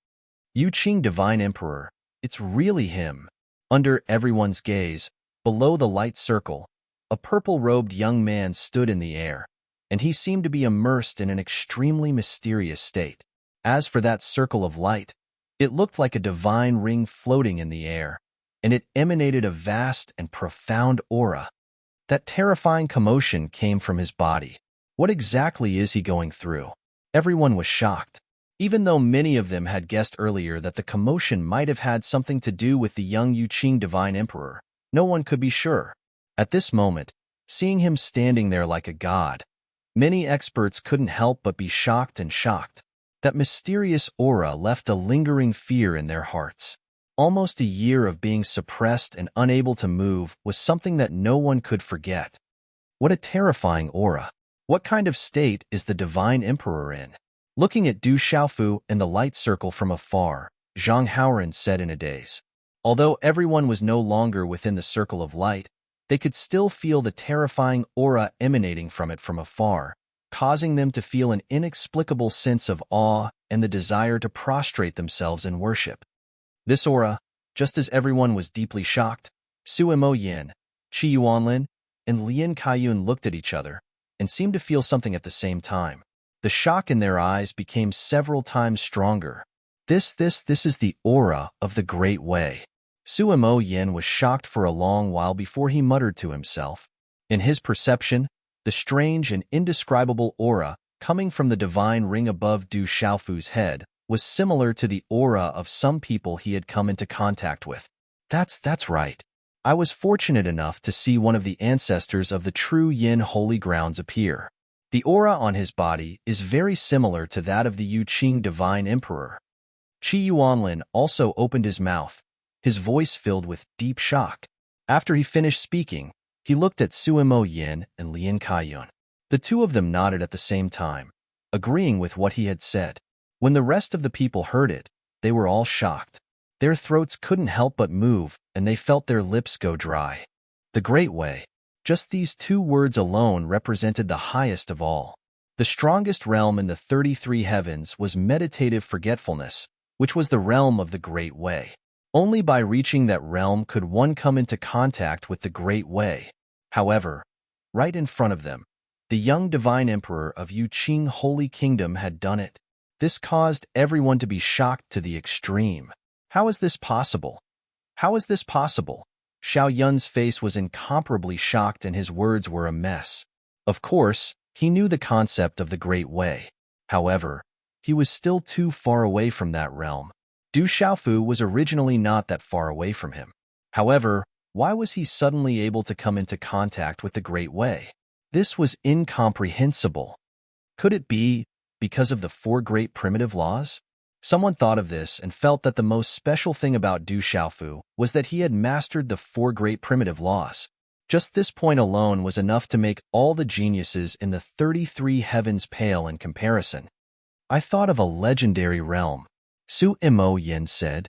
Yu Qing Divine Emperor, it's really him. Under everyone's gaze, below the light circle, a purple-robed young man stood in the air, and he seemed to be immersed in an extremely mysterious state. As for that circle of light, it looked like a divine ring floating in the air, and it emanated a vast and profound aura. That terrifying commotion came from his body. What exactly is he going through? Everyone was shocked. Even though many of them had guessed earlier that the commotion might have had something to do with the young Yu Qing Divine Emperor, no one could be sure. At this moment, seeing him standing there like a god, many experts couldn't help but be shocked and shocked. That mysterious aura left a lingering fear in their hearts. Almost a year of being suppressed and unable to move was something that no one could forget. What a terrifying aura. What kind of state is the Divine Emperor in? Looking at Du Xiaofu and the light circle from afar, Zhang Haoran said in a daze. Although everyone was no longer within the circle of light, they could still feel the terrifying aura emanating from it from afar, causing them to feel an inexplicable sense of awe and the desire to prostrate themselves in worship. This aura, just as everyone was deeply shocked, Su Mo Yin, Qi Yuanlin, and Lin Kaiyun looked at each other and seemed to feel something at the same time. The shock in their eyes became several times stronger. This is the aura of the Great Way. Su Mo Yin was shocked for a long while before he muttered to himself. In his perception, the strange and indescribable aura coming from the divine ring above Du Xiaofu's head was similar to the aura of some people he had come into contact with. That's right. I was fortunate enough to see one of the ancestors of the true Yin holy grounds appear. The aura on his body is very similar to that of the Yu Qing divine emperor. Qi Yuanlin also opened his mouth, his voice filled with deep shock. After he finished speaking, he looked at Su Mo Yin and Lin Kaiyun. The two of them nodded at the same time, agreeing with what he had said. When the rest of the people heard it, they were all shocked. Their throats couldn't help but move, and they felt their lips go dry. The Great Way. Just these two words alone represented the highest of all. The strongest realm in the 33 heavens was meditative forgetfulness, which was the realm of the Great Way. Only by reaching that realm could one come into contact with the Great Way. However, right in front of them, the young divine emperor of Yu Qing Holy Kingdom had done it. This caused everyone to be shocked to the extreme. How is this possible? How is this possible? Xiao Yun's face was incomparably shocked and his words were a mess. Of course, he knew the concept of the Great Way. However, he was still too far away from that realm. Du Xiaofu was originally not that far away from him. However, why was he suddenly able to come into contact with the Great Way? This was incomprehensible. Could it be because of the 4 great primitive laws? Someone thought of this and felt that the most special thing about Du Xiaofu was that he had mastered the 4 great primitive laws. Just this point alone was enough to make all the geniuses in the 33 heavens pale in comparison. I thought of a legendary realm, Su Mo Yin said.